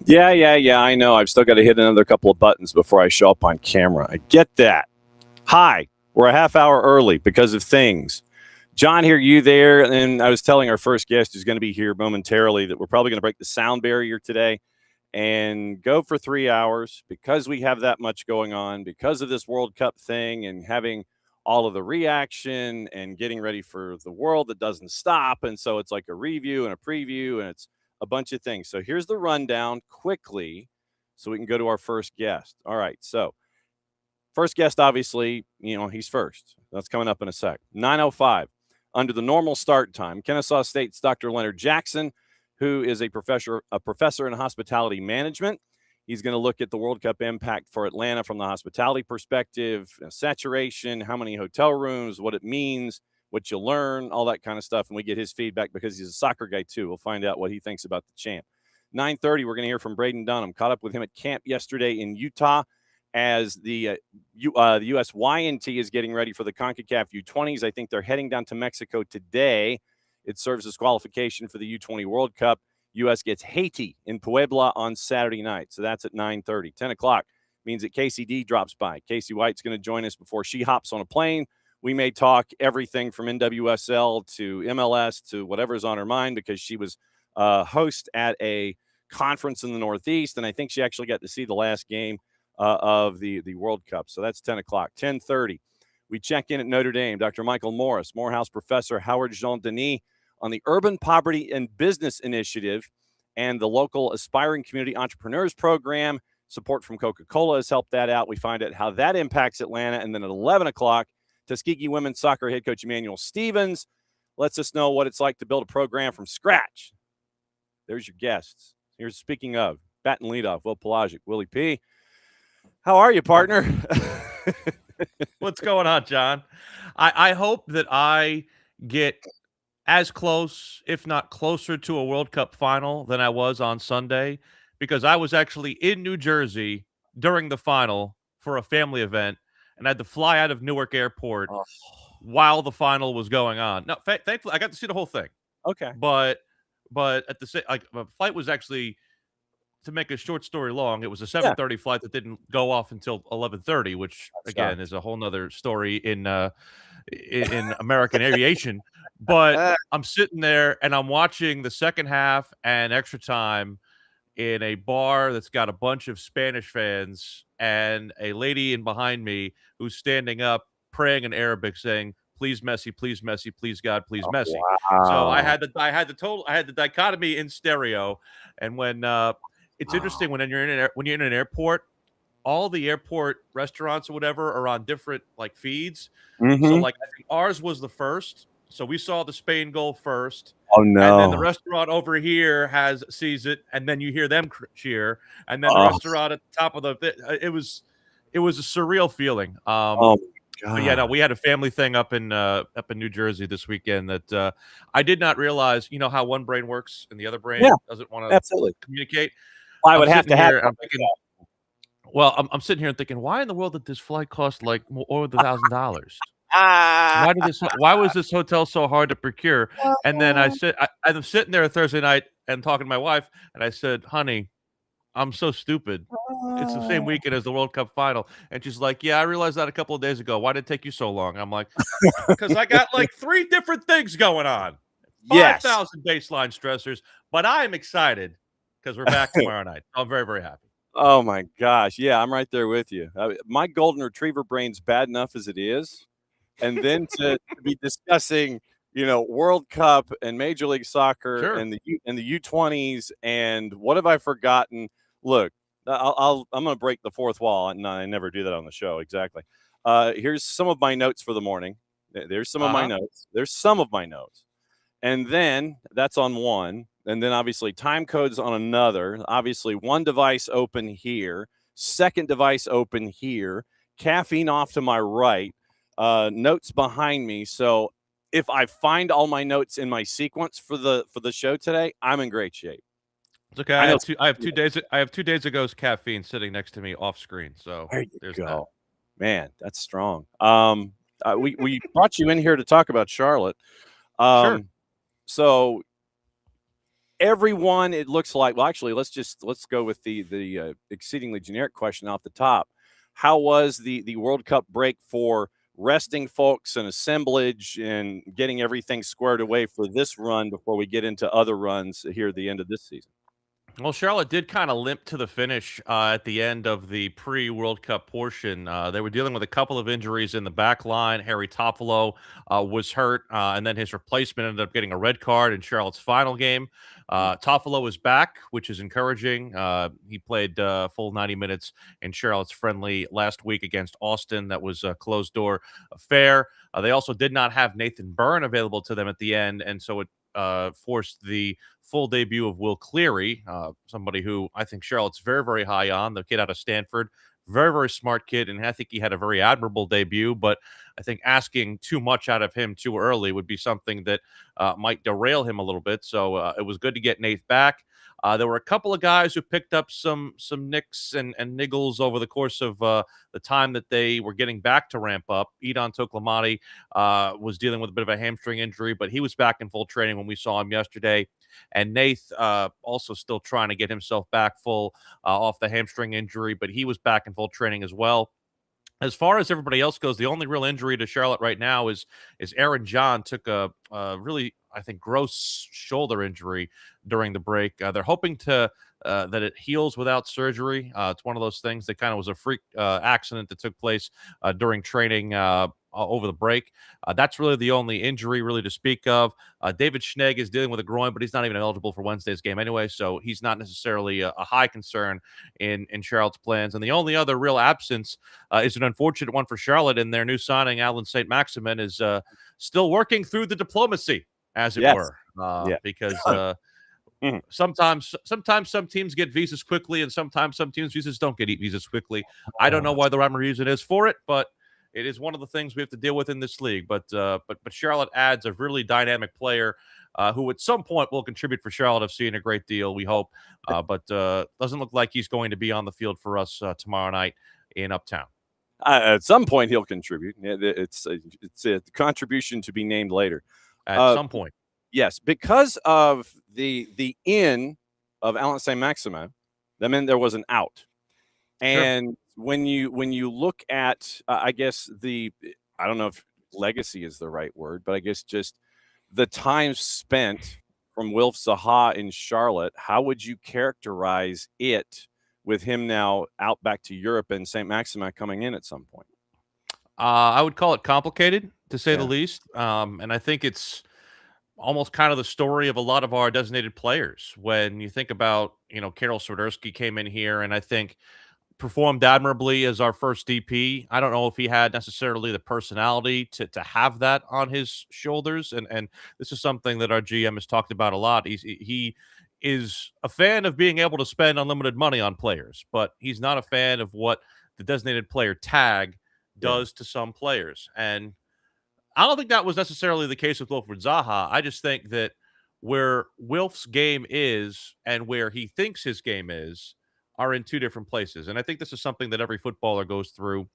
Yeah. I know. I've still got to hit another couple of buttons before I show up on camera. I get that. Hi, we're a half hour early because of things. John here, you there. And I was telling our first guest who's going to be here momentarily that we're probably going to break the sound barrier today and go for 3 hours because we have that much going on, because of this World Cup thing and having all of the reaction and getting ready for the world that doesn't stop. And so it's like a review and a preview and it's a bunch of things. So here's the rundown quickly so we can go to our first guest. All right. So first guest, obviously, he's first. That's coming up in a sec. 9:05 under the normal start time. Kennesaw State's Dr. Leonard Jackson, who is a professor in hospitality management. He's going to look at the World Cup impact for Atlanta from the hospitality perspective, saturation, how many hotel rooms, what it means, what you learn, all that kind of stuff. And we get his feedback because he's a soccer guy too. We'll find out what he thinks about the champ. 9:30, we're going to hear from Braden Dunham. Caught up with him at camp yesterday in Utah as the USYNT is getting ready for the CONCACAF U20s. I think they're heading down to Mexico today. It serves as qualification for the U20 World Cup. U.S. gets Haiti in Puebla on Saturday night. So that's at 9:30. 10 o'clock means that Kacey D drops by. Kacey White's going to join us before she hops on a plane. We may talk everything from NWSL to MLS to whatever's on her mind because she was host at a conference in the Northeast, and I think she actually got to see the last game of the World Cup. So that's 10 o'clock. 10:30, we check in at Notre Dame. Dr. Michael Morris, Morehouse professor Howard Jean-Denis on the Urban Poverty and Business Initiative and the local Aspiring Community Entrepreneurs Program. Support from Coca-Cola has helped that out. We find out how that impacts Atlanta. And then at 11 o'clock, Tuskegee women's soccer head coach Emanuel Stevens lets us know what it's like to build a program from scratch. There's your guests. Here's speaking of batting leadoff, Will Palaszczuk, Willie P. How are you, partner? What's going on, John? I hope that I get as close, if not closer, to a World Cup final than I was on Sunday, because I was actually in New Jersey during the final for a family event, and I had to fly out of Newark Airport while the final was going on. No, thankfully, I got to see the whole thing. Okay. But at the same, my flight was actually, to make a short story long, it was a 7:30 flight that didn't go off until 11:30, which again is a whole nother story in American aviation. But I'm sitting there and I'm watching the second half and extra time in a bar that's got a bunch of Spanish fans and a lady in behind me who's standing up praying in Arabic saying, "Please Messi, please Messi, please God, please Messi." Wow. So I had the dichotomy in stereo. And when it's interesting when you're in an airport, all the airport restaurants or whatever are on different feeds. Mm-hmm. So I think ours was the first. So we saw the Spain goal first. Oh no! And then the restaurant over here sees it, and then you hear them cheer, and then the restaurant at the top of it was a surreal feeling. Oh God. But yeah, no, we had a family thing up in New Jersey this weekend that I did not realize. You know how one brain works and the other brain doesn't want to communicate. I would have to have. Well, I'm sitting here and thinking, why in the world did this flight cost more than $1,000? Why was this hotel so hard to procure? And then I'm sitting there Thursday night and talking to my wife, and I said, "Honey, I'm so stupid. It's the same weekend as the World Cup final." And she's like, "Yeah, I realized that a couple of days ago. Why did it take you so long?" I'm like, "Because I got 3 different things going on. 5,000 baseline stressors, but I'm excited because we're back tomorrow night. I'm very, very happy." Oh my gosh. Yeah, I'm right there with you. My golden retriever brain's bad enough as it is. And then to be discussing, World Cup and Major League Soccer and the U20s and what have I forgotten? Look, I'm going to break the fourth wall. No, I never do that on the show. Exactly. Here's some of my notes for the morning. There's some of my notes. There's some of my notes. And then that's on one. And then obviously time codes on another. Obviously one device open here, second device open here, caffeine off to my right, notes behind me. So if I find all my notes in my sequence for the show today, I'm in great shape. It's okay. I have 2 days. I have 2 days ago's caffeine sitting next to me off screen. So there's go. That. Man, that's strong. We brought you in here to talk about Charlotte. Sure. So everyone, it looks like. Well, actually, let's go with the exceedingly generic question off the top. How was the World Cup break for resting folks and assemblage and getting everything squared away for this run before we get into other runs here at the end of this season? Well, Charlotte did kind of limp to the finish at the end of the pre-World Cup portion. They were dealing with a couple of injuries in the back line. Harry Toffolo was hurt, and then his replacement ended up getting a red card in Charlotte's final game. Toffolo is back, which is encouraging. He played full 90 minutes in Charlotte's friendly last week against Austin. That was a closed-door affair. They also did not have Nathan Byrne available to them at the end, and so it forced the full debut of Will Cleary, somebody who I think Charlotte's very, very high on, the kid out of Stanford. Very, very smart kid, and I think he had a very admirable debut, but I think asking too much out of him too early would be something that might derail him a little bit. So it was good to get Nath back. There were a couple of guys who picked up some nicks and niggles over the course of the time that they were getting back to ramp up. Edon Toklamati was dealing with a bit of a hamstring injury, but he was back in full training when we saw him yesterday. And Nath also still trying to get himself back full off the hamstring injury, but he was back in full training as well. As far as everybody else goes, the only real injury to Charlotte right now is Aaron John took a really, I think, gross shoulder injury during the break. They're hoping to that it heals without surgery. It's one of those things that kind of was a freak accident that took place during training over the break. That's really the only injury really to speak of. David Schnegg is dealing with a groin, but he's not even eligible for Wednesday's game anyway, so he's not necessarily a high concern in Charlotte's plans. And the only other real absence is an unfortunate one for Charlotte, and their new signing, Alan St. Maximin, is still working through the diplomacy, as it were, because sometimes some teams get visas quickly, and sometimes some teams' visas don't get visas quickly. I don't know why the rhyme or reason is for it, but it is one of the things we have to deal with in this league. But Charlotte adds a really dynamic player who at some point will contribute for Charlotte FC in a great deal, we hope. But doesn't look like he's going to be on the field for us tomorrow night in Uptown. At some point, he'll contribute. It's a contribution to be named later. At some point. Yes, because of the in of Alan St. Maximin, that meant there was an out. And sure, when you look at, I guess I don't know if legacy is the right word, but I guess just the time spent from Wilf Zaha in Charlotte, how would you characterize it with him now out back to Europe and St. Maximin coming in at some point? I would call it complicated, to say the least. And I think it's almost kind of the story of a lot of our designated players. When you think about, Karol Swiderski came in here, and I think performed admirably as our first DP. I don't know if he had necessarily the personality to have that on his shoulders. And this is something that our GM has talked about a lot. He is a fan of being able to spend unlimited money on players, but he's not a fan of what the designated player tag does to some players. And I don't think that was necessarily the case with Wilfried Zaha. I just think that where Wilf's game is and where he thinks his game is are in two different places. And I think this is something that every footballer goes through.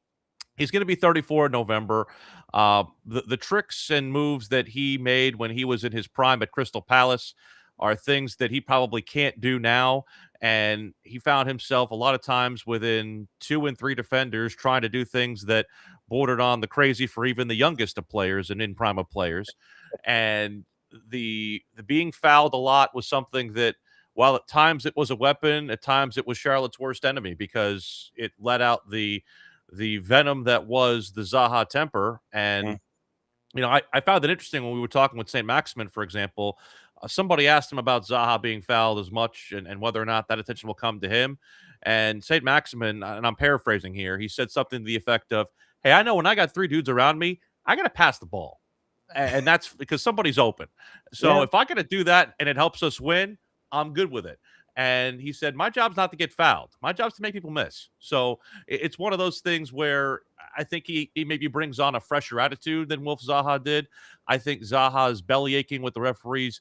He's going to be 34 in November. The tricks and moves that he made when he was in his prime at Crystal Palace are things that he probably can't do now. And he found himself a lot of times within 2 and 3 defenders trying to do things that bordered on the crazy for even the youngest of players and in prime of players. And the being fouled a lot was something that, while at times it was a weapon, at times it was Charlotte's worst enemy, because it let out the venom that was the Zaha temper. And, I found it interesting when we were talking with St. Maximin, for example. Somebody asked him about Zaha being fouled as much and whether or not that attention will come to him. And St. Maximin, and I'm paraphrasing here, he said something to the effect of, "Hey, I know when I got 3 dudes around me, I got to pass the ball. And that's because somebody's open. So if I got to do that and it helps us win, I'm good with it." And he said, "My job's not to get fouled. My job's to make people miss." So it's one of those things where I think he maybe brings on a fresher attitude than Wilf Zaha did. I think Zaha's belly aching with the referees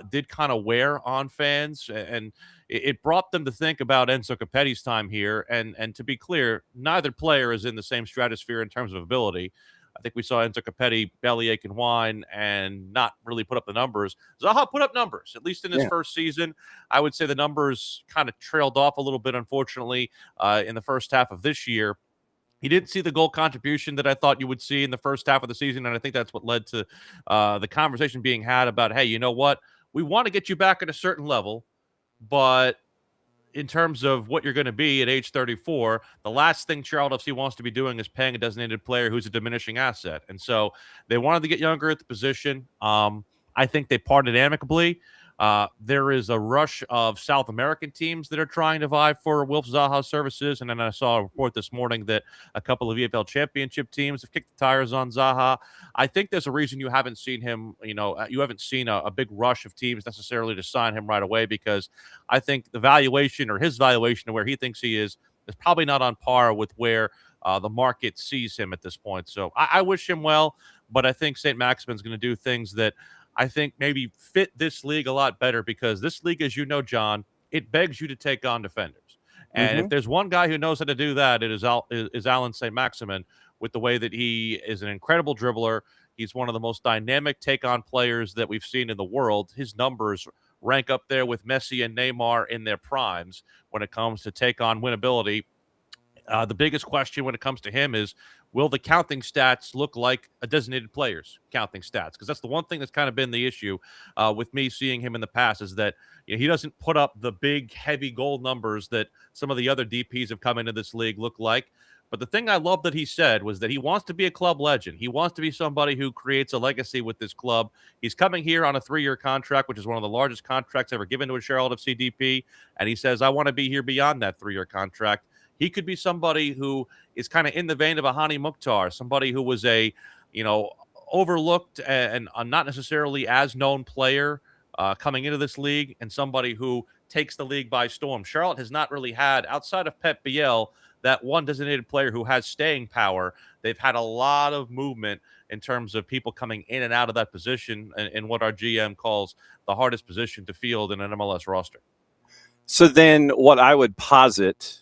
did kind of wear on fans, and it brought them to think about Enzo Capetti's time here. And to be clear, neither player is in the same stratosphere in terms of ability. I think we saw Enzo Capetti bellyache and whine and not really put up the numbers. Zaha put up numbers, at least in his first season. I would say the numbers kind of trailed off a little bit, unfortunately, in the first half of this year. He didn't see the goal contribution that I thought you would see in the first half of the season, and I think that's what led to the conversation being had about, hey, you know what? We want to get you back at a certain level, but in terms of what you're going to be at age 34, the last thing Charlotte FC wants to be doing is paying a designated player who's a diminishing asset. And so they wanted to get younger at the position. I think they parted amicably. There is a rush of South American teams that are trying to vie for Wilf Zaha's services. And then I saw a report this morning that a couple of EFL championship teams have kicked the tires on Zaha. I think there's a reason you haven't seen him, you haven't seen a big rush of teams necessarily to sign him right away, because I think the valuation, or his valuation of where he thinks he is probably not on par with where the market sees him at this point. So I wish him well, but I think St. Maximin's going to do things that I think maybe fit this league a lot better, because this league, as you know, John, it begs you to take on defenders. And if there's one guy who knows how to do that, it is Alan St. Maximin, with the way that he is an incredible dribbler. He's one of the most dynamic take-on players that we've seen in the world. His numbers rank up there with Messi and Neymar in their primes when it comes to take-on winnability. The biggest question when it comes to him is, will the counting stats look like a designated player's counting stats? Because that's the one thing that's kind of been the issue with me seeing him in the past, is that he doesn't put up the big, heavy goal numbers that some of the other DPs have come into this league look like. But the thing I love that he said was that he wants to be a club legend. He wants to be somebody who creates a legacy with this club. He's coming here on a 3-year contract, which is one of the largest contracts ever given to a Charlotte FC DP. And he says, I want to be here beyond that 3-year contract. He could be somebody who is kind of in the vein of a Hani Mukhtar, somebody who was a, overlooked and not necessarily as known player coming into this league, and somebody who takes the league by storm. Charlotte has not really had, outside of Pep Biel, that one designated player who has staying power. They've had a lot of movement in terms of people coming in and out of that position, in what our GM calls the hardest position to field in an MLS roster. So then what I would posit,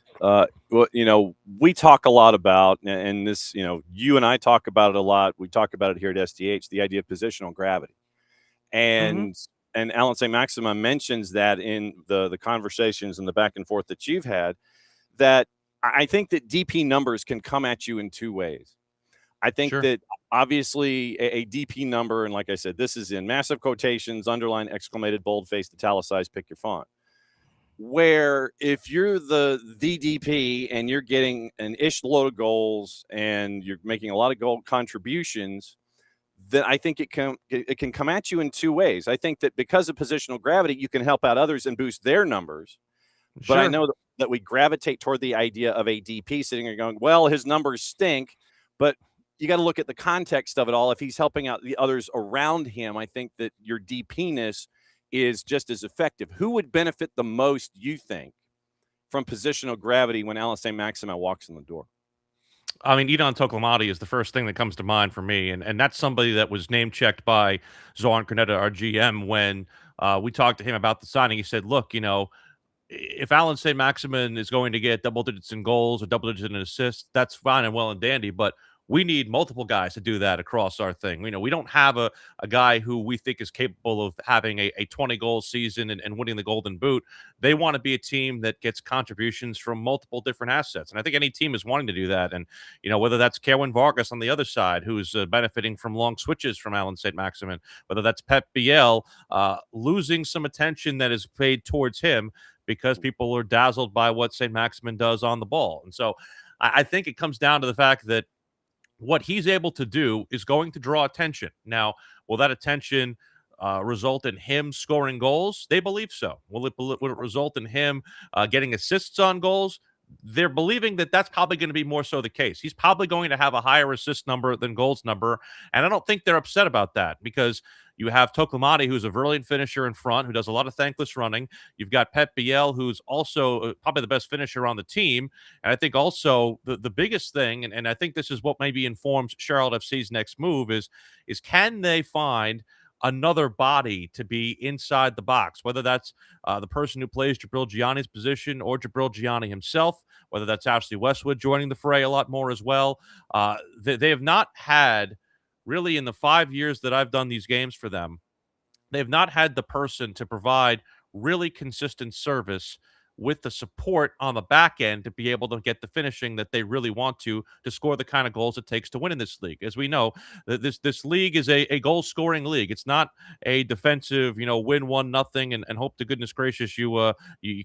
we talk a lot about, and this, you and I talk about it a lot. We talk about it here at SDH, the idea of positional gravity. And Alan St. Maximin mentions that in the conversations and the back and forth that you've had, that I think that DP numbers can come at you in two ways. I think that obviously a DP number, and like I said, this is in massive quotations, underline, exclamated, bold-faced, italicized, pick your font. Where if you're the DP and you're getting an ish load of goals and you're making a lot of goal contributions, then I think it can come at you in two ways. I think that because of positional gravity, you can help out others and boost their numbers. But I know that we gravitate toward the idea of a DP sitting there going, well, his numbers stink, but you got to look at the context of it all. If he's helping out the others around him, I think that your DP-ness is just as effective. Who would benefit the most, you think, from positional gravity when Alan St. Maximin walks in the door? I mean, Edon Toklamati is the first thing that comes to mind for me, and that's somebody that was name-checked by Zoran Cornetta, our GM, when we talked to him about the signing. He said, look, if Alan St. Maximin is going to get double digits in goals or double digits in assists, that's fine and well and dandy, but we need multiple guys to do that across our thing. We don't have a guy who we think is capable of having a 20-goal season and winning the Golden Boot. They want to be a team that gets contributions from multiple different assets. And I think any team is wanting to do that. And, whether that's Kerwin Vargas on the other side, who's benefiting from long switches from Alan St. Maximin, whether that's Pep Biel losing some attention that is paid towards him because people are dazzled by what St. Maximin does on the ball. And so I think it comes down to the fact that what he's able to do is going to draw attention. Now, will that attention result in him scoring goals? They believe so. Will it result in him getting assists on goals? They're believing that that's probably going to be more so the case. He's probably going to have a higher assist number than goals number, and I don't think they're upset about that, because you have Toklamati, who's a brilliant finisher in front, who does a lot of thankless running. You've got Pep Biel, who's also probably the best finisher on the team. And I think also the biggest thing, and I think this is what maybe informs Charlotte FC's next move, is can they find another body to be inside the box, whether that's the person who plays Jabril Gianni's position or Jabril Gianni himself, whether that's Ashley Westwood joining the fray a lot more as well. They have not had, really, in the 5 years that I've done these games for them, they've not had the person to provide really consistent service with the support on the back end to be able to get the finishing that they really want to score the kind of goals it takes to win in this league. As we know, this league is a goal scoring league. It's not a defensive, win 1-0 and hope to goodness gracious you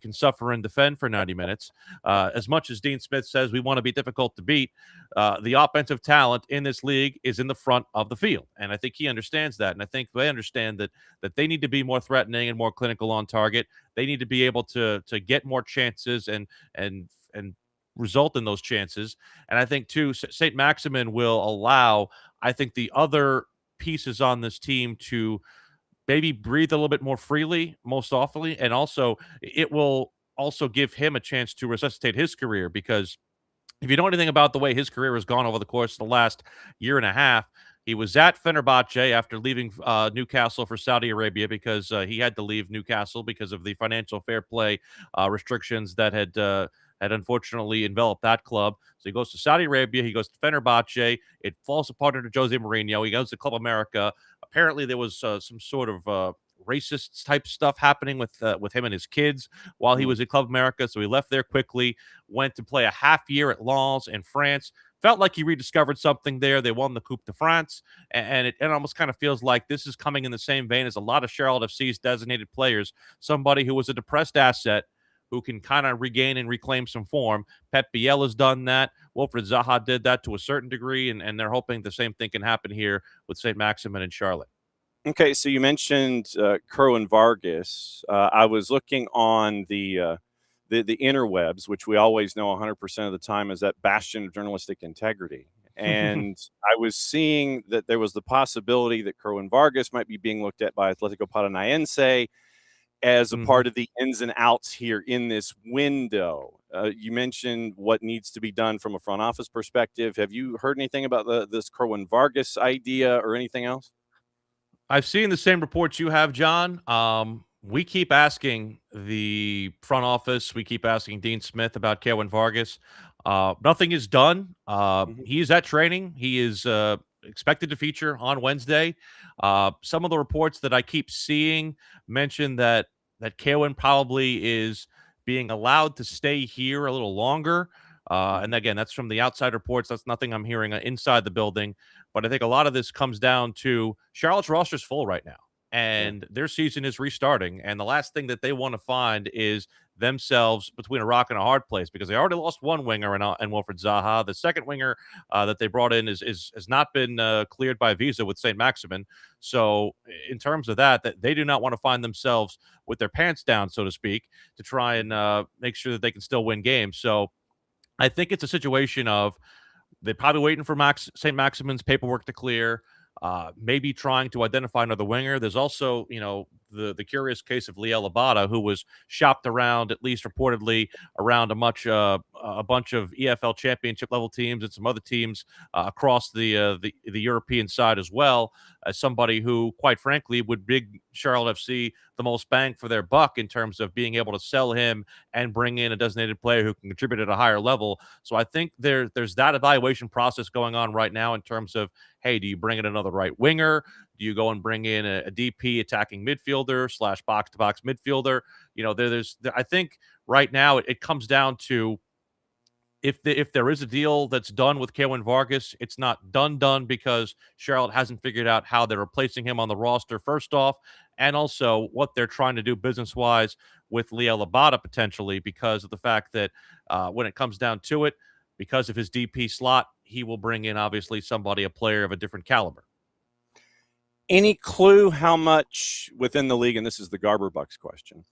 can suffer and defend for 90 minutes. As much as Dean Smith says we want to be difficult to beat, the offensive talent in this league is in the front of the field, and I think he understands that, and I think they understand that they need to be more threatening and more clinical on target. They need to be able to get more chances and result in those chances. And I think too, St. Maximin will allow, I think, the other pieces on this team to maybe breathe a little bit more freely, most awfully, and also it will also give him a chance to resuscitate his career, because if you know anything about the way his career has gone over the course of the last year and a half, he was at Fenerbahce after leaving Newcastle for Saudi Arabia, because he had to leave Newcastle because of the financial fair play restrictions that had unfortunately enveloped that club. So he goes to Saudi Arabia, he goes to Fenerbahce, it falls apart under Jose Mourinho, he goes to Club America. Apparently there was some sort of racist type stuff happening with him and his kids while he was at Club America, so he left there quickly, went to play a half year at Lens in France. Felt like he rediscovered something there. They won the Coupe de France, and it almost kind of feels like this is coming in the same vein as a lot of Charlotte FC's designated players, somebody who was a depressed asset who can kind of regain and reclaim some form. Pep Biel has done that. Wilfred Zaha did that to a certain degree, and they're hoping the same thing can happen here with St. Maximin and Charlotte. Okay, so you mentioned Kerwin Vargas. I was looking on the interwebs, which we always know 100% of the time is that bastion of journalistic integrity. And I was seeing that there was the possibility that Kerwin Vargas might be being looked at by Atletico Paranaense as a part of the ins and outs here in this window. You mentioned what needs to be done from a front office perspective. Have you heard anything about this Kerwin Vargas idea or anything else? I've seen the same reports you have, John. We keep asking the front office, we keep asking Dean Smith about Kerwin Vargas. Nothing is done. He is at training. He is expected to feature on Wednesday. Some of the reports that I keep seeing mention that Kerwin probably is being allowed to stay here a little longer. And again, that's from the outside reports. That's nothing I'm hearing inside the building. But I think a lot of this comes down to Charlotte's roster's full right now, and their season is restarting. And the last thing that they want to find is themselves between a rock and a hard place, because they already lost one winger in Wilfred Zaha. The second winger that they brought in has not been cleared by visa with St. Maximin. So in terms of that they do not want to find themselves with their pants down, so to speak, to try and make sure that they can still win games. So I think it's a situation of they're probably waiting for St. Maximin's paperwork to clear, maybe trying to identify another winger. There's also, the curious case of Liel Abada, who was shopped around, at least reportedly, around a bunch of EFL championship level teams and some other teams across the European side as well, as somebody who, quite frankly, would bring Charlotte FC the most bang for their buck in terms of being able to sell him and bring in a designated player who can contribute at a higher level. So I think there's that evaluation process going on right now in terms of, hey, do you bring in another right winger? Do you go and bring in a DP attacking midfielder / box-to-box midfielder? I think right now it comes down to if there is a deal that's done with Kerwin Vargas, it's not done because Charlotte hasn't figured out how they're replacing him on the roster, first off, and also what they're trying to do business-wise with Liel Abada potentially, because of the fact that when it comes down to it, because of his DP slot, he will bring in, obviously, a player of a different caliber. Any clue how much within the league, and this is the Garber Bucks question,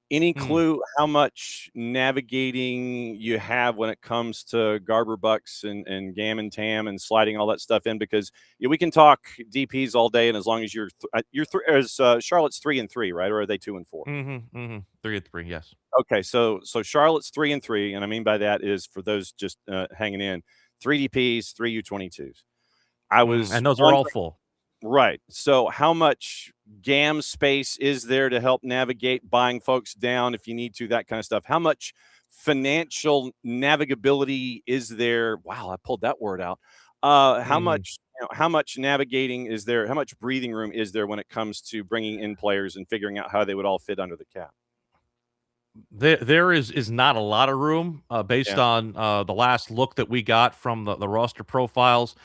any clue how much navigating you have when it comes to Garber Bucks and Gam and Tam and sliding all that stuff in? Because we can talk DPs all day, and as long as Charlotte's 3-3, right? Or are they 2-4? 3-3, yes. Okay, so Charlotte's 3-3, and I mean by that is, for those just hanging in, 3 DPs, 3 U22s. And those are all full. Right. So how much GAM space is there to help navigate buying folks down if you need to, that kind of stuff? How much financial navigability is there? Wow, I pulled that word out. How much how much navigating is there? How much breathing room is there when it comes to bringing in players and figuring out how they would all fit under the cap? There is not a lot of room based Yeah. on the last look that we got from the roster profiles.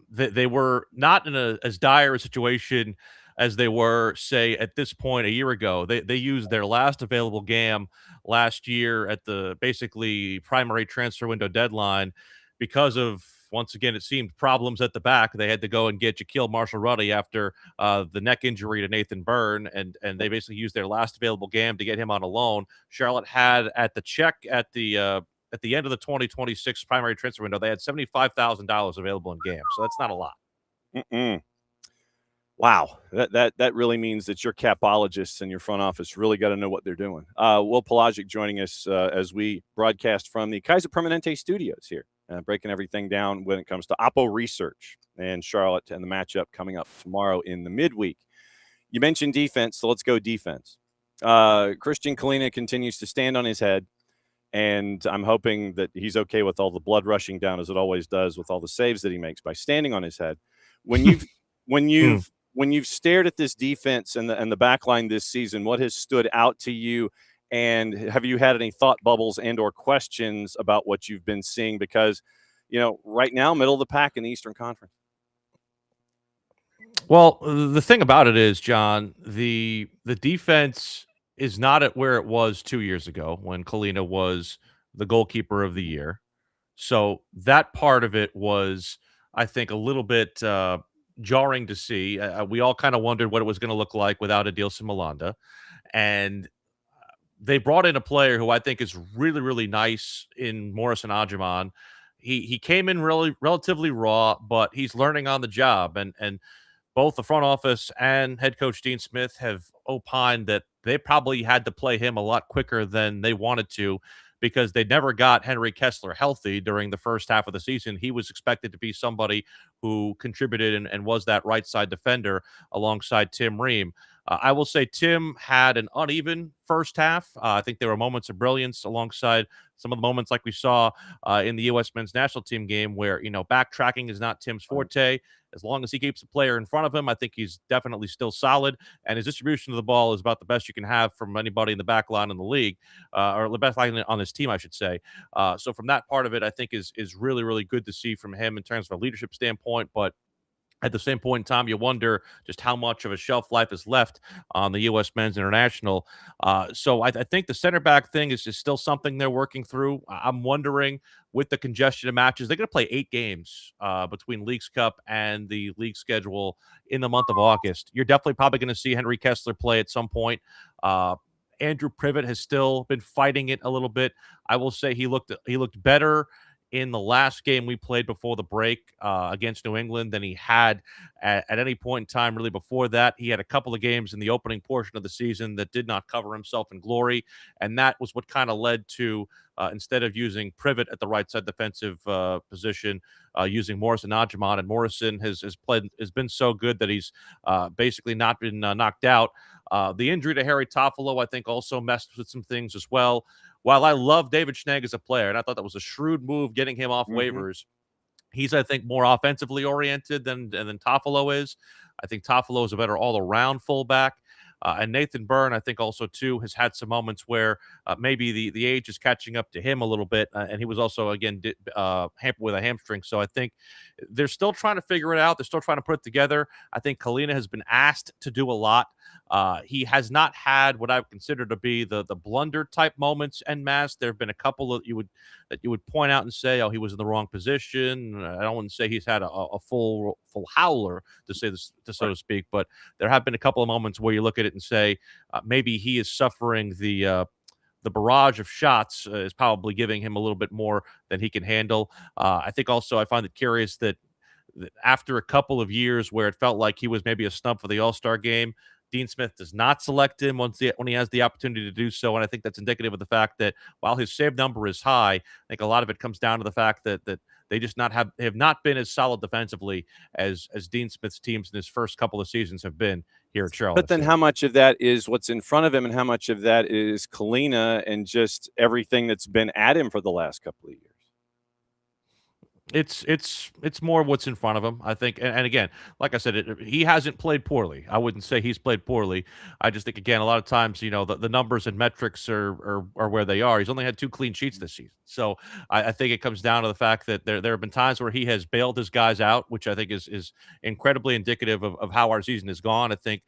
They were not in as dire a situation as they were, say, at this point a year ago. They used their last available GAM last year at the basically primary transfer window deadline because of, once again, it seemed problems at the back. They had to go and get Jaquil Marshall-Ruddy after the neck injury to Nathan Byrne, and they basically used their last available GAM to get him on a loan. Charlotte had at the end of the 2026 primary transfer window, they had $75,000 available in GAM, so that's not a lot. Mm-mm. Wow, that really means that your capologists and your front office really got to know what they're doing. Will Palaszczuk joining us as we broadcast from the Kaiser Permanente studios here, breaking everything down when it comes to Oppo research and Charlotte and the matchup coming up tomorrow in the midweek. You mentioned defense, so let's go defense. Christian Kalina continues to stand on his head, and I'm hoping that he's okay with all the blood rushing down as it always does with all the saves that he makes by standing on his head. When you've when you've stared at this defense and the back line this season, what has stood out to you? And have you had any thought bubbles and or questions about what you've been seeing? Because, right now, middle of the pack in the Eastern Conference. Well, the thing about it is, John, the defense is not at where it was 2 years ago when Kalina was the goalkeeper of the year. So that part of it was, I think, a little bit jarring to see. We all kind of wondered what it was going to look like without Adilson Malanda. And they brought in a player who I think is really, really nice in Morrison Ajiman. He came in really relatively raw, but he's learning on the job. And both the front office and head coach Dean Smith have opined that they probably had to play him a lot quicker than they wanted to because they never got Henry Kessler healthy during the first half of the season. He was expected to be somebody who contributed and was that right side defender alongside Tim Ream. I will say Tim had an uneven first half. I think there were moments of brilliance alongside some of the moments like we saw in the U.S. men's national team game where, backtracking is not Tim's forte. As long as he keeps the player in front of him, I think he's definitely still solid. And his distribution of the ball is about the best you can have from anybody in the back line in the league, or the best line on his team, I should say. So from that part of it, I think is really, really good to see from him in terms of a leadership standpoint. But at the same point in time, you wonder just how much of a shelf life is left on the U.S. men's international. So I think the center back thing is just still something they're working through. I'm wondering with the congestion of matches, they're going to play 8 games between Leagues Cup and the league schedule in the month of August. You're definitely probably going to see Henry Kessler play at some point. Andrew Privet has still been fighting it a little bit. I will say he looked better in the last game we played before the break against New England than he had at any point in time really before that. He had a couple of games in the opening portion of the season that did not cover himself in glory, and that was what kind of led to instead of using Privet at the right side defensive position, using Morrison Ajiman, and Morrison has been so good that he's basically not been knocked out. The injury to Harry Toffolo, I think, also messed with some things as well. While I love David Schnegg as a player, and I thought that was a shrewd move getting him off waivers, he's, I think, more offensively oriented than Toffolo is. I think Toffolo is a better all-around fullback. And Nathan Byrne, I think, also, too, has had some moments where maybe the age is catching up to him a little bit. And he was also, again, hampered with a hamstring. So I think they're still trying to figure it out. They're still trying to put it together. I think Kalina has been asked to do a lot. He has not had what I would consider to be the blunder type moments en masse. There have been a couple that you would point out and say, oh, he was in the wrong position. I don't want to say he's had a full howler to say this, so to speak, but there have been a couple of moments where you look at it and say maybe he is suffering the barrage of shots is probably giving him a little bit more than he can handle. I think also I find it curious that after a couple of years where it felt like he was maybe a snub for the All-Star game, Dean Smith does not select him when he has the opportunity to do so, and I think that's indicative of the fact that while his save number is high, I think a lot of it comes down to the fact that they just have not been as solid defensively as Dean Smith's teams in his first couple of seasons have been here at Charlotte. But then how much of that is what's in front of him, and how much of that is Kalina and just everything that's been at him for the last couple of years? It's more what's in front of him, I think. And again, like I said, he hasn't played poorly. I wouldn't say he's played poorly. I just think, again, a lot of times, the numbers and metrics are where they are. He's only had 2 clean sheets this season. So I think it comes down to the fact that there have been times where he has bailed his guys out, which I think is incredibly indicative of how our season has gone. I think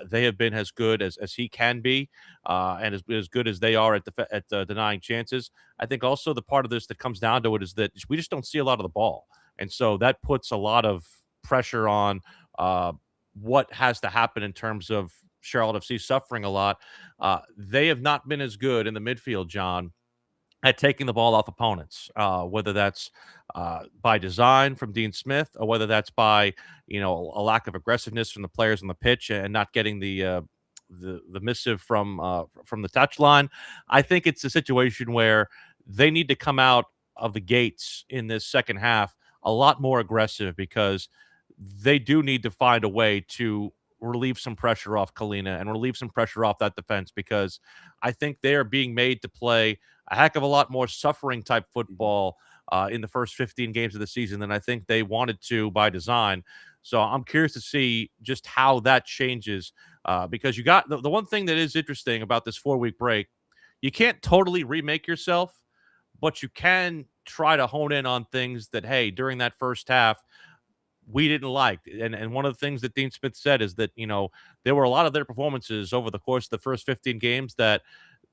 they have been as good as he can be, and as good as they are at denying chances. I think also the part of this that comes down to it is that we just don't see a lot of the ball. And so that puts a lot of pressure on what has to happen in terms of Charlotte FC suffering a lot. They have not been as good in the midfield, John, at taking the ball off opponents, whether that's by design from Dean Smith or whether that's by, a lack of aggressiveness from the players on the pitch and not getting the missive from the touchline. I think it's a situation where they need to come out of the gates in this second half a lot more aggressive, because they do need to find a way to relieve some pressure off Kalina and relieve some pressure off that defense, because I think they are being made to play a heck of a lot more suffering type football in the first 15 games of the season than I think they wanted to by design. So I'm curious to see just how that changes, because you got the one thing that is interesting about this 4-week break. You can't totally remake yourself, but you can try to hone in on things that, hey, during that first half, we didn't like. And one of the things that Dean Smith said is that, there were a lot of their performances over the course of the first 15 games that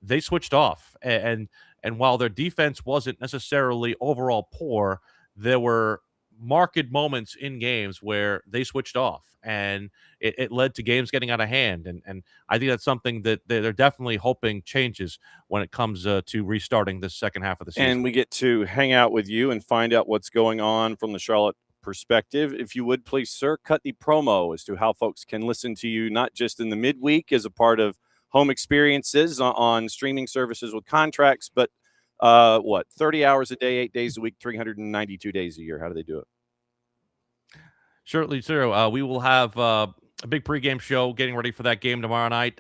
they switched off. And while their defense wasn't necessarily overall poor, there were marked moments in games where they switched off, and it led to games getting out of hand. And I think that's something that they're definitely hoping changes when it comes to restarting this second half of the season. And we get to hang out with you and find out what's going on from the Charlotte perspective. If you would please, sir, cut the promo as to how folks can listen to you, not just in the midweek as a part of home experiences on streaming services with contracts, but 30 hours a day, 8 days a week, 392 days a year. How do they do it? Certainly, sir. We will have a big pregame show getting ready for that game tomorrow night,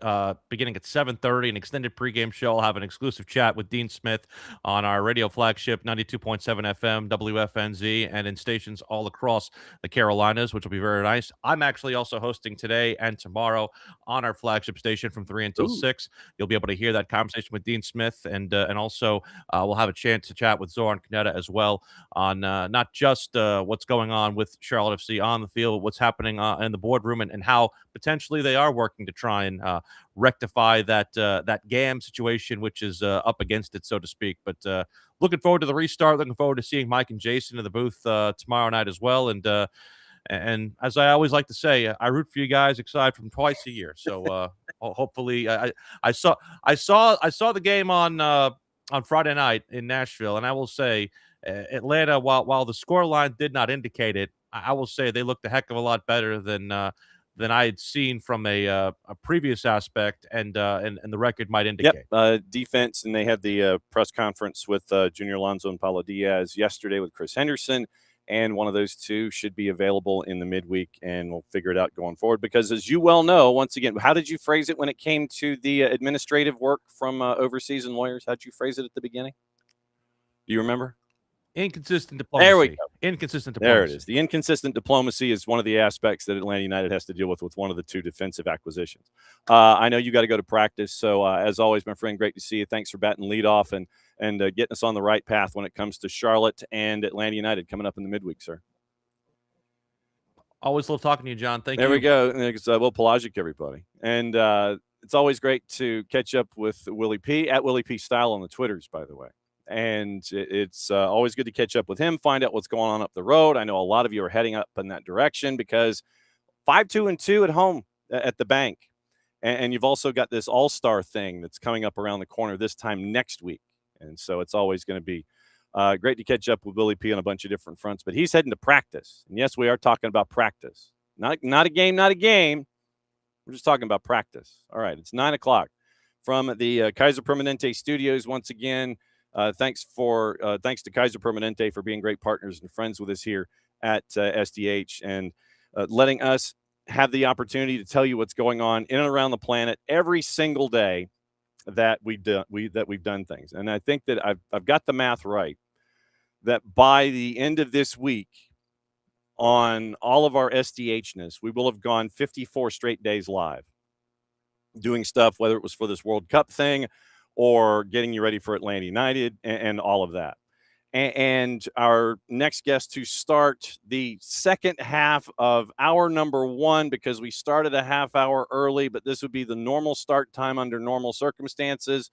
beginning at 7:30, an extended pregame show. I'll have an exclusive chat with Dean Smith on our radio flagship, 92.7 FM, WFNZ, and in stations all across the Carolinas, which will be very nice. I'm actually also hosting today and tomorrow on our flagship station from 3 until 6. You'll be able to hear that conversation with Dean Smith, and also we'll have a chance to chat with Zoran Kaneda as well on not just what's going on with Charlotte FC on the field, what's happening in the boardroom, and how potentially they are working to try and rectify that GAM situation, which is up against it, so to speak. But looking forward to the restart. Looking forward to seeing Mike and Jason in the booth tomorrow night as well. And as I always like to say, I root for you guys aside from twice a year. So hopefully, I saw the game on Friday night in Nashville, and I will say Atlanta, while the scoreline did not indicate it, I will say they looked a heck of a lot better than I had seen from a previous aspect, and the record might indicate. Yep, defense, and they had the press conference with Junior Alonso and Paulo Diaz yesterday with Chris Henderson, and one of those two should be available in the midweek, and we'll figure it out going forward. Because as you well know, once again, how did you phrase it when it came to the administrative work from overseas and lawyers? How did you phrase it at the beginning? Do you remember? Inconsistent diplomacy. There we go. Inconsistent diplomacy. There it is. The inconsistent diplomacy is one of the aspects that Atlanta United has to deal with one of the two defensive acquisitions. I know you got to go to practice, so as always, my friend, great to see you. Thanks for batting lead off and getting us on the right path when it comes to Charlotte and Atlanta United coming up in the midweek, sir. Always love talking to you, John. Thank you. There we go. It's Will Palaszczuk, everybody. And it's always great to catch up with Willie P, at Willie P Style on the Twitters, by the way. And it's always good to catch up with him, find out what's going on up the road. I know a lot of you are heading up in that direction because 5-2-2 at home at the bank. And you've also got this all-star thing that's coming up around the corner this time next week. And so it's always going to be great to catch up with Willie P on a bunch of different fronts. But he's heading to practice. And yes, we are talking about practice. Not a game, We're just talking about practice. All right, it's 9 o'clock from the Kaiser Permanente studios. Once again, thanks to Kaiser Permanente for being great partners and friends with us here at SDH and letting us have the opportunity to tell you what's going on in and around the planet every single day that we've done things. And I think that I've got the math right, that by the end of this week, on all of our SDH-ness, we will have gone 54 straight days live doing stuff, whether it was for this World Cup thing or getting you ready for Atlanta United and all of that. And our next guest to start the second half of hour number 1, because we started a half hour early, but this would be the normal start time under normal circumstances.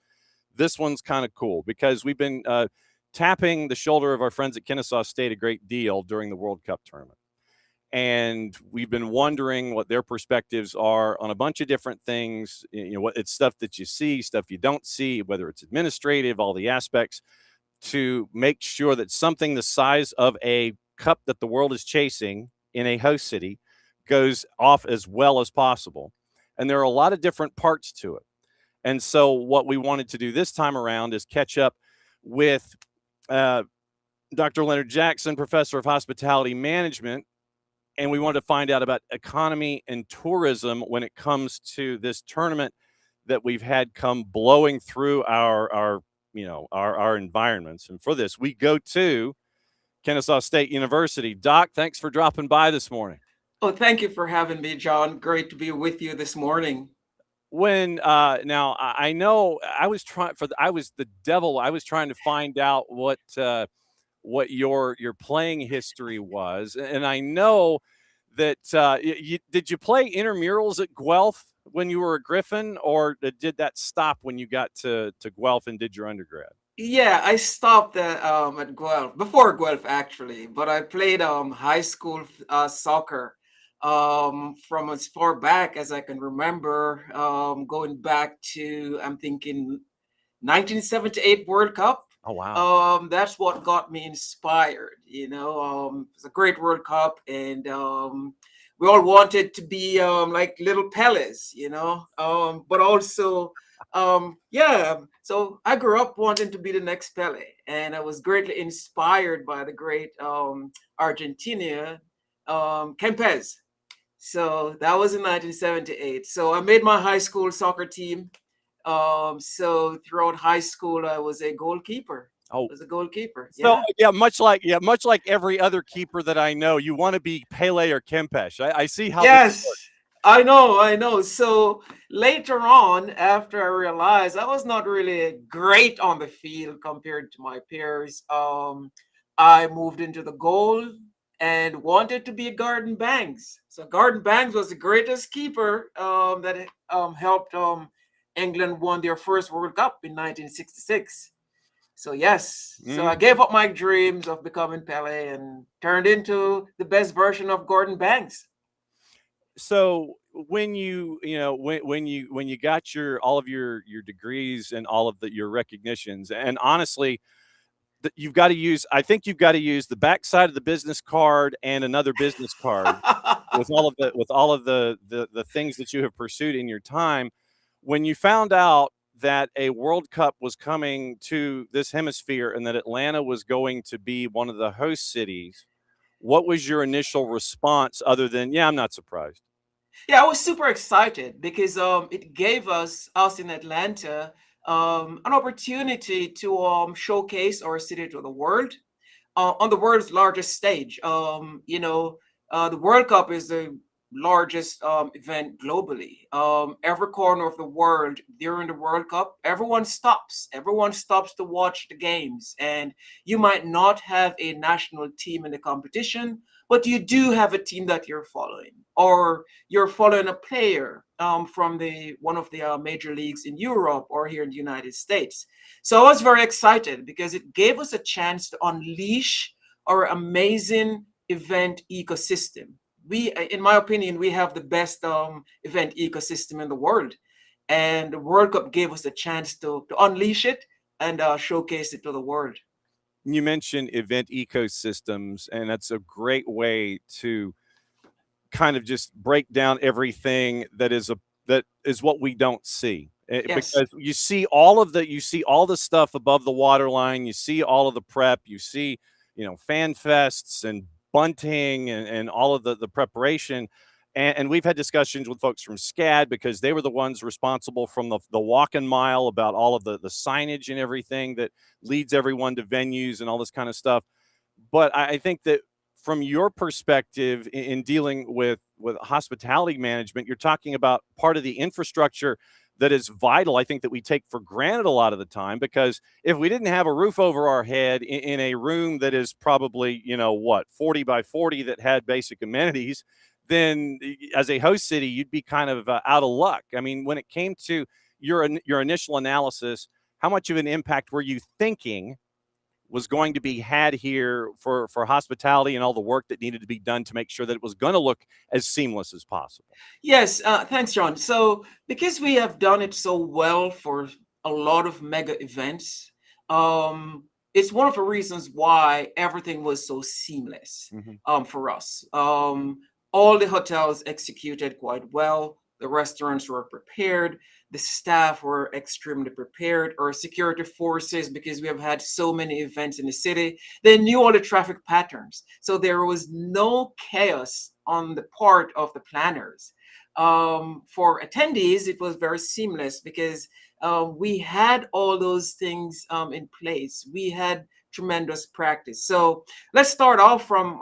This one's kind of cool because we've been tapping the shoulder of our friends at Kennesaw State a great deal during the World Cup tournament. And we've been wondering what their perspectives are on a bunch of different things. What it's stuff that you see, stuff you don't see, whether it's administrative, all the aspects, to make sure that something the size of a cup that the world is chasing in a host city goes off as well as possible. And there are a lot of different parts to it. And so what we wanted to do this time around is catch up with Dr. Leonard Jackson, professor of hospitality management. And we wanted to find out about economy and tourism when it comes to this tournament that we've had come blowing through our environments. And for this, we go to Kennesaw State University. Doc, thanks for dropping by this morning. Oh, thank you for having me, John. Great to be with you this morning. Now I know I was trying to find out what your playing history was, and I know that did you play intramurals at Guelph when you were a Griffin, or did that stop when you got to Guelph and did your undergrad? Yeah, I stopped at Guelph, before Guelph actually, but I played high school soccer from as far back as I can remember, going back to, I'm thinking, 1978 World Cup. Oh, wow. That's what got me inspired. It was a great World Cup, and we all wanted to be like little Pelés, but also, so I grew up wanting to be the next Pelé, and I was greatly inspired by the great Argentina, Kempes. So that was in 1978. So I made my high school soccer team. So throughout high school, I was a goalkeeper. Oh, I was a goalkeeper. So much like every other keeper that I know, you want to be Pele or Kempes. I see how. Yes, I know. So later on, after I realized I was not really great on the field compared to my peers, I moved into the goal and wanted to be Gordon Banks. So Gordon Banks was the greatest keeper that helped England won their first World Cup in 1966. So yes, so I gave up my dreams of becoming Pele and turned into the best version of Gordon Banks. So when you got all of your degrees and all of your recognitions, and honestly, you've got to use the backside of the business card and another business card with all of the things that you have pursued in your time. When you found out that a World Cup was coming to this hemisphere and that Atlanta was going to be one of the host cities, what was your initial response other than, yeah, I'm not surprised? Yeah, I was super excited because it gave us in Atlanta an opportunity to showcase our city to the world on the world's largest stage. The World Cup is the largest event globally. Every corner of the world during the World Cup, everyone stops to watch the games. And you might not have a national team in the competition, but you do have a team that you're following, or you're following a player from one of the major leagues in Europe or here in the United States. So I was very excited because it gave us a chance to unleash our amazing event ecosystem. In my opinion, we have the best event ecosystem in the world, and the World Cup gave us a chance to unleash it and showcase it to the world. You mentioned event ecosystems, and that's a great way to kind of just break down everything that is what we don't see. Yes. Because you see all the stuff above the waterline, you see all of the prep, you see, fan fests and bunting and all of the preparation. And we've had discussions with folks from SCAD because they were the ones responsible from the walk-in mile about all of the signage and everything that leads everyone to venues and all this kind of stuff. But I think that from your perspective in dealing with hospitality management, you're talking about part of the infrastructure that is vital. I think that we take for granted a lot of the time, because if we didn't have a roof over our head in a room that is probably, 40 by 40 that had basic amenities, then as a host city, you'd be kind of out of luck. I mean, when it came to your initial analysis, how much of an impact were you thinking was going to be had here for hospitality and all the work that needed to be done to make sure that it was going to look as seamless as possible? Yes, thanks, John. So because we have done it so well for a lot of mega events, it's one of the reasons why everything was so seamless for us. All the hotels executed quite well. The restaurants were prepared. The staff were extremely prepared. Our security forces, because we have had so many events in the city, they knew all the traffic patterns. So there was no chaos on the part of the planners. For attendees, it was very seamless because we had all those things in place. We had tremendous practice. So let's start off from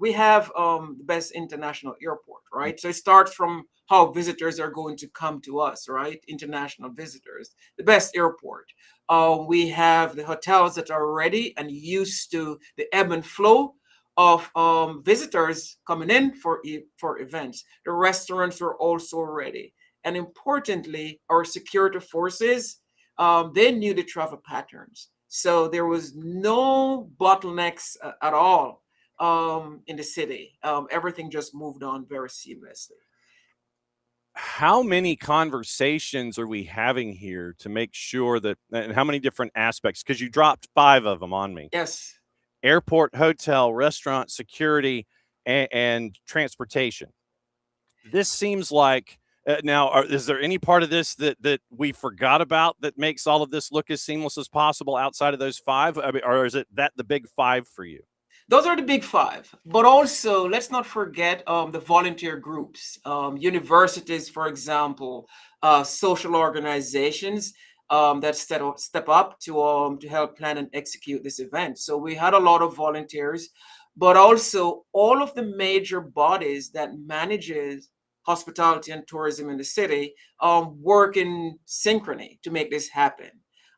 we have the best international airport, right? So it starts from how visitors are going to come to us, right? International visitors, the best airport. We have the hotels that are ready and used to the ebb and flow of visitors coming in for events. The restaurants were also ready. And importantly, our security forces, they knew the travel patterns. So there was no bottlenecks at all in the city. Everything just moved on very seamlessly. How many conversations are we having here to make sure that, and how many different aspects? Because you dropped 5 of them on me. Yes. Airport, hotel, restaurant, security, and transportation. This seems like, is there any part of this that we forgot about that makes all of this look as seamless as possible outside of those 5? I mean, or is it that the big 5 for you? Those are the big 5. But also, let's not forget the volunteer groups, universities, for example, social organizations that step up to help plan and execute this event. So we had a lot of volunteers, but also all of the major bodies that manages hospitality and tourism in the city work in synchrony to make this happen.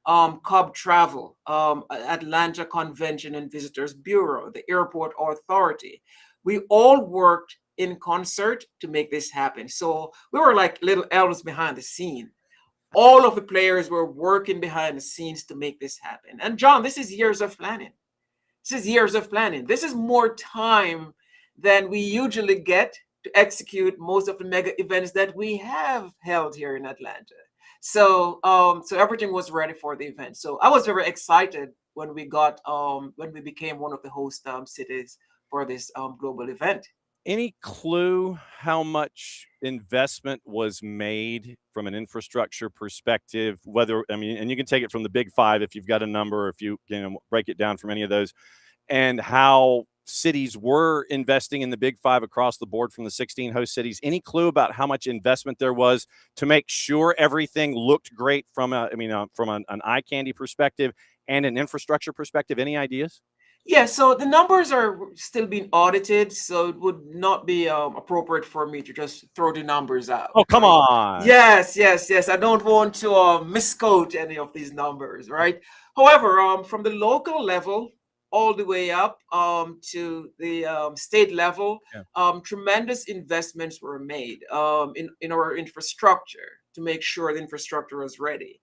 Cobb Travel, Atlanta Convention and Visitors Bureau, the Airport Authority. We all worked in concert to make this happen. So we were like little elves behind the scene. All of the players were working behind the scenes to make this happen. And John, this is years of planning. This is years of planning. This is more time than we usually get to execute most of the mega events that we have held here in Atlanta. So everything was ready for the event. So I was very excited when we became one of the host cities for this global event. Any clue how much investment was made from an infrastructure perspective? And you can take it from the big 5 if you've got a number, or if you break it down from any of those, and how cities were investing in the big 5 across the board from the 16 host cities. Any clue about how much investment there was to make sure everything looked great from an eye candy perspective and an infrastructure perspective? Any ideas? Yeah, so the numbers are still being audited, so it would not be appropriate for me to just throw the numbers out. Oh, come on. Yes. I don't want to misquote any of these numbers, right? However, from the local level all the way up to the state level, tremendous investments were made in our infrastructure to make sure the infrastructure was ready.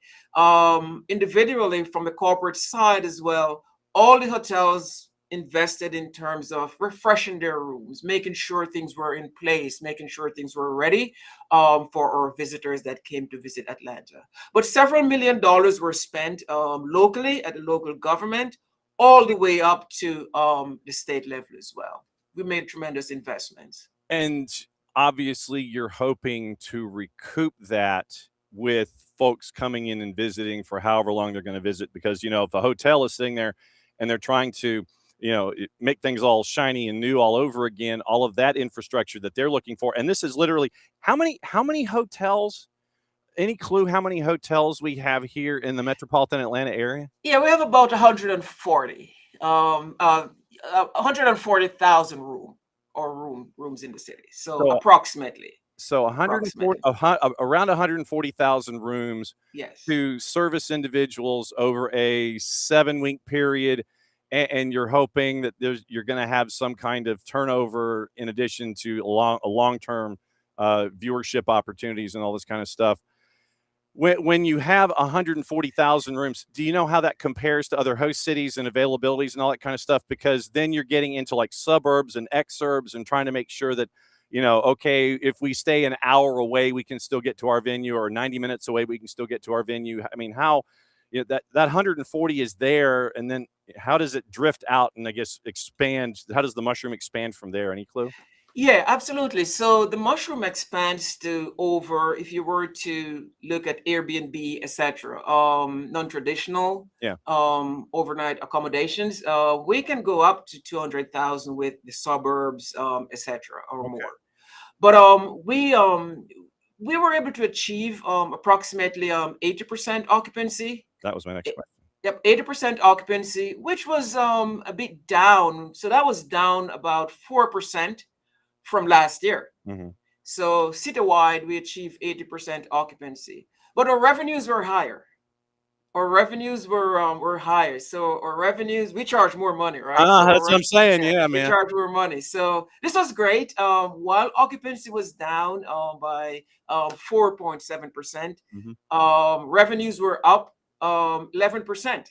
Individually, from the corporate side as well, all the hotels invested in terms of refreshing their rooms, making sure things were in place, making sure things were ready for our visitors that came to visit Atlanta. But several $1 million were spent locally at the local government, all the way up to the state level as well. We made tremendous investments. And obviously, you're hoping to recoup that with folks coming in and visiting for however long they're going to visit. Because, if a hotel is sitting there and they're trying to, make things all shiny and new all over again, all of that infrastructure that they're looking for. And this is literally how many hotels? Any clue how many hotels we have here in the metropolitan Atlanta area? Yeah, we have about 140, 140,000 rooms in the city. So approximately. So 140, around 140,000 rooms Yes. to service individuals over a 7-week period. And you're hoping that you're going to have some kind of turnover in addition to a long-term viewership opportunities and all this kind of stuff. When you have 140,000 rooms, do you know how that compares to other host cities and availabilities and all that kind of stuff? Because then you're getting into like suburbs and exurbs and trying to make sure that, okay, if we stay an hour away, we can still get to our venue, or 90 minutes away, we can still get to our venue. I mean, how that 140 is there, and then how does it drift out and I guess expand? How does the mushroom expand from there? Any clue? Yeah, absolutely. So the mushroom expands to over, if you were to look at Airbnb, etc., non-traditional, Yeah. Overnight accommodations, we can go up to 200,000 with the suburbs, etc., or more. But we were able to achieve approximately 80% occupancy. That was my next question. Yep, 80% occupancy, which was a bit down. So that was down about 4% from last year. Mm-hmm. So citywide, we achieved 80% occupancy, but our revenues were higher. Our revenues were higher. So our revenues, we charge more money, right? So That's what I'm saying. Yeah, we man. charge more money. So this was great. While occupancy was down by 4.7%, revenues were up 11%.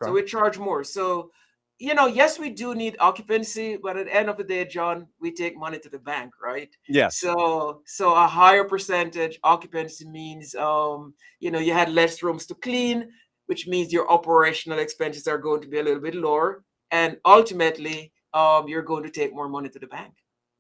So we charge more. So yes, we do need occupancy, but at the end of the day, John, we take money to the bank, right? Yes. So a higher percentage occupancy means, you had less rooms to clean, which means your operational expenses are going to be a little bit lower, and ultimately, you're going to take more money to the bank,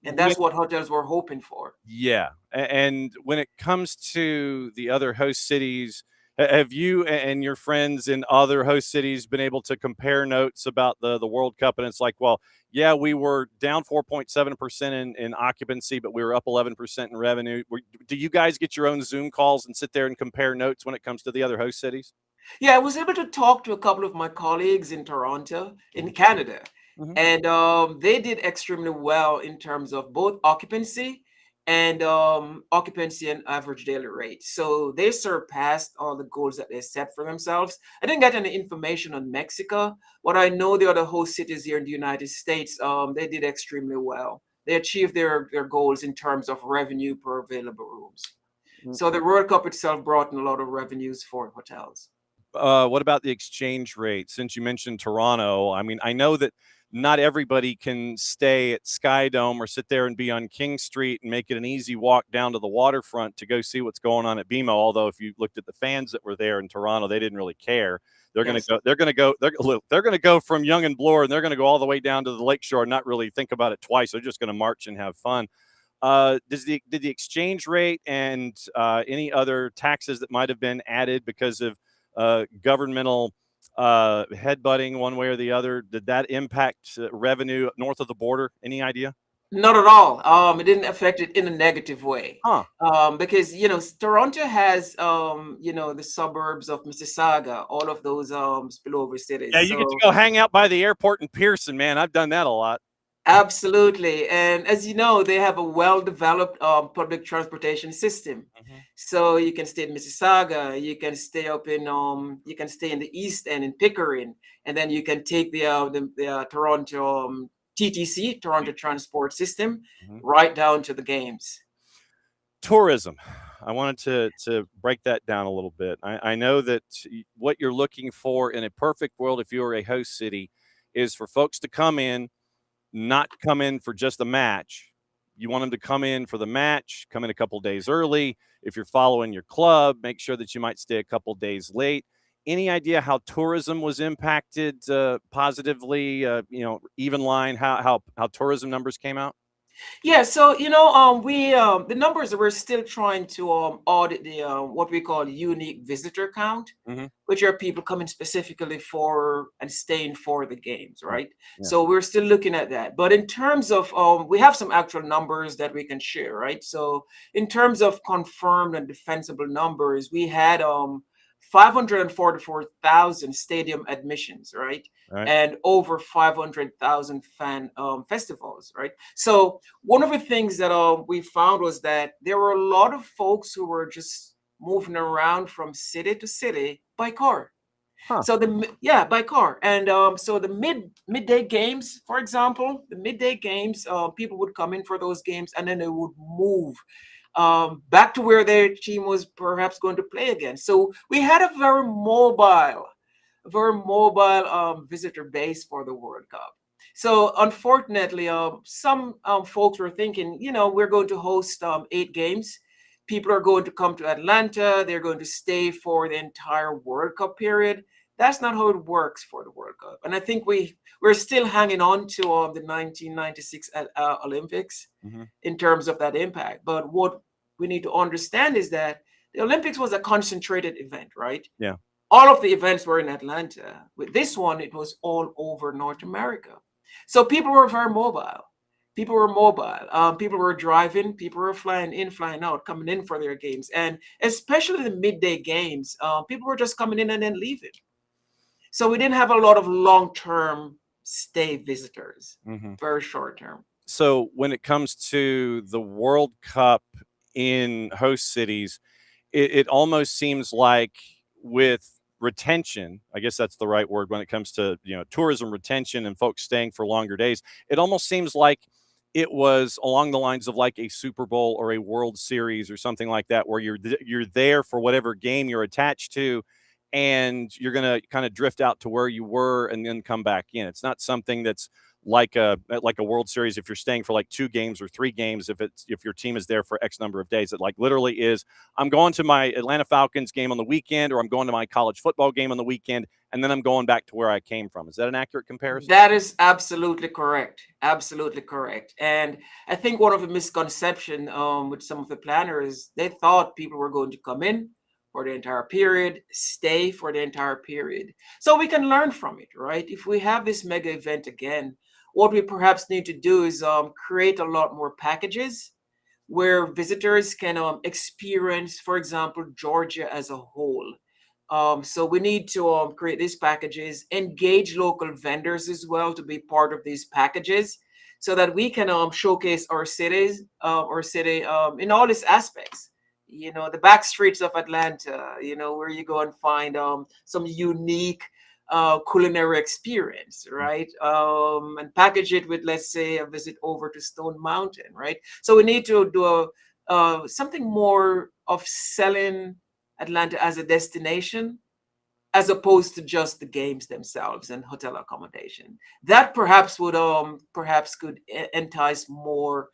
and that's what hotels were hoping for. Yeah, and when it comes to the other host cities, have you and your friends in other host cities been able to compare notes about the World Cup? And it's like, well, yeah, we were down 4.7% in occupancy, but we were up 11% in revenue. Do you guys get your own Zoom calls and sit there and compare notes when it comes to the other host cities? Yeah, I was able to talk to a couple of my colleagues in Toronto, in Canada, and they did extremely well in terms of both occupancy and average daily rate. So they surpassed all the goals that they set for themselves. I didn't get any information on Mexico, but I know the other host cities here in the United States, they did extremely well. They achieved their goals in terms of revenue per available rooms. So the World Cup itself brought in a lot of revenues for hotels. What about the exchange rate? Since you mentioned Toronto, I mean, I know that not everybody can stay at Sky Dome or sit there and be on King Street and make it an easy walk down to the waterfront to go see what's going on at BMO. Although if you looked at the fans that were there in Toronto, they didn't really care. They're going to go from Yonge and Bloor, and they're going to go all the way down to the lakeshore and not really think about it twice. They're just going to march and have fun. Did the exchange rate and any other taxes that might have been added because of governmental headbutting one way or the other, did that impact revenue north of the border? Any idea? Not at all. It didn't affect it in a negative way. Huh. Because Toronto has the suburbs of Mississauga, all of those spillover cities. Yeah, you get to go hang out by the airport in Pearson, man. I've done that a lot. Absolutely. And as you know, they have a well-developed public transportation system. So you can stay in Mississauga, you can stay up in the East End in Pickering, and then you can take the Toronto TTC, Toronto Transport System, right down to the games. Tourism. I wanted to break that down a little bit. I know that what you're looking for in a perfect world, if you're a host city, is for folks to come in, not come in for just a match. You want them to come in for the match, come in a couple days early. If you're following your club, make sure that you might stay a couple days late. Any idea how tourism was impacted positively? Even line, how tourism numbers came out? Yeah, so we the numbers that we're still trying to audit the what we call unique visitor count, Hmm. which are people coming specifically for and staying for the games, Right. right? Yeah. So we're still looking at that. But in terms of we have some actual numbers that we can share, right? So in terms of confirmed and defensible numbers, we had 544,000 stadium admissions, right? Right. And over 500,000 fan festivals, right? So one of the things that we found was that there were a lot of folks who were just moving around from city to city by car. Huh. So by car, and so the midday games, for example, the midday games, people would come in for those games, and then they would move back to where their team was perhaps going to play again. So we had a very mobile visitor base for the World Cup. So unfortunately, some folks were thinking, we're going to host 8 games. People are going to come to Atlanta. They're going to stay for the entire World Cup period. That's not how it works for the World Cup. And I think we're still hanging on to the 1996 Olympics Hmm. in terms of that impact. But what we need to understand is that the Olympics was a concentrated event, right? Yeah. All of the events were in Atlanta. With this one, it was all over North America. So people were very mobile. People were mobile. People were driving. People were flying in, flying out, coming in for their games. And especially the midday games, people were just coming in and then leaving. So we didn't have a lot of long-term stay visitors, Hmm. very short-term. So when it comes to the World Cup in host cities, it almost seems like with retention, I guess that's the right word when it comes to tourism retention and folks staying for longer days, it almost seems like it was along the lines of like a Super Bowl or a World Series or something like that, where you're there for whatever game you're attached to, and you're going to kind of drift out to where you were and then come back in. It's not something that's like a World Series if you're staying for like 2 games or 3 games, if your team is there for X number of days. It like literally is, I'm going to my Atlanta Falcons game on the weekend, or I'm going to my college football game on the weekend, and then I'm going back to where I came from. Is that an accurate comparison? That is absolutely correct. Absolutely correct. And I think one of the misconception with some of the planners, they thought people were going to come in for the entire period, stay for the entire period. So we can learn from it, right? If we have this mega event again, what we perhaps need to do is create a lot more packages where visitors can experience, for example, Georgia as a whole. So we need to create these packages, engage local vendors as well to be part of these packages, so that we can showcase our city in all its aspects. The back streets of Atlanta, where you go and find some unique culinary experience, right? And package it with, let's say, a visit over to Stone Mountain, right? So we need to do something more of selling Atlanta as a destination, as opposed to just the games themselves and hotel accommodation. That perhaps could entice more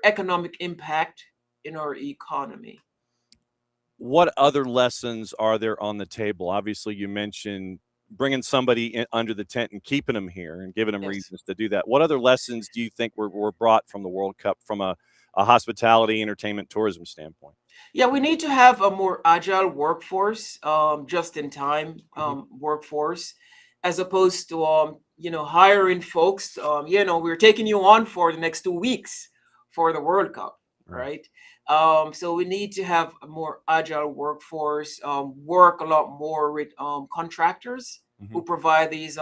economic impact in our economy. What other lessons are there on the table? Obviously, you mentioned bringing somebody under the tent and keeping them here and giving them Yes. reasons to do that. What other lessons do you think were brought from the World Cup from a hospitality, entertainment, tourism standpoint? Yeah, we need to have a more agile workforce, just in time workforce, as opposed to hiring folks. We're taking you on for the next 2 weeks for the World Cup, right? So we need to have a more agile workforce, work a lot more with contractors who provide these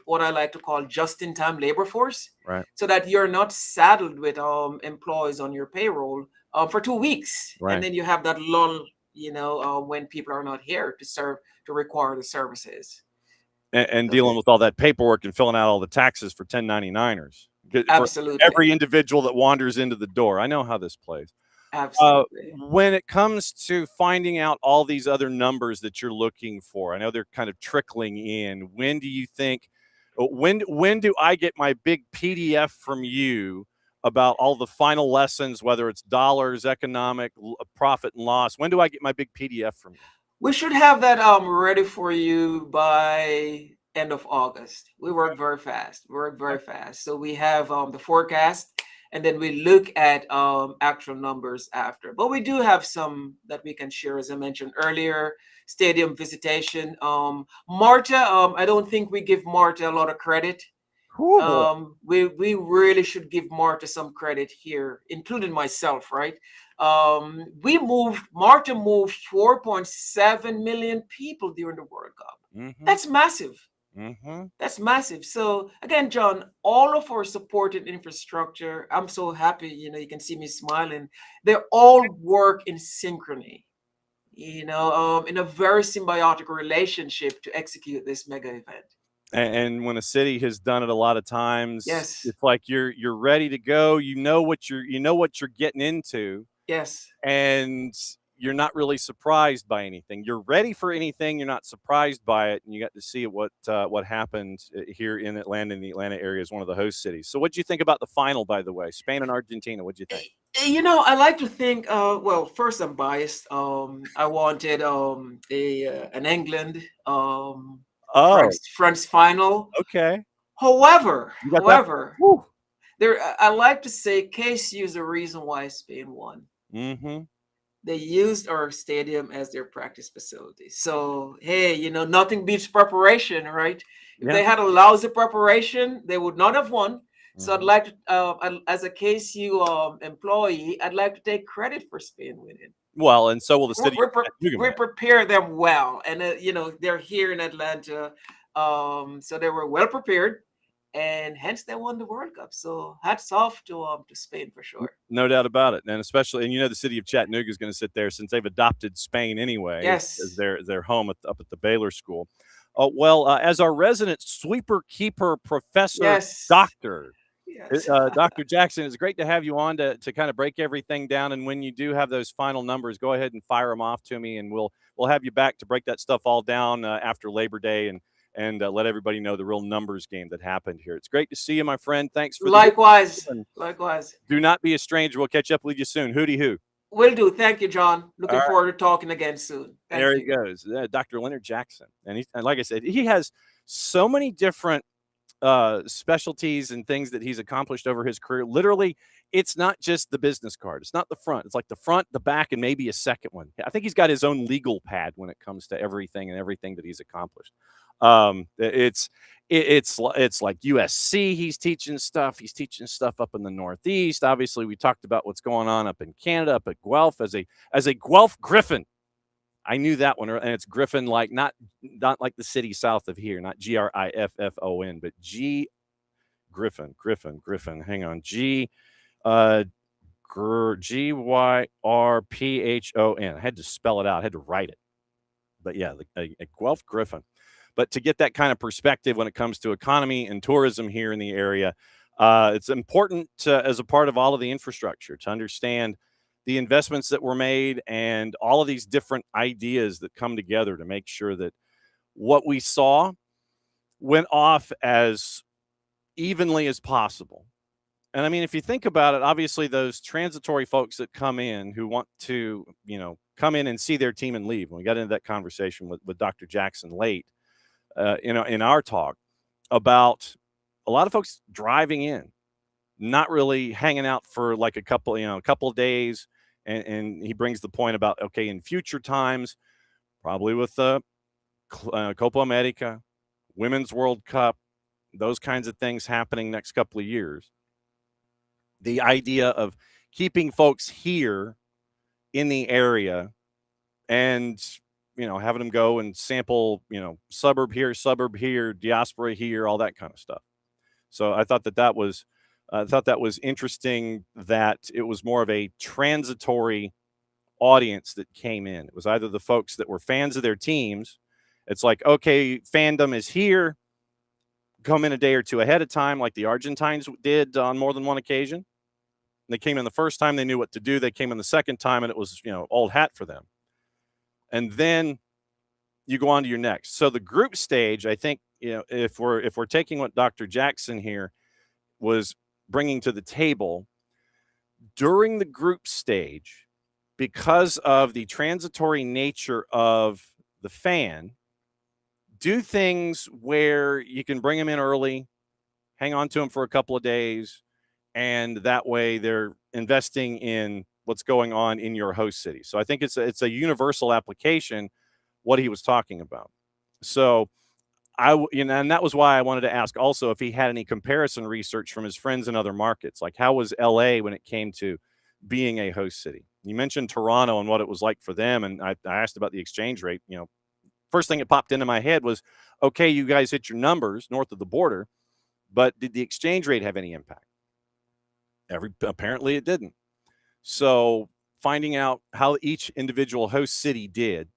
what I like to call just-in-time labor force, Right. so that you're not saddled with employees on your payroll for 2 weeks, Right. and then you have that lull, when people are not here to require the services. And dealing with all that paperwork and filling out all the taxes for 1099ers. Absolutely. For every individual that wanders into the door. I know how this plays. Absolutely. When it comes to finding out all these other numbers that you're looking for, I know they're kind of trickling in. When do you think, when do I get my big PDF from you about all the final lessons, whether it's dollars, economic, profit and loss? When do I get my big PDF from you? We should have that ready for you by end of August. We work very fast. We work very fast. So we have the forecast, and then we look at actual numbers after. But we do have some that we can share, as I mentioned earlier. Stadium visitation. Marta, I don't think we give Marta a lot of credit. We really should give Marta some credit here, including myself, right? Marta moved 4.7 million people during the World Cup. That's massive. That's massive. So again, John, all of our supported infrastructure, I'm so happy, you can see me smiling. They all work in synchrony, in a very symbiotic relationship to execute this mega event. And when a city has done it a lot of times, yes, it's like you're ready to go. You know what you're getting into. Yes. And you're not really surprised by anything. You're ready for anything. You're not surprised by it. And you got to see what happened here in Atlanta, in the Atlanta area, as one of the host cities. So what do you think about the final, by the way? Spain and Argentina, what do you think? I like to think, well, first I'm biased. I wanted an England France final. Okay. However, I like to say Kacey is the reason why Spain won. They used our stadium as their practice facility. So, hey, nothing beats preparation, right? If they had a lousy preparation, they would not have won. So I'd like to, as a KCU employee, I'd like to take credit for Spain winning. Well, and so will the city. We prepare them well, and they're here in Atlanta, so they were well prepared, and hence they won the World Cup. So hats off to Spain for sure. No doubt about it, and especially, and the city of Chattanooga is going to sit there since they've adopted Spain anyway. Yes, as their home up at the Baylor School. Well, as our resident sweeper keeper professor, doctor. Yes. Dr. Jackson, it's great to have you on to kind of break everything down. And when you do have those final numbers, go ahead and fire them off to me, and we'll have you back to break that stuff all down after Labor Day and let everybody know the real numbers game that happened here. It's great to see you, my friend. Thanks for likewise. Do not be a stranger. We'll catch up with you soon. Hooty hoo. Will do. Thank you, John. Looking forward to talking again soon. There he goes, Dr. Leonard Jackson, and like I said, he has so many different specialties and things that he's accomplished over his career. Literally, it's not just the business card. It's not the front. It's like the front, the back, and maybe a second one. I think he's got his own legal pad when it comes to everything that he's accomplished. It's like USC. He's teaching stuff. He's teaching stuff up in the Northeast. Obviously, we talked about what's going on up in Canada, up at Guelph as a Guelph Griffin. I knew that one, and it's Griffin, like not like the city south of here, not Griffon, but Griffin. Hang on, Gyrphon. I had to spell it out. I had to write it, but yeah, a Guelph Griffin. But to get that kind of perspective when it comes to economy and tourism here in the area, it's important as a part of all of the infrastructure to understand the investments that were made and all of these different ideas that come together to make sure that what we saw went off as evenly as possible. And I mean, if you think about it, obviously those transitory folks that come in who want to, come in and see their team and leave. When we got into that conversation with Dr. Jackson late, in our talk about a lot of folks driving in, not really hanging out for like a couple of days. And he brings the point about, okay, in future times, probably with the Copa America, Women's World Cup, those kinds of things happening next couple of years, the idea of keeping folks here in the area and, having them go and sample, suburb here, diaspora here, all that kind of stuff. So I thought that was interesting that it was more of a transitory audience that came in. It was either the folks that were fans of their teams. It's like, okay, fandom is here. Come in a day or two ahead of time, like the Argentines did on more than one occasion. They came in the first time, they knew what to do. They came in the second time, and it was, old hat for them. And then you go on to your next. So the group stage, I think, if we're taking what Dr. Jackson here was bringing to the table during the group stage, because of the transitory nature of the fan, do things where you can bring them in early, hang on to them for a couple of days, and that way they're investing in what's going on in your host city. So I think it's a universal application, what he was talking about. So and that was why I wanted to ask also if he had any comparison research from his friends in other markets. Like, how was LA when it came to being a host city? You mentioned Toronto and what it was like for them. And I asked about the exchange rate. First thing that popped into my head was, okay, you guys hit your numbers north of the border, but did the exchange rate have any impact? Apparently it didn't. So finding out how each individual host city did,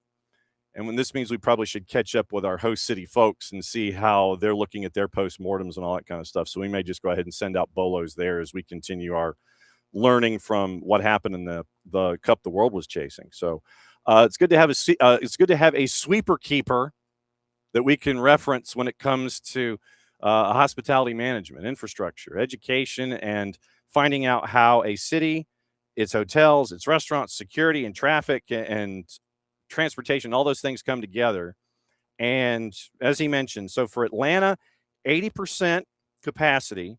and when this means we probably should catch up with our host city folks and see how they're looking at their postmortems and all that kind of stuff. So we may just go ahead and send out bolos there as we continue our learning from what happened in the cup the world was chasing. So it's good to have a sweeper keeper that we can reference when it comes to hospitality management, infrastructure, education, and finding out how a city, its hotels, its restaurants, security and traffic and transportation, all those things come together. And as he mentioned, so for Atlanta, 80% capacity,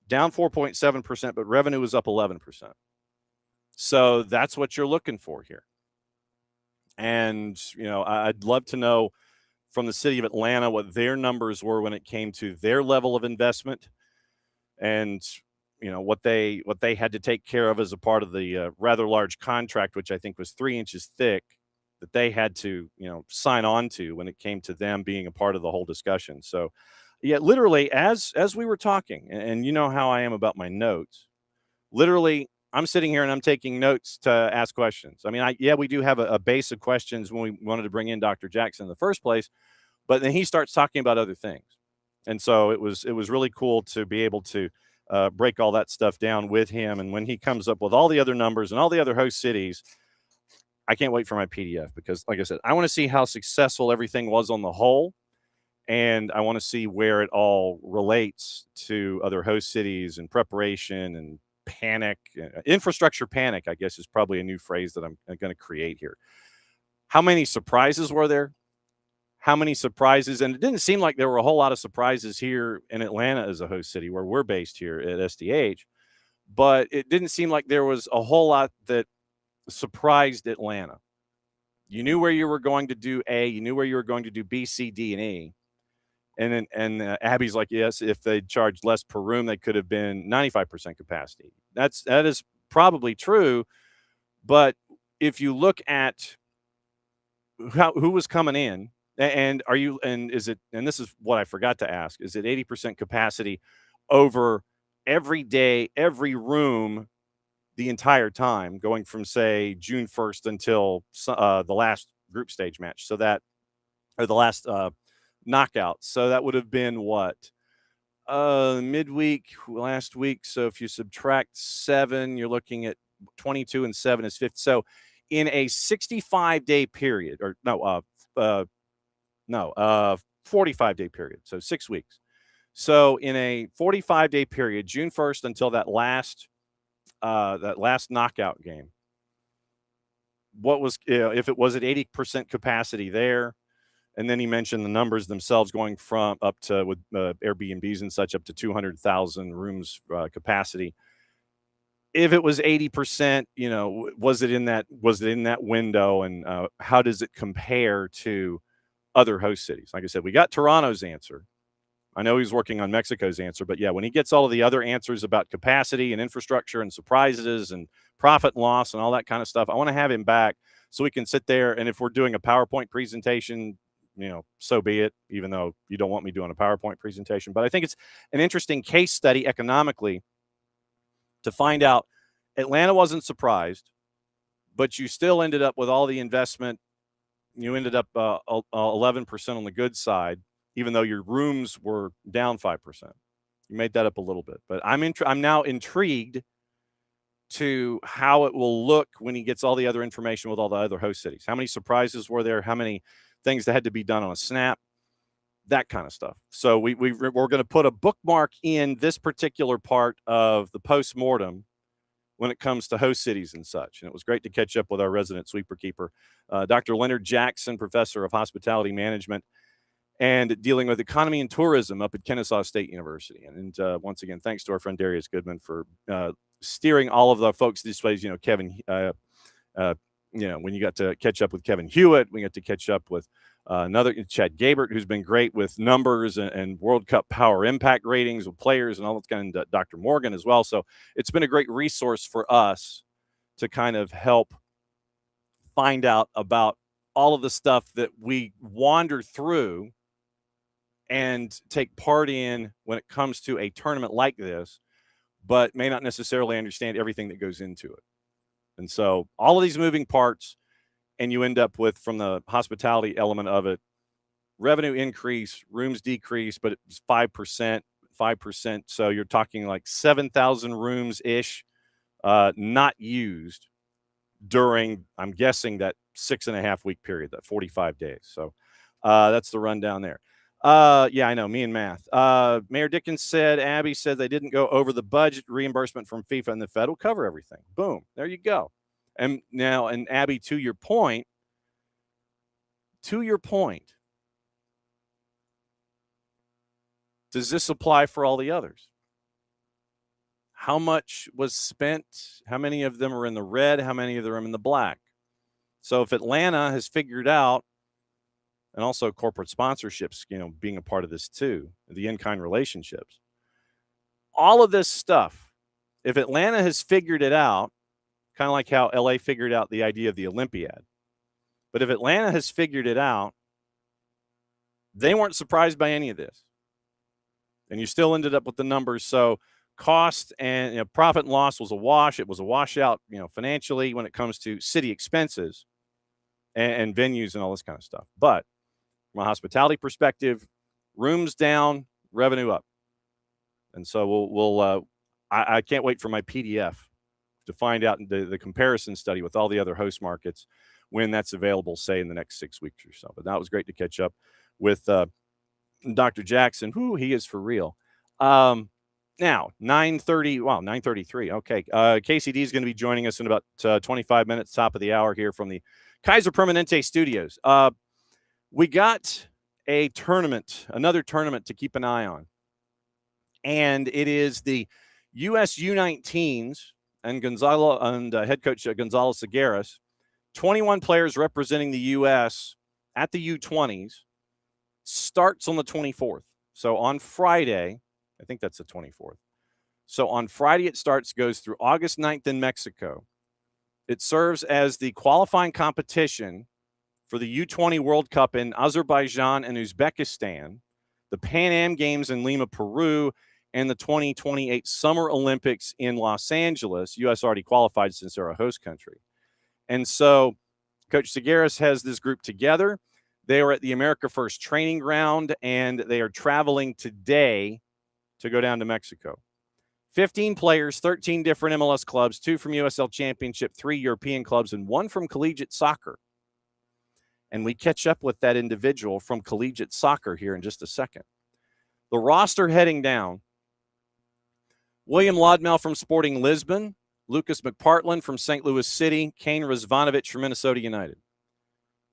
down 4.7%, but revenue was up 11%. So that's what you're looking for here. And, I'd love to know from the city of Atlanta what their numbers were when it came to their level of investment and, what they had to take care of as a part of the rather large contract, which I think was 3 inches thick, that they had to, sign on to when it came to them being a part of the whole discussion. So, yeah, literally, as we were talking, and you know how I am about my notes, literally, I'm sitting here and I'm taking notes to ask questions. I mean, we do have a base of questions when we wanted to bring in Dr. Jackson in the first place, but then he starts talking about other things. And so it was really cool to be able to break all that stuff down with him. And when he comes up with all the other numbers and all the other host cities, I can't wait for my PDF because, like I said, I want to see how successful everything was on the whole. And I want to see where it all relates to other host cities and preparation and panic. Infrastructure panic, I guess, is probably a new phrase that I'm going to create here. How many surprises were there? How many surprises? And it didn't seem like there were a whole lot of surprises here in Atlanta as a host city where we're based here at SDH. But it didn't seem like there was a whole lot that surprised Atlanta. You knew where you were going to do A, you knew where you were going to do B, C, D, and E. And Abby's like, yes, if they charged less per room, they could have been 95% capacity. That is probably true. But if you look at who was coming in, and this is what I forgot to ask, is it 80% capacity over every day, every room, the entire time, going from, say, June 1st until the last group stage match? So that, or the last knockout. So that would have been what? Midweek last week. So if you subtract 7, you're looking at 22 and 7 is 50. So in a 65-day period, 45-day period. So 6 weeks. So in a 45-day period, June 1st until that last knockout game, what was, if it was at 80% capacity there, and then he mentioned the numbers themselves going from up to, with Airbnbs and such, up to 200,000 rooms capacity. If it was 80%, was it in that window, and how does it compare to other host cities? Like I said, we got Toronto's answer. I know he's working on Mexico's answer, but yeah, when he gets all of the other answers about capacity and infrastructure and surprises and profit and loss and all that kind of stuff, I want to have him back so we can sit there. And if we're doing a PowerPoint presentation, so be it, even though you don't want me doing a PowerPoint presentation. But I think it's an interesting case study economically to find out Atlanta wasn't surprised, but you still ended up with all the investment. You ended up 11% on the good side, even though your rooms were down 5%. You made that up a little bit. But I'm now intrigued to how it will look when he gets all the other information with all the other host cities. How many surprises were there? How many things that had to be done on a snap? That kind of stuff. So we're going to put a bookmark in this particular part of the postmortem when it comes to host cities and such. And it was great to catch up with our resident sweeper keeper, Dr. Leonard Jackson, professor of hospitality management and dealing with economy and tourism up at Kennesaw State University. And once again, thanks to our friend Darius Goodman for steering all of the folks this way. Kevin, when you got to catch up with Kevin Hewitt, we got to catch up with another Chad Gabert, who's been great with numbers and World Cup power impact ratings with players and all that kind of Dr. Morgan as well. So it's been a great resource for us to kind of help find out about all of the stuff that we wander through and take part in when it comes to a tournament like this, but may not necessarily understand everything that goes into it. And so all of these moving parts, and you end up with, from the hospitality element of it, revenue increase, rooms decrease, but it's 5%. So you're talking like 7,000 rooms-ish not used during, I'm guessing, that 6.5 week period, that 45 days. So that's the rundown there. Yeah, I know, me and math. Mayor Dickens said, Abby said they didn't go over the budget. Reimbursement from FIFA and the Fed will cover everything. Boom, there you go. And now, and Abby, to your point, does this apply for all the others? How much was spent? How many of them are in the red? How many of them are in the black? So if Atlanta has figured out, and also corporate sponsorships, being a part of this too, the in-kind relationships, all of this stuff, if Atlanta has figured it out, kind of like how LA figured out the idea of the Olympiad, but if Atlanta has figured it out, they weren't surprised by any of this. And you still ended up with the numbers. So cost and profit and loss was a wash. It was a washout, financially when it comes to city expenses and venues and all this kind of stuff. But from a hospitality perspective, rooms down, revenue up. And so I can't wait for my PDF to find out the comparison study with all the other host markets when that's available, say in the next 6 weeks or so. But that was great to catch up with Dr. Jackson. Who he is for real. Now 9:30. Wow, 9:33. Okay. Kacey D is going to be joining us in about 25 minutes, top of the hour here from the Kaiser Permanente studios. We got another tournament to keep an eye on. And it is the US U19s and head coach Gonzalo Segueras, 21 players representing the U.S. at the U20s, starts on the 24th. So on Friday, I think that's the 24th. So on Friday it starts, goes through August 9th in Mexico. It serves as the qualifying competition for the U20 World Cup in Azerbaijan and Uzbekistan, the Pan Am Games in Lima, Peru, and the 2028 Summer Olympics in Los Angeles. U.S. already qualified since they're a host country. And so Coach Segueras has this group together. They are at the America First training ground, and they are traveling today to go down to Mexico. 15 players, 13 different MLS clubs, 2 from USL Championship, 3 European clubs, and 1 from collegiate soccer. And we catch up with that individual from collegiate soccer here in just a second. The roster heading down: William Lodmell from Sporting Lisbon, Lucas McPartland from St. Louis City, Kane Rizvanovich from Minnesota United.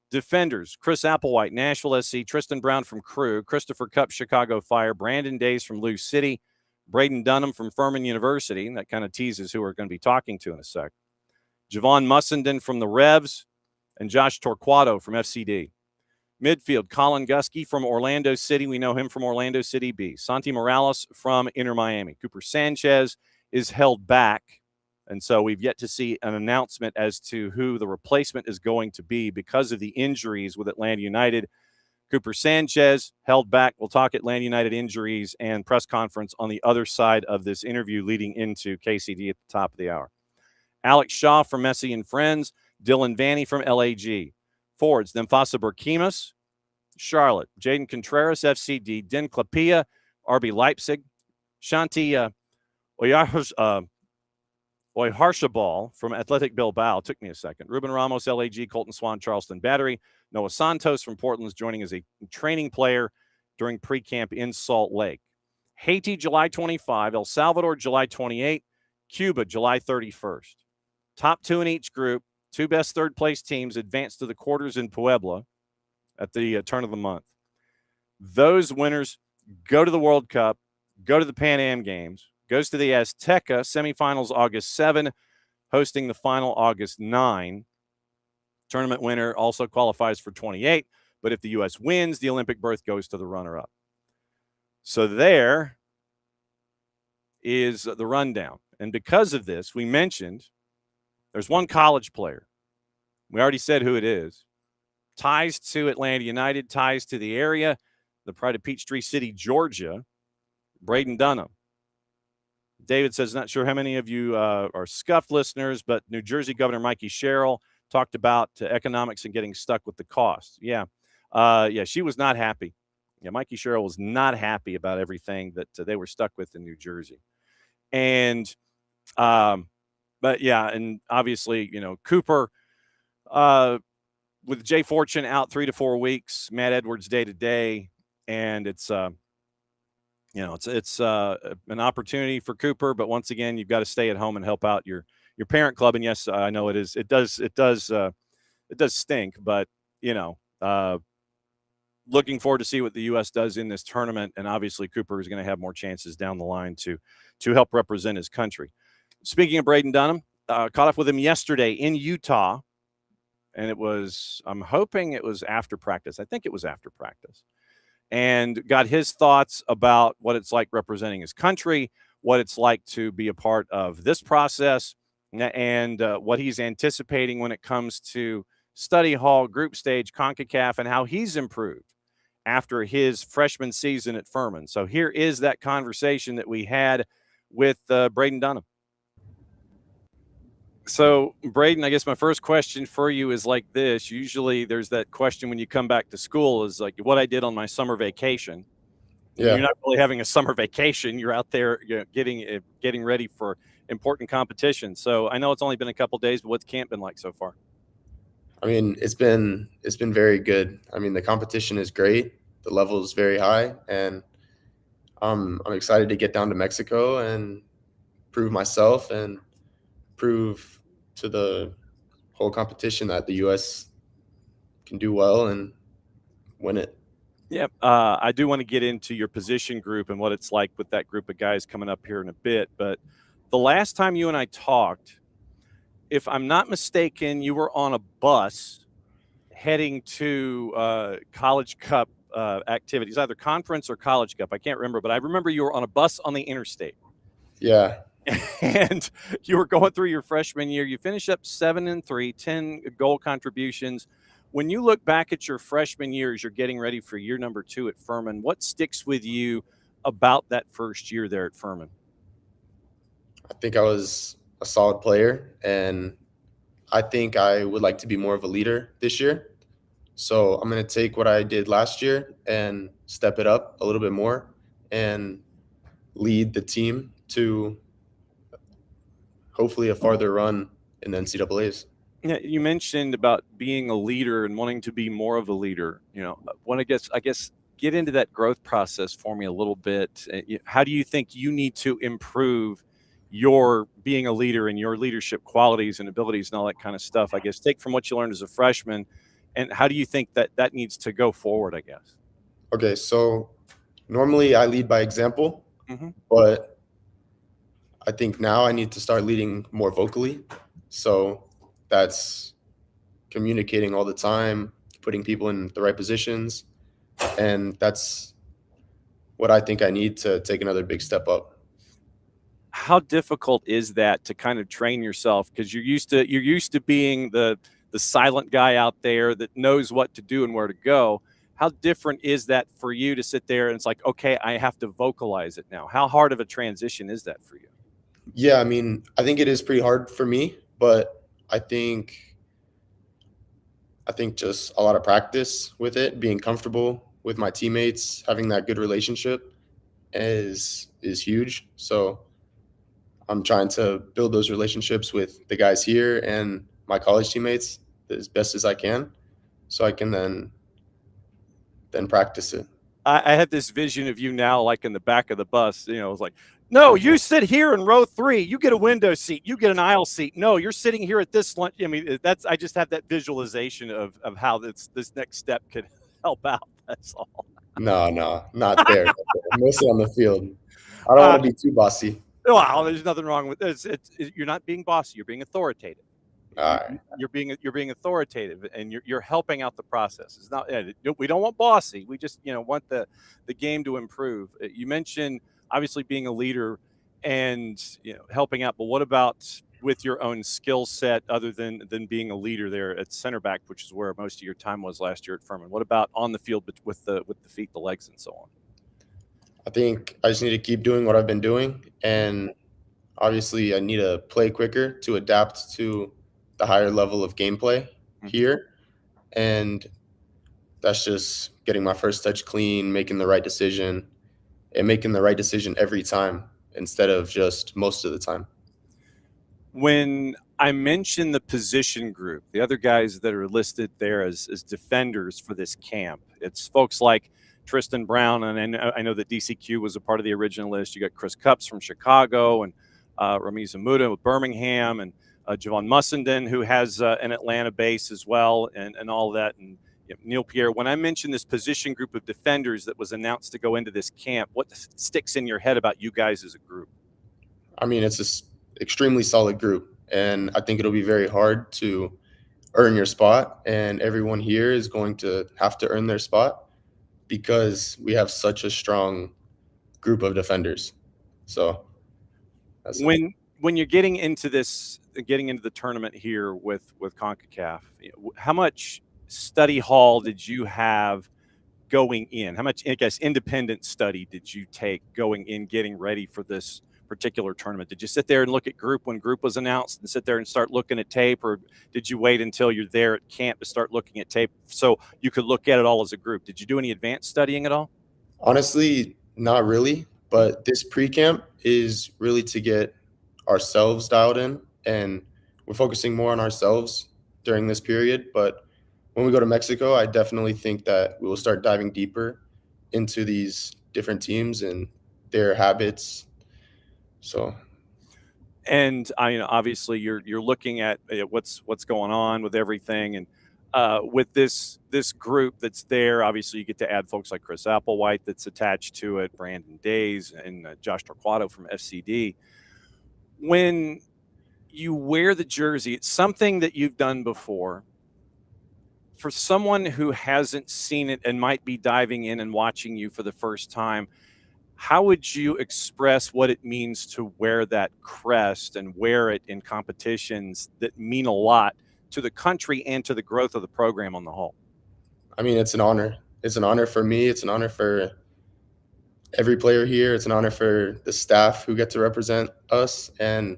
Defenders: Chris Applewhite, Nashville SC, Tristan Brown from Crew, Christopher Cupp, Chicago Fire, Brandon Days from Lou City, Braden Dunham from Furman University, and that kind of teases who we're going to be talking to in a sec. Javon Mussenden from the Revs, and Josh Torquato from FCD. Midfield: Colin Gusky from Orlando City. We know him from Orlando City B. Santi Morales from Inter Miami. Cooper Sanchez is held back, and so we've yet to see an announcement as to who the replacement is going to be because of the injuries with Atlanta United. Cooper Sanchez held back. We'll talk Atlanta United injuries and press conference on the other side of this interview leading into KCD at the top of the hour. Alex Shaw from Messi and Friends. Dylan Vanny from LAG. Forwards: Nemfasa Berkimas, Charlotte; Jaden Contreras, FCD; Den Klapia, RB Leipzig; Shanti Oyharshabal from Athletic Bilbao. Took me a second. Ruben Ramos, LAG; Colton Swan, Charleston Battery; Noah Santos from Portland is joining as a training player during pre-camp in Salt Lake. Haiti, July 25; El Salvador, July 28; Cuba, July 31st. Top 2 in each group. 2 best third-place teams advance to the quarters in Puebla at the turn of the month. Those winners go to the World Cup, go to the Pan Am Games, goes to the Azteca semifinals August 7, hosting the final August 9. Tournament winner also qualifies for 28, but if the U.S. wins, the Olympic berth goes to the runner-up. So there is the rundown. And because of this, we mentioned there's one college player. We already said who it is. Ties to Atlanta United, ties to the area, the pride of Peachtree City, Georgia, Braden Dunham. David says, not sure how many of you are scuffed listeners, but New Jersey Governor Mikey Sherrill talked about economics and getting stuck with the cost. Yeah, she was not happy. Yeah, Mikey Sherrill was not happy about everything that they were stuck with in New Jersey. And, but yeah, and obviously, Cooper, with Jay Fortune out 3 to 4 weeks, Matt Edwards day to day, and it's it's an opportunity for Cooper. But once again, you've got to stay at home and help out your parent club. And yes, I know it does stink, but looking forward to see what the U.S. does in this tournament. And obviously, Cooper is going to have more chances down the line to help represent his country. Speaking of Braden Dunham, caught up with him yesterday in Utah. And I'm hoping it was after practice. I think it was after practice. And got his thoughts about what it's like representing his country, what it's like to be a part of this process, and what he's anticipating when it comes to study hall, group stage, CONCACAF, and how he's improved after his freshman season at Furman. So here is that conversation that we had with Braden Dunham. So, Braden, I guess my first question for you is like this. Usually there's that question when you come back to school is like what I did on my summer vacation. Yeah. You're not really having a summer vacation. You're out there getting ready for important competition. So I know it's only been a couple days, but what's camp been like so far? I mean, it's been very good. I mean, the competition is great. The level is very high, and I'm excited to get down to Mexico and prove myself and prove to the whole competition that the U.S. can do well and win it. Yeah, I do want to get into your position group and what it's like with that group of guys coming up here in a bit. But the last time you and I talked, if I'm not mistaken, you were on a bus heading to College Cup activities, either conference or College Cup. I can't remember, but I remember you were on a bus on the interstate. Yeah. And you were going through your freshman year. You finished up 7-3, 10 goal contributions. When you look back at your freshman year as you're getting ready for year number 2 at Furman, what sticks with you about that first year there at Furman? I think I was a solid player, and I think I would like to be more of a leader this year. So I'm going to take what I did last year and step it up a little bit more and lead the team to hopefully a farther run in the NCAAs. Yeah, you mentioned about being a leader and wanting to be more of a leader. I guess get into that growth process for me a little bit. How do you think you need to improve your being a leader and your leadership qualities and abilities and all that kind of stuff? I guess take from what you learned as a freshman, and how do you think that needs to go forward, I guess? Okay, so normally I lead by example, but I think now I need to start leading more vocally. So that's communicating all the time, putting people in the right positions. And that's what I think I need to take another big step up. How difficult is that to kind of train yourself? Because you're used to being the silent guy out there that knows what to do and where to go. How different is that for you to sit there and it's like, okay, I have to vocalize it now? How hard of a transition is that for you? Yeah, I mean, I think it is pretty hard for me, but I think just a lot of practice with it, being comfortable with my teammates, having that good relationship is huge. So I'm trying to build those relationships with the guys here and my college teammates as best as I can, so I can then practice it. I had this vision of you now, like in the back of the bus. It was like, no, you sit here in row 3. You get a window seat. You get an aisle seat. No, you're sitting here at this lunch. I mean, I just have that visualization of how this next step could help out. That's all. No, not there. Mostly on the field. I don't want to be too bossy. Well, there's nothing wrong with this. You're not being bossy. You're being authoritative. All right. You're being authoritative, and you're helping out the process. It's not, we don't want bossy. We just want the game to improve. You mentioned obviously being a leader and helping out, but what about with your own skill set other than being a leader there at center back, which is where most of your time was last year at Furman? What about on the field with the feet, the legs, and so on? I think I just need to keep doing what I've been doing, and obviously I need to play quicker to adapt to the higher level of gameplay here. And that's just getting my first touch clean, making the right decision, and making the right decision every time instead of just most of the time. When I mentioned the position group, the other guys that are listed there as defenders for this camp, it's folks like Tristan Brown, and I know that DCQ was a part of the original list. You got Chris Cupps from Chicago, and Rami Zamuda with Birmingham, and Javon Mussenden, who has an Atlanta base as well, and all that, and Neil Pierre. When I mentioned this position group of defenders that was announced to go into this camp, what sticks in your head about you guys as a group? I mean, it's an extremely solid group, and I think it'll be very hard to earn your spot, and everyone here is going to have to earn their spot because we have such a strong group of defenders. So that's when you're getting into the tournament here with CONCACAF, how much study hall did you have going in? How much, I guess, independent study did you take going in, getting ready for this particular tournament? Did you sit there and look at group when group was announced and sit there and start looking at tape, or did you wait until you're there at camp to start looking at tape so you could look at it all as a group? Did you do any advanced studying at all? Honestly, not really, but this pre-camp is really to get ourselves dialed in, and we're focusing more on ourselves during this period. But when we go to Mexico, I definitely think that we will start diving deeper into these different teams and their habits. So, and obviously you're looking at what's going on with everything, and with this group that's there. Obviously, you get to add folks like Chris Applewhite that's attached to it, Brandon Days, and Josh Torquato from FCD. When you wear the jersey, it's something that you've done before. For someone who hasn't seen it and might be diving in and watching you for the first time, how would you express what it means to wear that crest and wear it in competitions that mean a lot to the country and to the growth of the program on the whole? I mean, it's an honor. It's an honor for me. It's an honor for every player here. It's an honor for the staff who get to represent us. And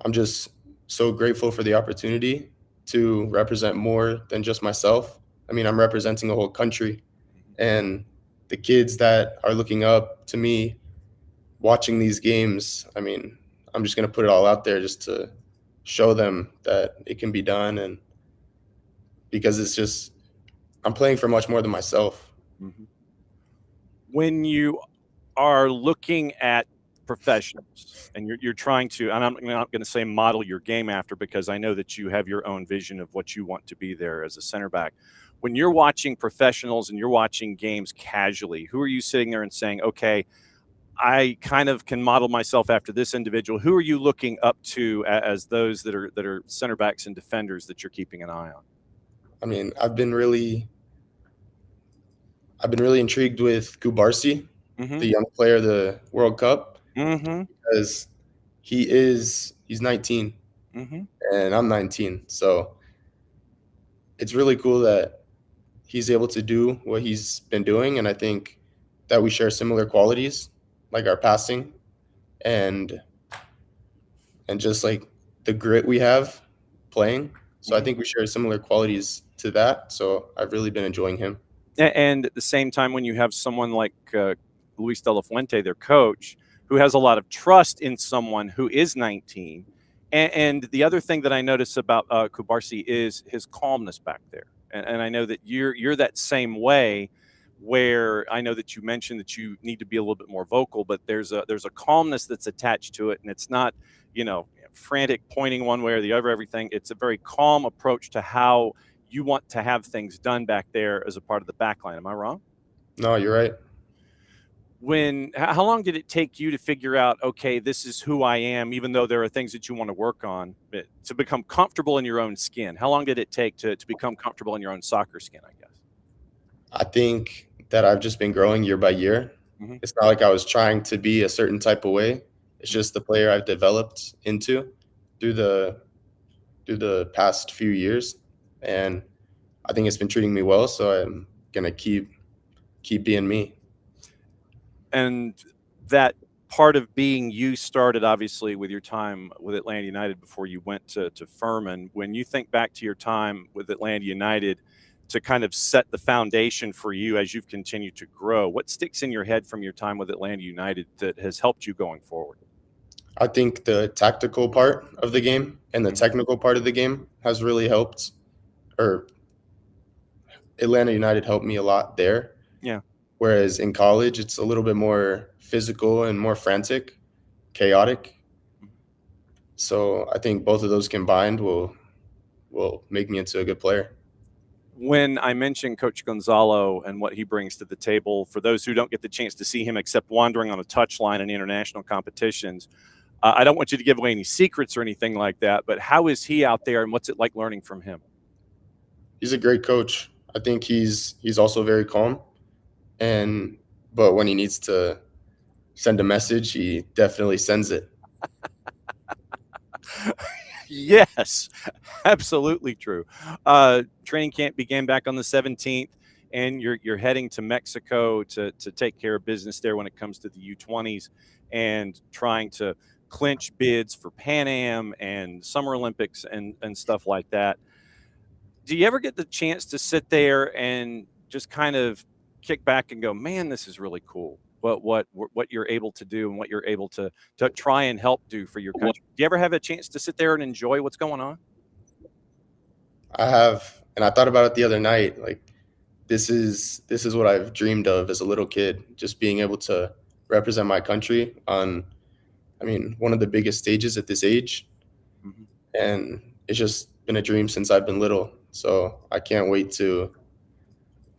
I'm just so grateful for the opportunity to represent more than just myself. I mean, I'm representing a whole country, and the kids that are looking up to me watching these games, I mean, I'm just going to put it all out there just to show them that it can be done. And because it's just, I'm playing for much more than myself. Mm-hmm. When you are looking at professionals and you're trying to, and I'm not going to say model your game after, because I know that you have your own vision of what you want to be there as a center back. When you're watching professionals and you're watching games casually, who are you sitting there and saying, okay, I kind of can model myself after this individual? Who are you looking up to as those that are center backs and defenders that you're keeping an eye on? I mean, I've been really intrigued with Kubarsi, the young player of the World Cup, because he's 19 and I'm 19. So it's really cool that he's able to do what he's been doing. And I think that we share similar qualities, like our passing and just like the grit we have playing. So I think we share similar qualities to that. So I've really been enjoying him. And at the same time, when you have someone like Luis De La Fuente, their coach, who has a lot of trust in someone who is 19. And the other thing that I notice about Kubarsi is his calmness back there. And I know that you're that same way, where I know that you mentioned that you need to be a little bit more vocal, but there's a calmness that's attached to it, and it's not, frantic pointing one way or the other, everything. It's a very calm approach to how you want to have things done back there as a part of the back line. Am I wrong? No, you're right. How long did it take you to figure out, okay, this is who I am, even though there are things that you want to work on, to become comfortable in your own skin? How long did it take to become comfortable in your own soccer skin, I guess? I think that I've just been growing year by year. It's not like I was trying to be a certain type of way. It's just the player I've developed into through the past few years. And I think it's been treating me well, so I'm going to keep being me. And that part of being you started obviously with your time with Atlanta United before you went to Furman. When you think back to your time with Atlanta United to kind of set the foundation for you as you've continued to grow, what sticks in your head from your time with Atlanta United that has helped you going forward? I think the tactical part of the game and the technical part of the game has really helped, or Atlanta United helped me a lot there. Yeah. Whereas in college, it's a little bit more physical and more frantic, chaotic. So I think both of those combined will make me into a good player. When I mentioned Coach Gonzalo and what he brings to the table, for those who don't get the chance to see him except wandering on a touchline in international competitions, I don't want you to give away any secrets or anything like that, but how is he out there and what's it like learning from him? He's a great coach. I think he's also very calm. But when he needs to send a message, he definitely sends it. Yes, absolutely true. Training camp began back on the 17th, and you're heading to Mexico to take care of business there when it comes to the U20s and trying to clinch bids for Pan Am and Summer Olympics and stuff like that. Do you ever get the chance to sit there and just kind of kick back and go, man, this is really cool, what you're able to do and what you're able to try and help do for your country? Do you ever have a chance to sit there and enjoy what's going on? I have, and I thought about it the other night. Like, this is what I've dreamed of as a little kid, just being able to represent my country on, one of the biggest stages at this age. And it's just been a dream since I've been little. So I can't wait to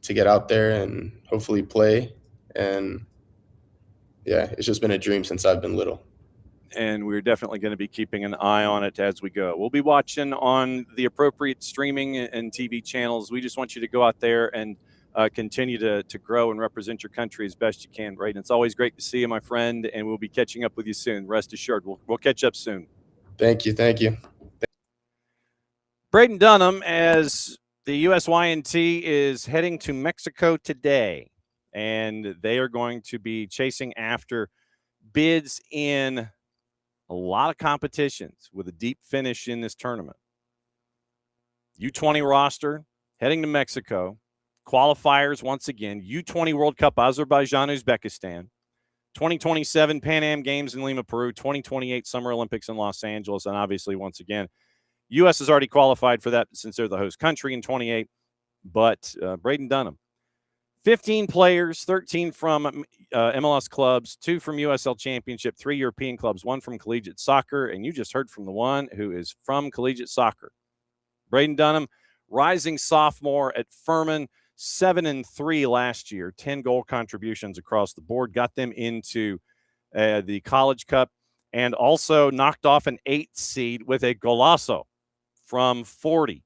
get out there and hopefully play. And yeah, it's just been a dream since I've been little. And we're definitely going to be keeping an eye on it as we go. We'll be watching on the appropriate streaming and TV channels. We just want you to go out there and continue to grow and represent your country as best you can, Braden. It's always great to see you, my friend, and we'll be catching up with you soon. Rest assured, we'll catch up soon. Thank you. Braden Dunham, as the USYNT is heading to Mexico today, and they are going to be chasing after bids in a lot of competitions with a deep finish in this tournament. U20 roster heading to Mexico. Qualifiers once again. U20 World Cup Azerbaijan, Uzbekistan. 2027 Pan Am Games in Lima, Peru. 2028 Summer Olympics in Los Angeles. And obviously, once again, U.S. has already qualified for that since they're the host country in 28. But Braden Dunham, 15 players, 13 from MLS clubs, 2 from USL Championship, 3 European clubs, 1 from collegiate soccer. And you just heard from the one who is from collegiate soccer. Braden Dunham, rising sophomore at Furman, 7-3 last year, 10 goal contributions across the board, got them into the College Cup, and also knocked off an 8th seed with a golazo from 40.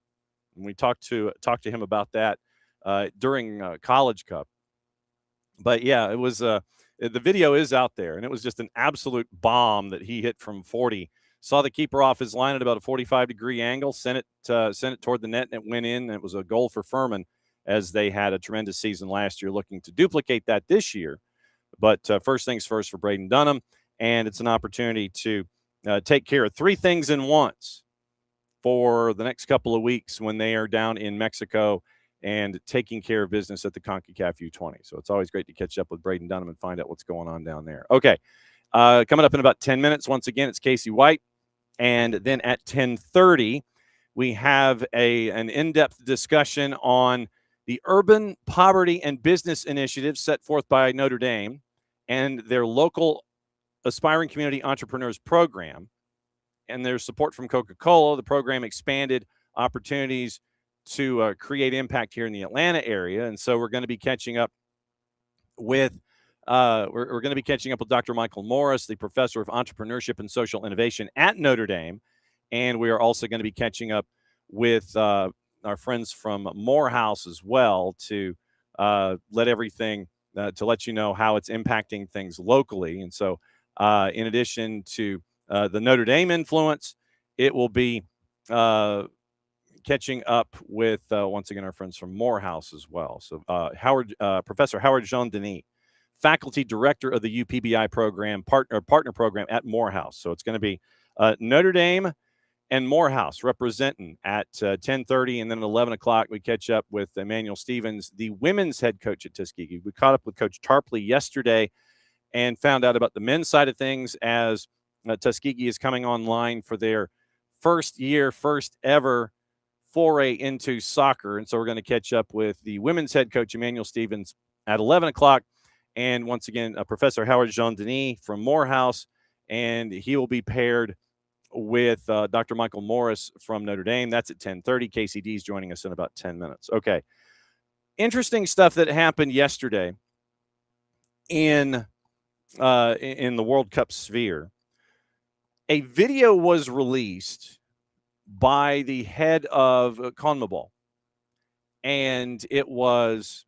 And we talked to him about that during College Cup. But yeah, it was the video is out there, and it was just an absolute bomb that he hit from 40. Saw the keeper off his line at about a 45-degree angle, sent it toward the net, and it went in. And it was a goal for Furman, as they had a tremendous season last year, looking to duplicate that this year. But first things first for Braden Dunham, and it's an opportunity to take care of 3 things in once for the next couple of weeks when they are down in Mexico and taking care of business at the CONCACAF U20. So it's always great to catch up with Braden Dunham and find out what's going on down there. Okay, coming up in about 10 minutes, once again, it's Kacey White. And then at 10:30, we have an in-depth discussion on the Urban Poverty and Business Initiative set forth by Notre Dame and their local Aspiring Community Entrepreneurs Program and their support from Coca-Cola. The program expanded opportunities to create impact here in the Atlanta area. And so we're going to be catching up with we're going to be catching up with Dr. Michael Morris, the professor of entrepreneurship and social innovation at Notre Dame. And we are also going to be catching up with our friends from Morehouse as well to let you know how it's impacting things locally. And so in addition to the Notre Dame influence, it will be catching up with, once again, our friends from Morehouse as well. So Professor Howard Jean-Denis, faculty director of the UPBI program, partner program at Morehouse. So it's going to be Notre Dame and Morehouse representing at 10:30, and then at 11 o'clock we catch up with Emanuel Stevens, the women's head coach at Tuskegee. We caught up with Coach Tarpley yesterday and found out about the men's side of things as Tuskegee is coming online for their first ever foray into soccer. And so we're going to catch up with the women's head coach, Emanuel Stevens, at 11 o'clock. And once again, Professor Howard Jean-Denis from Morehouse, and he will be paired with Dr. Michael Morris from Notre Dame. That's at 10:30. Kacey D is joining us in about 10 minutes. Okay. Interesting stuff that happened yesterday in the World Cup sphere. A video was released by the head of CONMEBOL, and it was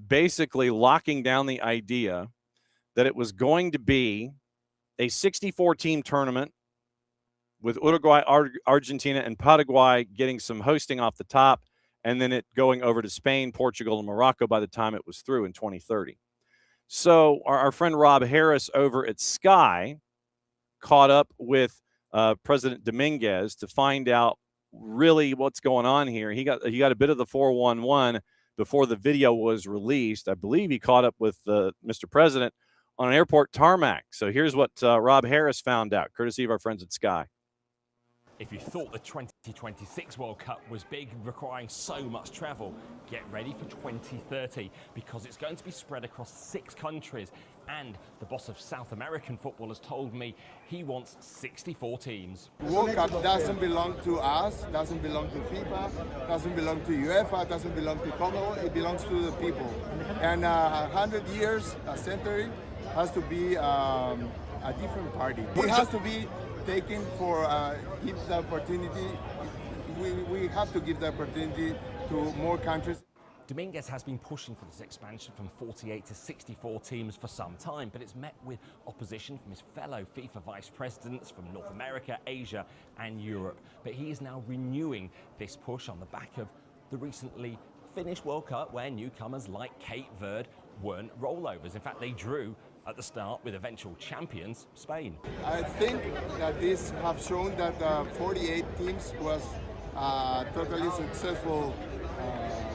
basically locking down the idea that it was going to be a 64-team tournament with Uruguay, Argentina, and Paraguay getting some hosting off the top, and then it going over to Spain, Portugal, and Morocco by the time it was through in 2030. So our friend Rob Harris over at Sky caught up with President Dominguez to find out really what's going on here. He got a bit of the 411 before the video was released. I believe he caught up with Mr. President on an airport tarmac. So here's what Rob Harris found out, courtesy of our friends at Sky. If you thought the 2026 World Cup was big, requiring so much travel, get ready for 2030 because it's going to be spread across 6 countries. And the boss of South American football has told me he wants 64 teams. The World Cup doesn't belong to us, doesn't belong to FIFA, doesn't belong to UEFA, doesn't belong to Congo, it belongs to the people. And 100 years, a century, has to be a different party. It has to be taken for give the opportunity. We have to give the opportunity to more countries. Dominguez has been pushing for this expansion from 48 to 64 teams for some time, but it's met with opposition from his fellow FIFA vice presidents from North America, Asia, and Europe. But he is now renewing this push on the back of the recently finished World Cup, where newcomers like Cape Verde weren't rollovers. In fact, they drew at the start with eventual champions Spain. I think that this have shown that 48 teams was a totally successful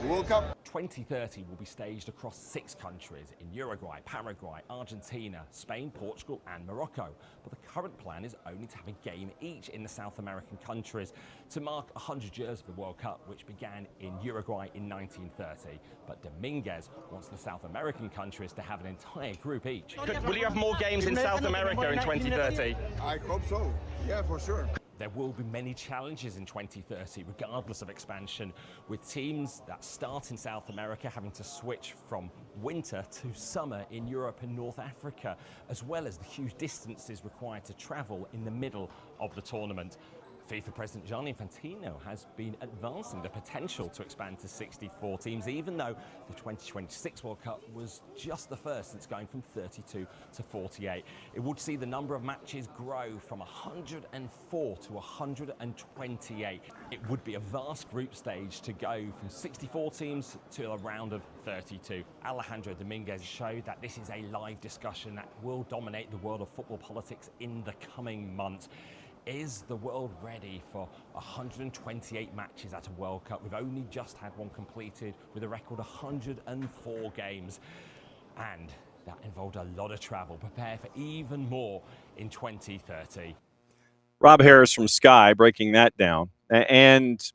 World Cup. 2030 will be staged across 6 countries in Uruguay, Paraguay, Argentina, Spain, Portugal and Morocco. But the current plan is only to have a game each in the South American countries to mark 100 years of the World Cup, which began in Uruguay in 1930. But Dominguez wants the South American countries to have an entire group each. Will you have more games in South America in 2030? I hope so. Yeah, for sure. There will be many challenges in 2030, regardless of expansion, with teams that start in South America having to switch from winter to summer in Europe and North Africa, as well as the huge distances required to travel in the middle of the tournament. FIFA President Gianni Infantino has been advancing the potential to expand to 64 teams, even though the 2026 World Cup was just the first since going from 32 to 48. It would see the number of matches grow from 104 to 128. It would be a vast group stage to go from 64 teams to a round of 32. Alejandro Dominguez showed that this is a live discussion that will dominate the world of football politics in the coming months. Is the world ready for 128 matches at a World Cup? We've only just had one completed with a record 104 games. And that involved a lot of travel. Prepare for even more in 2030. Rob Harris from Sky breaking that down. And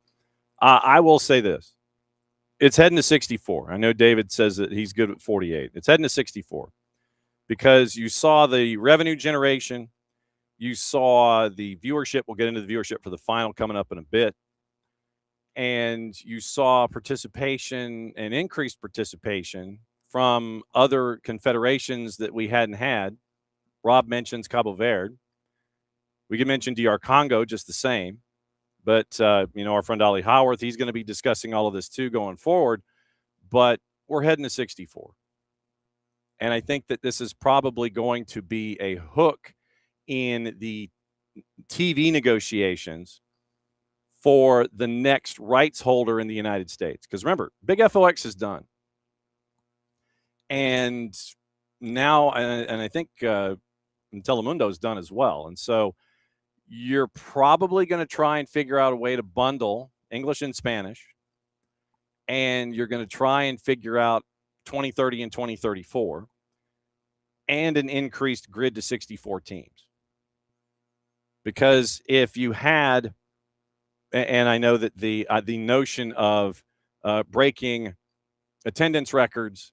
I will say this. It's heading to 64. I know David says that he's good at 48. It's heading to 64 because you saw the revenue generation. You saw the viewership. We'll get into the viewership for the final coming up in a bit. and you saw participation and increased participation from other confederations that we hadn't had. Rob mentions Cabo Verde. We can mention DR Congo just the same. But, our friend Ollie Howarth, he's going to be discussing all of this too going forward. But we're heading to 64. And I think that this is probably going to be a hook in the TV negotiations for the next rights holder in the United States. Because remember, Big FOX is done. And now, and I think Telemundo is done as well. And so you're probably going to try and figure out a way to bundle English and Spanish. And you're going to try and figure out 2030 and 2034 and an increased grid to 64 teams. Because if you had, and I know that the notion of breaking attendance records,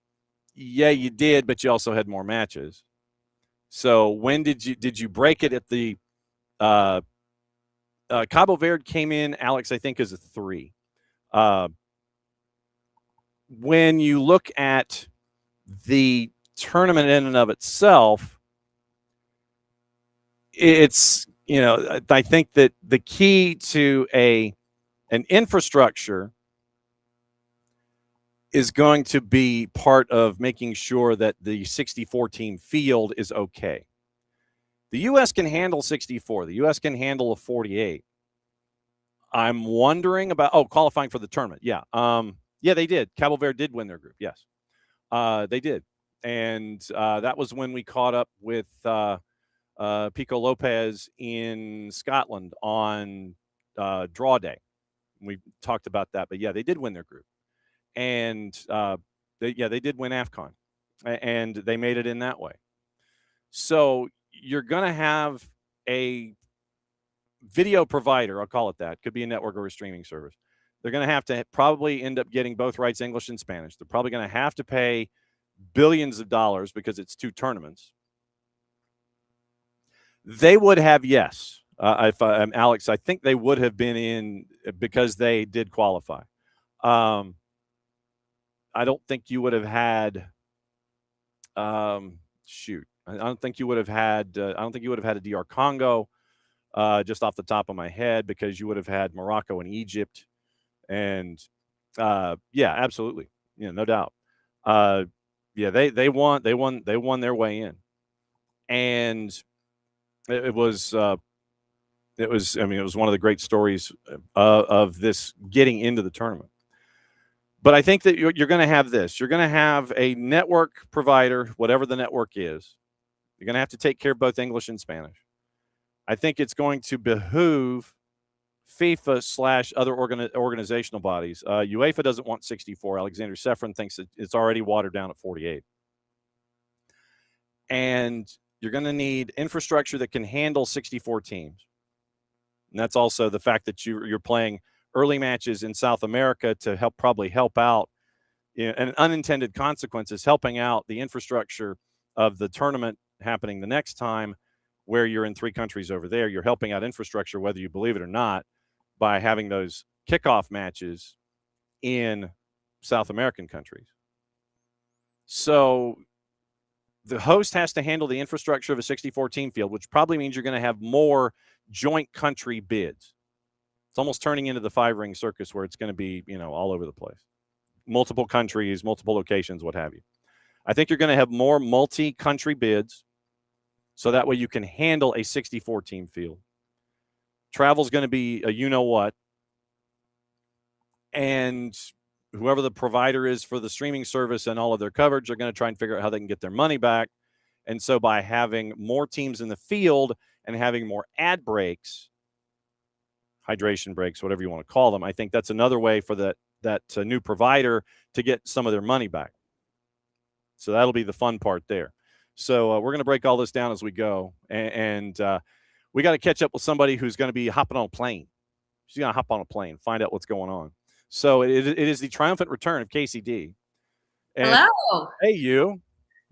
yeah, you did, but you also had more matches. So when did you break it at the Cabo Verde came in, Alex, I think, as a 3. When you look at the tournament in and of itself, it's, I think that the key to an infrastructure is going to be part of making sure that the 64 team field is okay. The U.S. can handle 64. The U.S. can handle a 48. I'm wondering about, qualifying for the tournament. Yeah. Yeah, they did. Cabo Verde did win their group. Yes, they did. And that was when we caught up with Pico Lopez in Scotland on draw day. We talked about that. But, yeah, they did win their group. And, they did win AFCON. And they made it in that way. So you're going to have a video provider, I'll call it that. Could be a network or a streaming service. They're going to have to probably end up getting both rights, English and Spanish. They're probably going to have to pay billions of dollars because it's 2 tournaments. They would have, yes. If Alex, I think they would have been in because they did qualify. I don't think you would have had. I don't think you would have had. I don't think you would have had a DR Congo, just off the top of my head, because you would have had Morocco and Egypt, and yeah, absolutely, no doubt. Yeah, they won their way in, and it was one of the great stories of this getting into the tournament. But I think that you're going to have this. You're going to have a network provider, whatever the network is. You're going to have to take care of both English and Spanish. I think it's going to behoove FIFA / other organizational bodies. UEFA doesn't want 64. Alexander Sefrin thinks that it's already watered down at 48. And you're going to need infrastructure that can handle 64 teams. And that's also the fact that you're playing early matches in South America to probably help out, and unintended consequences, helping out the infrastructure of the tournament happening the next time, where you're in 3 countries over there. You're helping out infrastructure, whether you believe it or not, by having those kickoff matches in South American countries. So the host has to handle the infrastructure of a 64 team field, which probably means you're going to have more joint country bids. It's almost turning into the 5-ring circus, where it's going to be, all over the place. Multiple countries, multiple locations, what have you. I think you're going to have more multi-country bids, so that way you can handle a 64-team field. Travel's going to be a you-know-what. And whoever the provider is for the streaming service and all of their coverage are going to try and figure out how they can get their money back. And so by having more teams in the field and having more ad breaks, hydration breaks, whatever you want to call them, I think that's another way for that new provider to get some of their money back. So that'll be the fun part there. So we're going to break all this down as we go. And we got to catch up with somebody who's going to be hopping on a plane. She's going to hop on a plane, find out what's going on. So it is the triumphant return of Kacey D. And, hello. Hey, you.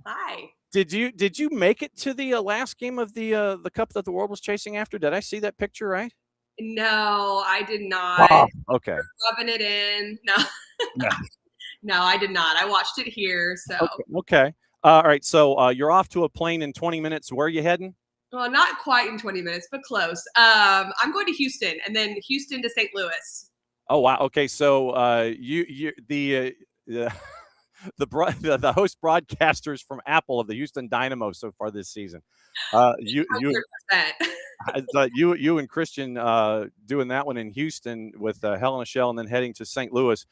Hi. Did you make it to the last game of the cup that the world was chasing after? Did I see that picture right? No, I did not. Wow. Okay. Rubbing it in. No. Yeah. No, I did not. I watched it here. So. Okay. All right. So you're off to a plane in 20 minutes. Where are you heading? Well, not quite in 20 minutes, but close. I'm going to Houston, and then Houston to St. Louis. Oh wow. Okay. So the host broadcasters from Apple of the Houston Dynamo so far this season. You 100%. you and Christian doing that one in Houston with Hell in a Shell, and then heading to St. Louis.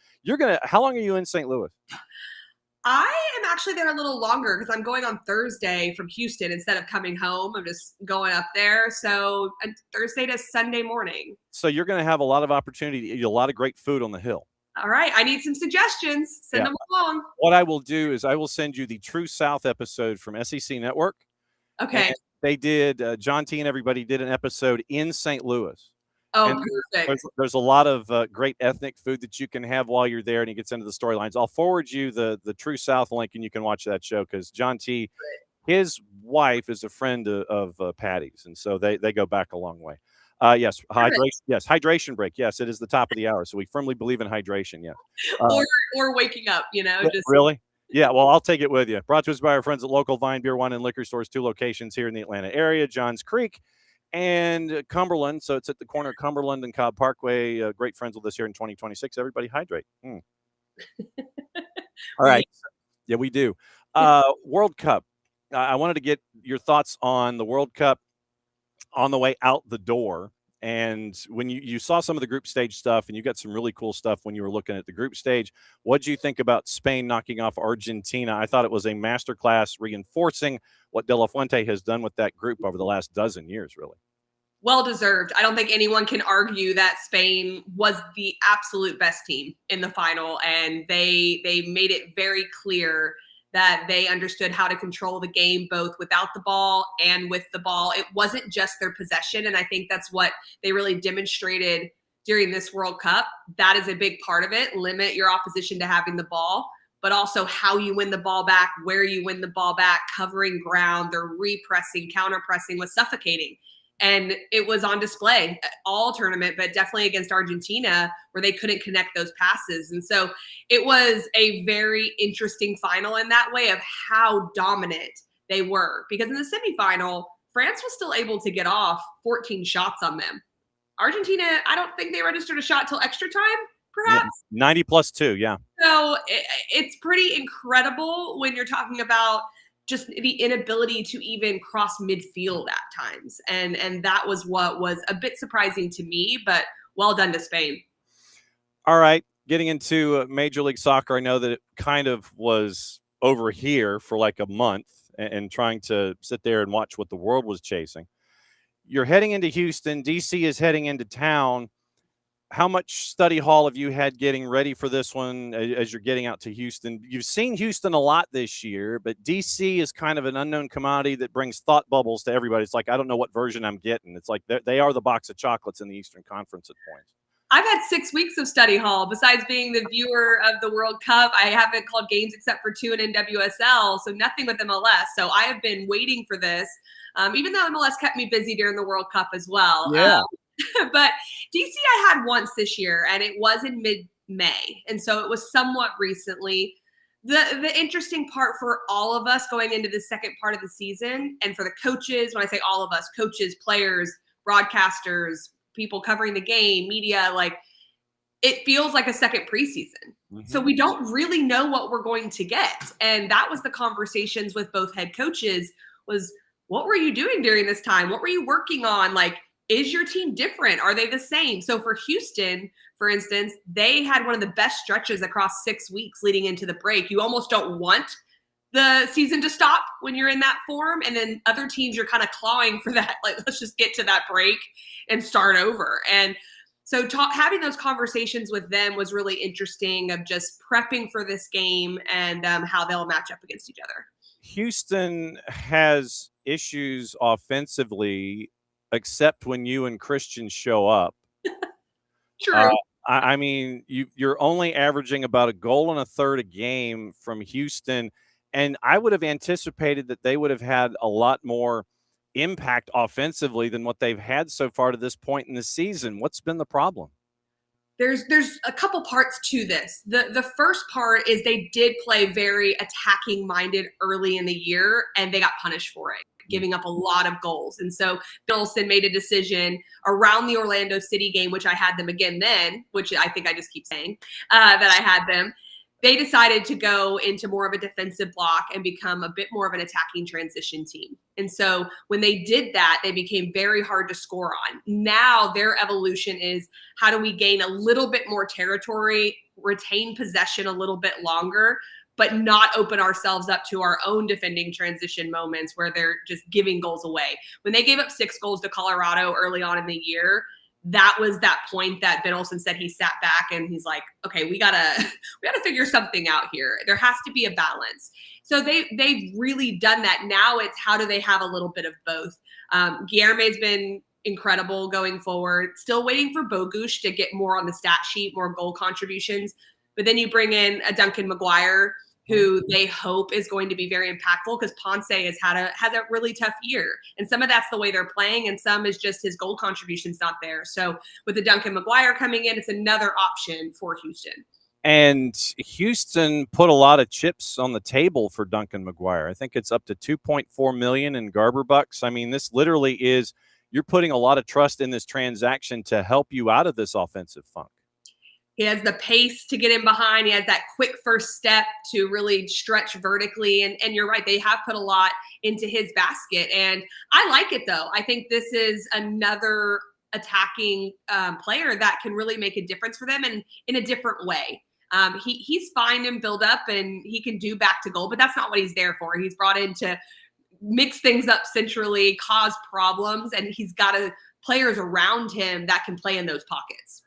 How long are you in St. Louis? I am actually there a little longer because I'm going on Thursday from Houston instead of coming home. I'm just going up there. So Thursday to Sunday morning. So you're going to have a lot of opportunity to eat a lot of great food on the Hill. All right. I need some suggestions. Send them along. What I will do is I will send you the True South episode from SEC Network. Okay. And they did, John T and everybody did an episode in St. Louis. Oh, and perfect. There's a lot of great ethnic food that you can have while you're there, and he gets into the storylines. I'll forward you the True South link, and you can watch that show because John T, his wife is a friend of Patty's, and so they go back a long way. Yes, hydration. Yes, hydration break. Yes, it is the top of the hour, so we firmly believe in hydration. Yes, or waking up. Just really. Yeah, well, I'll take it with you. Brought to us by our friends at local Vine Beer, Wine, and Liquor Stores, 2 locations here in the Atlanta area, Johns Creek and Cumberland. So it's at the corner of Cumberland and Cobb Parkway. Great friends with us here in 2026. Everybody hydrate. All right. Yeah, we do. World Cup. I wanted to get your thoughts on the World Cup on the way out the door. And when you saw some of the group stage stuff, and you got some really cool stuff when you were looking at the group stage, what did you think about Spain knocking off Argentina? I thought it was a masterclass reinforcing what De La Fuente has done with that group over the last dozen years, really. Well deserved. I don't think anyone can argue that Spain was the absolute best team in the final, and they made it very clear that they understood how to control the game both without the ball and with the ball. It wasn't just their possession, and I think that's what they really demonstrated during this World Cup. That is a big part of it. Limit your opposition to having the ball, but also how you win the ball back, where you win the ball back, covering ground, their repressing, counter-pressing was suffocating. And it was on display all tournament, but definitely against Argentina where they couldn't connect those passes. And so it was a very interesting final in that way of how dominant they were. Because in the semifinal, France was still able to get off 14 shots on them. Argentina, I don't think they registered a shot till extra time, perhaps. 90 plus 2, yeah. So it's pretty incredible when you're talking about just the inability to even cross midfield at times. And that was what was a bit surprising to me, but well done to Spain. All right. Getting into Major League Soccer, I know that it kind of was over here for like a month and trying to sit there and watch what the world was chasing. You're heading into Houston. DC is heading into town. How much study hall have you had getting ready for this one as you're getting out to Houston? You've seen Houston a lot this year, but DC is kind of an unknown commodity that brings thought bubbles to everybody. It's like, I don't know what version I'm getting. It's like they are the box of chocolates in the Eastern Conference at points. I've had 6 weeks of study hall. Besides being the viewer of the World Cup, I haven't called games except for 2 in NWSL, so nothing with MLS. So I have been waiting for this, even though MLS kept me busy during the World Cup as well. Yeah. But DC I had once this year, and it was in mid-May. And so it was somewhat recently. The interesting part for all of us going into the second part of the season, and for the coaches, when I say all of us, coaches, players, broadcasters, people covering the game, media, like it feels like a second preseason. Mm-hmm. So we don't really know what we're going to get. And that was the conversations with both head coaches was, what were you doing during this time? What were you working on? Like, is your team different? Are they the same? So for Houston, for instance, they had one of the best stretches across 6 weeks leading into the break. You almost don't want the season to stop when you're in that form. And then other teams, you're kind of clawing for that. Like, let's just get to that break and start over. And so having those conversations with them was really interesting of just prepping for this game and how they'll match up against each other. Houston has issues offensively, except when you and Christian show up. True. I mean, you're only averaging about a goal and a third a game from Houston. And I would have anticipated that they would have had a lot more impact offensively than what they've had so far to this point in the season. What's been the problem? There's a couple parts to this. The first part is they did play very attacking minded early in the year, and they got punished for it, giving up a lot of goals. And so Olsen made a decision around the Orlando City game, which I had them again then, which I think I just keep saying that I had them. They decided to go into more of a defensive block and become a bit more of an attacking transition team. And so when they did that, they became very hard to score on. Now their evolution is, how do we gain a little bit more territory, retain possession a little bit longer, but not open ourselves up to our own defending transition moments where they're just giving goals away. When they gave up 6 goals to Colorado early on in the year, that was that point that Ben Olsen said he sat back and he's like, okay, we gotta figure something out here. There has to be a balance. So they've really done that. Now it's, how do they have a little bit of both? Guilherme's been incredible going forward. Still waiting for Bogusz to get more on the stat sheet, more goal contributions. But then you bring in a Duncan McGuire, who they hope is going to be very impactful, because Ponce has a really tough year. And some of that's the way they're playing, and some is just his goal contribution's not there. So with the Duncan McGuire coming in, it's another option for Houston. And Houston put a lot of chips on the table for Duncan McGuire. I think it's up to $2.4 million in Garber bucks. I mean, this literally is, you're putting a lot of trust in this transaction to help you out of this offensive funk. He has the pace to get in behind. He has that quick first step to really stretch vertically. And you're right, they have put a lot into his basket. And I like it, though. I think this is another attacking player that can really make a difference for them, and in a different way. He's fine in build up, and he can do back to goal, but that's not what he's there for. He's brought in to mix things up centrally, cause problems, and he's got players around him that can play in those pockets.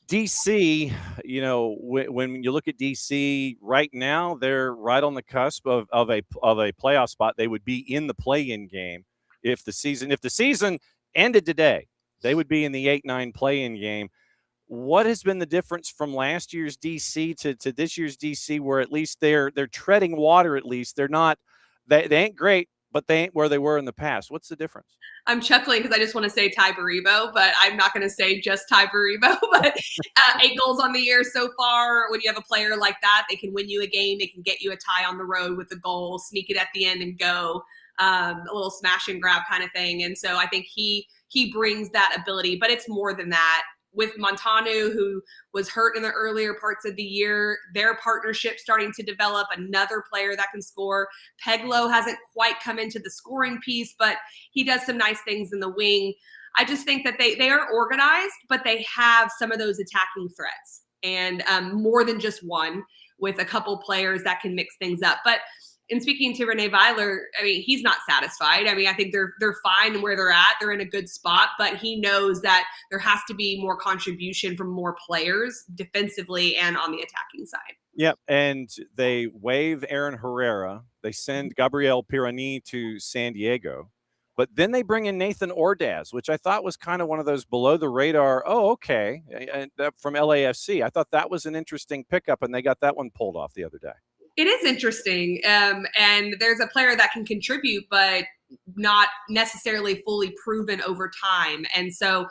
DC, you know, when you look at DC right now, they're right on the cusp of a playoff spot. They would be in the play-in game if the season ended today. They would be in the 8-9 play-in game. What has been the difference from last year's DC to this year's DC, where at least they're treading water? At least they're not, they ain't great, but they ain't where they were in the past. What's the difference? I'm chuckling because I just want to say Ty Baribo, but I'm not going to say just Ty Baribo. But 8 goals on the year so far. When you have a player like that, they can win you a game. They can get you a tie on the road with a goal, sneak it at the end and go. A little smash and grab kind of thing. And so I think he brings that ability, but it's more than that. With Montanu, who was hurt in the earlier parts of the year, their partnership starting to develop, another player that can score. Peglo hasn't quite come into the scoring piece, but he does some nice things in the wing. I just think that they are organized, but they have some of those attacking threats, and more than just one, with a couple players that can mix things up. But in speaking to Rene Weiler, I mean, he's not satisfied. I mean, I think they're fine where they're at. They're in a good spot, but he knows that there has to be more contribution from more players defensively and on the attacking side. Yep, and they waive Aaron Herrera. They send Gabriel Pirani to San Diego. But then they bring in Nathan Ordaz, which I thought was kind of one of those below the radar, oh, okay, from LAFC. I thought that was an interesting pickup, and they got that one pulled off the other day. It is interesting. And there's a player that can contribute, but not necessarily fully proven over time. And so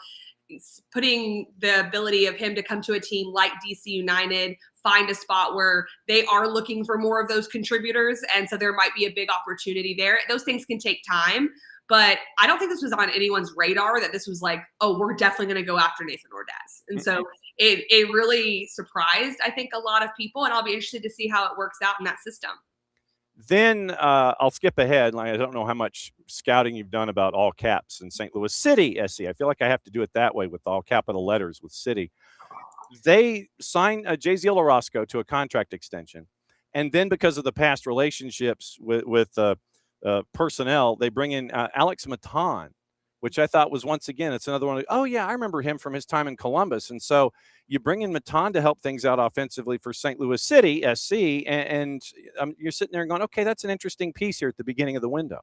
putting the ability of him to come to a team like DC United, find a spot where they are looking for more of those contributors. And so there might be a big opportunity there. Those things can take time. But I don't think this was on anyone's radar that this was like, oh, we're definitely going to go after Nathan Ordaz. And so it really surprised, I think, a lot of people. And I'll be interested to see how it works out in that system. Then I'll skip ahead. I don't know how much scouting you've done about all caps in St. Louis City, SC. I feel like I have to do it that way with all capital letters with City. They signed Jaziel Orozco to a contract extension. And then because of the past relationships with personnel, they bring in Alex Matan, which I thought was, once again, it's another one. Oh, yeah, I remember him from his time in Columbus. And so you bring in Matan to help things out offensively for St. Louis City, SC, and you're sitting there going, okay, that's an interesting piece here at the beginning of the window.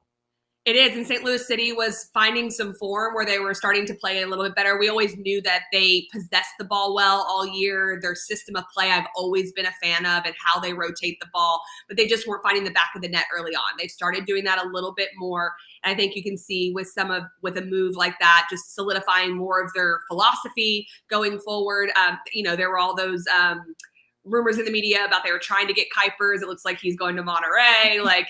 It is. And St. Louis City was finding some form where they were starting to play a little bit better. We always knew that they possessed the ball well all year. Their system of play I've always been a fan of, and how they rotate the ball, but they just weren't finding the back of the net early on. They've started doing that a little bit more. And I think you can see with a move like that, just solidifying more of their philosophy going forward. There were all those rumors in the media about they were trying to get Kuipers. It looks like he's going to Monterey. Like,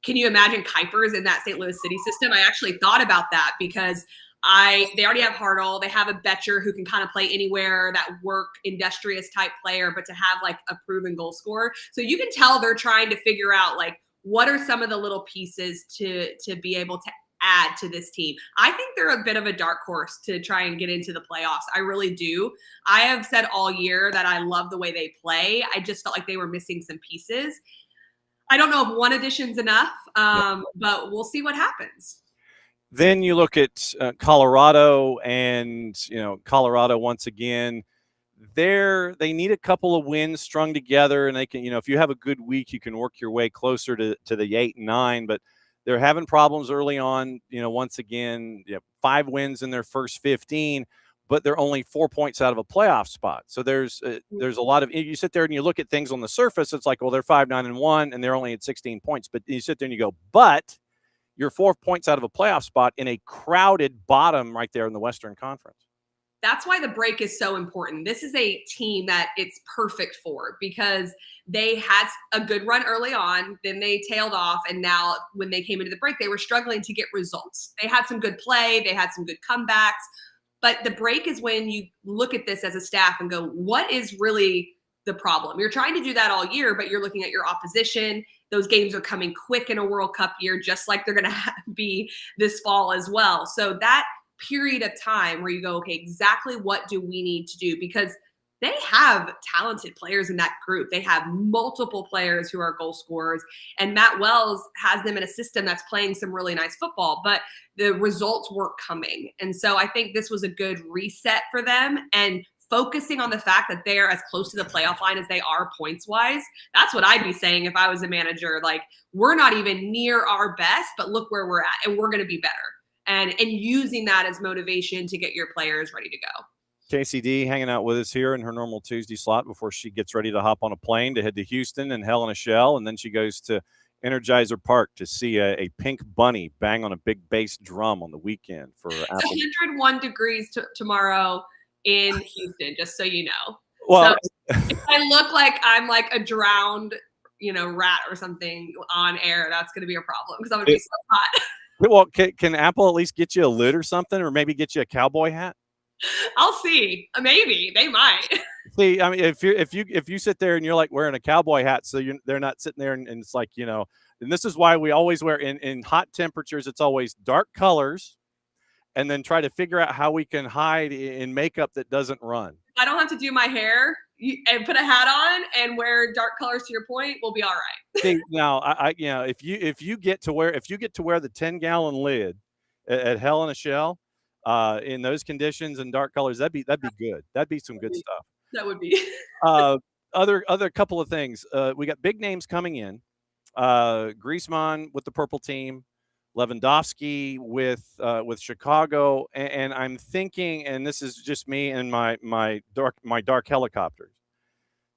can you imagine Kuipers in that St. Louis City system? I actually thought about that because they already have Hartle. They have a Betcher who can kind of play anywhere, that work, industrious type player, but to have like a proven goal scorer. So you can tell they're trying to figure out like, what are some of the little pieces to be able to add to this team. I think they're a bit of a dark horse to try and get into the playoffs. I really do. I have said all year that I love the way they play. I just felt like they were missing some pieces. I don't know if one addition's enough, but we'll see what happens. Then you look at Colorado, and Colorado once again, they need a couple of wins strung together, and they can, if you have a good week, you can work your way closer to the 8 and 9. But they're having problems early on. Once again, 5 wins in their first 15. But they're only 4 points out of a playoff spot. So there's a lot of, you sit there and you look at things on the surface, it's like, well, they're 5-9-1 and they're only at 16 points. But you sit there and you go, but you're 4 points out of a playoff spot in a crowded bottom right there in the Western Conference. That's why the break is so important. This is a team that it's perfect for, because they had a good run early on, then they tailed off, and now when they came into the break, they were struggling to get results. They had some good play, they had some good comebacks. But the break is when you look at this as a staff and go, what is really the problem? You're trying to do that all year, but you're looking at your opposition. Those games are coming quick in a World Cup year, just like they're going to be this fall as well. So that period of time where you go, okay, exactly what do we need to do? Because they have talented players in that group. They have multiple players who are goal scorers, and Matt Wells has them in a system that's playing some really nice football, but the results weren't coming. And so I think this was a good reset for them, and focusing on the fact that they're as close to the playoff line as they are points wise. That's what I'd be saying if I was a manager. Like, we're not even near our best, but look where we're at, and we're going to be better. And using that as motivation to get your players ready to go. Kacey D hanging out with us here in her normal Tuesday slot before she gets ready to hop on a plane to head to Houston and Hell in a Shell, and then she goes to Energizer Park to see a pink bunny bang on a big bass drum on the weekend for Apple. 101 degrees tomorrow in Houston, just so you know. Well, so if I look like I'm like a drowned, rat or something on air, that's going to be a problem because I'm going to be so hot. Well, can Apple at least get you a lid or something, or maybe get you a cowboy hat? I'll see. Maybe they might. See, I mean, if you sit there and you're like wearing a cowboy hat, so they're not sitting there and it's like, and this is why we always wear in hot temperatures, it's always dark colors, and then try to figure out how we can hide in makeup that doesn't run. I don't have to do my hair and put a hat on and wear dark colors. To your point, we'll be all right. See, now if you get to wear the 10-gallon lid at Hell in a Shell, in those conditions and dark colors, that'd be good. That'd be some good stuff. That would be. Other couple of things. We got big names coming in. Griezmann with the purple team, Lewandowski with Chicago, and I'm thinking, and this is just me and my dark helicopters,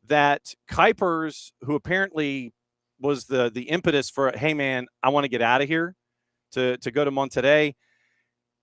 that Kuipers, who apparently was the impetus for, hey man, I want to get out of here to go to Monterrey.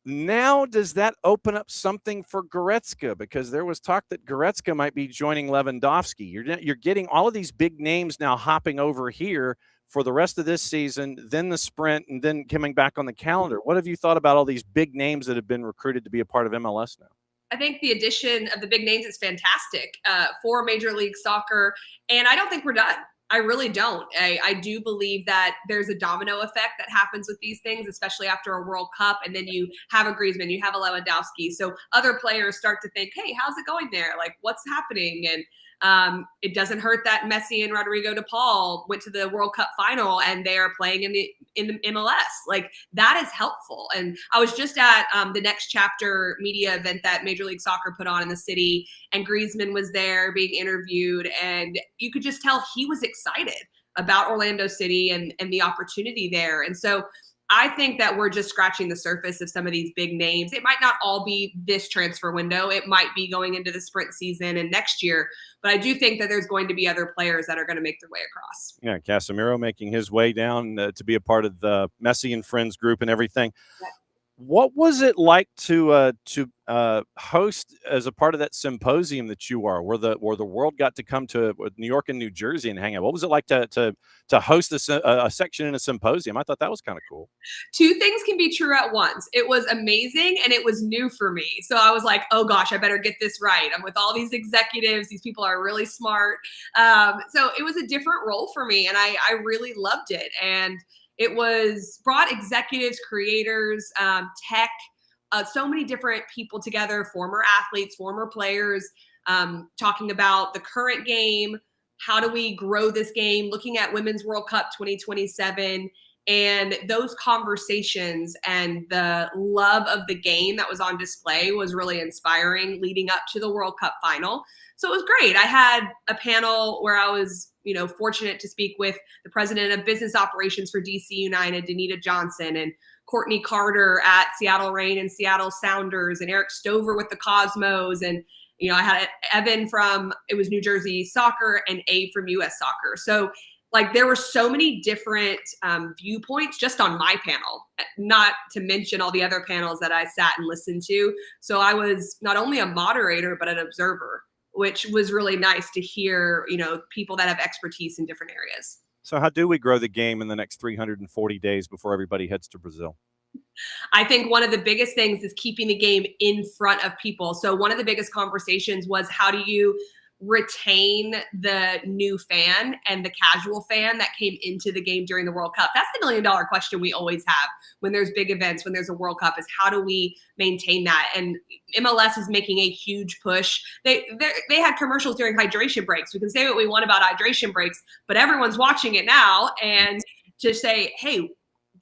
Now, does that open up something for Goretzka? Because there was talk that Goretzka might be joining Lewandowski. You're getting all of these big names now hopping over here for the rest of this season, then the sprint, and then coming back on the calendar. What have you thought about all these big names that have been recruited to be a part of MLS now? I think the addition of the big names is fantastic for Major League Soccer, and I don't think we're done. I really don't. I do believe that there's a domino effect that happens with these things, especially after a World Cup. And then you have a Griezmann, you have a Lewandowski. So other players start to think, hey, how's it going there? Like, what's happening? And it doesn't hurt that Messi and Rodrigo de Paul went to the World Cup final and they are playing in the MLS. Like, that is helpful. And I was just at the Next Chapter media event that Major League Soccer put on in the city, and Griezmann was there being interviewed, and you could just tell he was excited about Orlando City and the opportunity there. And so I think that we're just scratching the surface of some of these big names. It might not all be this transfer window. It might be going into the sprint season and next year. But I do think that there's going to be other players that are going to make their way across. Yeah, Casemiro making his way down to be a part of the Messi and Friends group and everything. Yeah. What was it like to host as a part of that symposium that you are, where the world got to come to New York and New Jersey and hang out? What was it like to host a section in a symposium? I thought that was kind of cool. Two things can be true at once. It was amazing and it was new for me. So I was like, oh gosh, I better get this right. I'm with all these executives. These people are really smart. So it was a different role for me and I really loved it. And it was brought executives, creators, tech, so many different people together, former athletes, former players, talking about the current game. How do we grow this game? Looking at Women's World Cup 2027 and those conversations and the love of the game that was on display was really inspiring leading up to the World Cup final. So it was great. I had a panel where I was, fortunate to speak with the president of business operations for DC United, Danita Johnson, and Courtney Carter at Seattle Reign and Seattle Sounders, and Eric Stover with the Cosmos. And, I had Evan from, it was New Jersey Soccer, and Abe from US Soccer. So there were so many different viewpoints just on my panel, not to mention all the other panels that I sat and listened to. So I was not only a moderator, but an observer, which was really nice to hear, people that have expertise in different areas. So how do we grow the game in the next 340 days before everybody heads to Brazil? I think one of the biggest things is keeping the game in front of people. So one of the biggest conversations was, how do you retain the new fan and the casual fan that came into the game during the World Cup? That's the $1 million question we always have when there's big events, when there's a World Cup, is how do we maintain that? And MLS is making a huge push. They had commercials during hydration breaks. We can say what we want about hydration breaks, but everyone's watching it now. And to say, hey,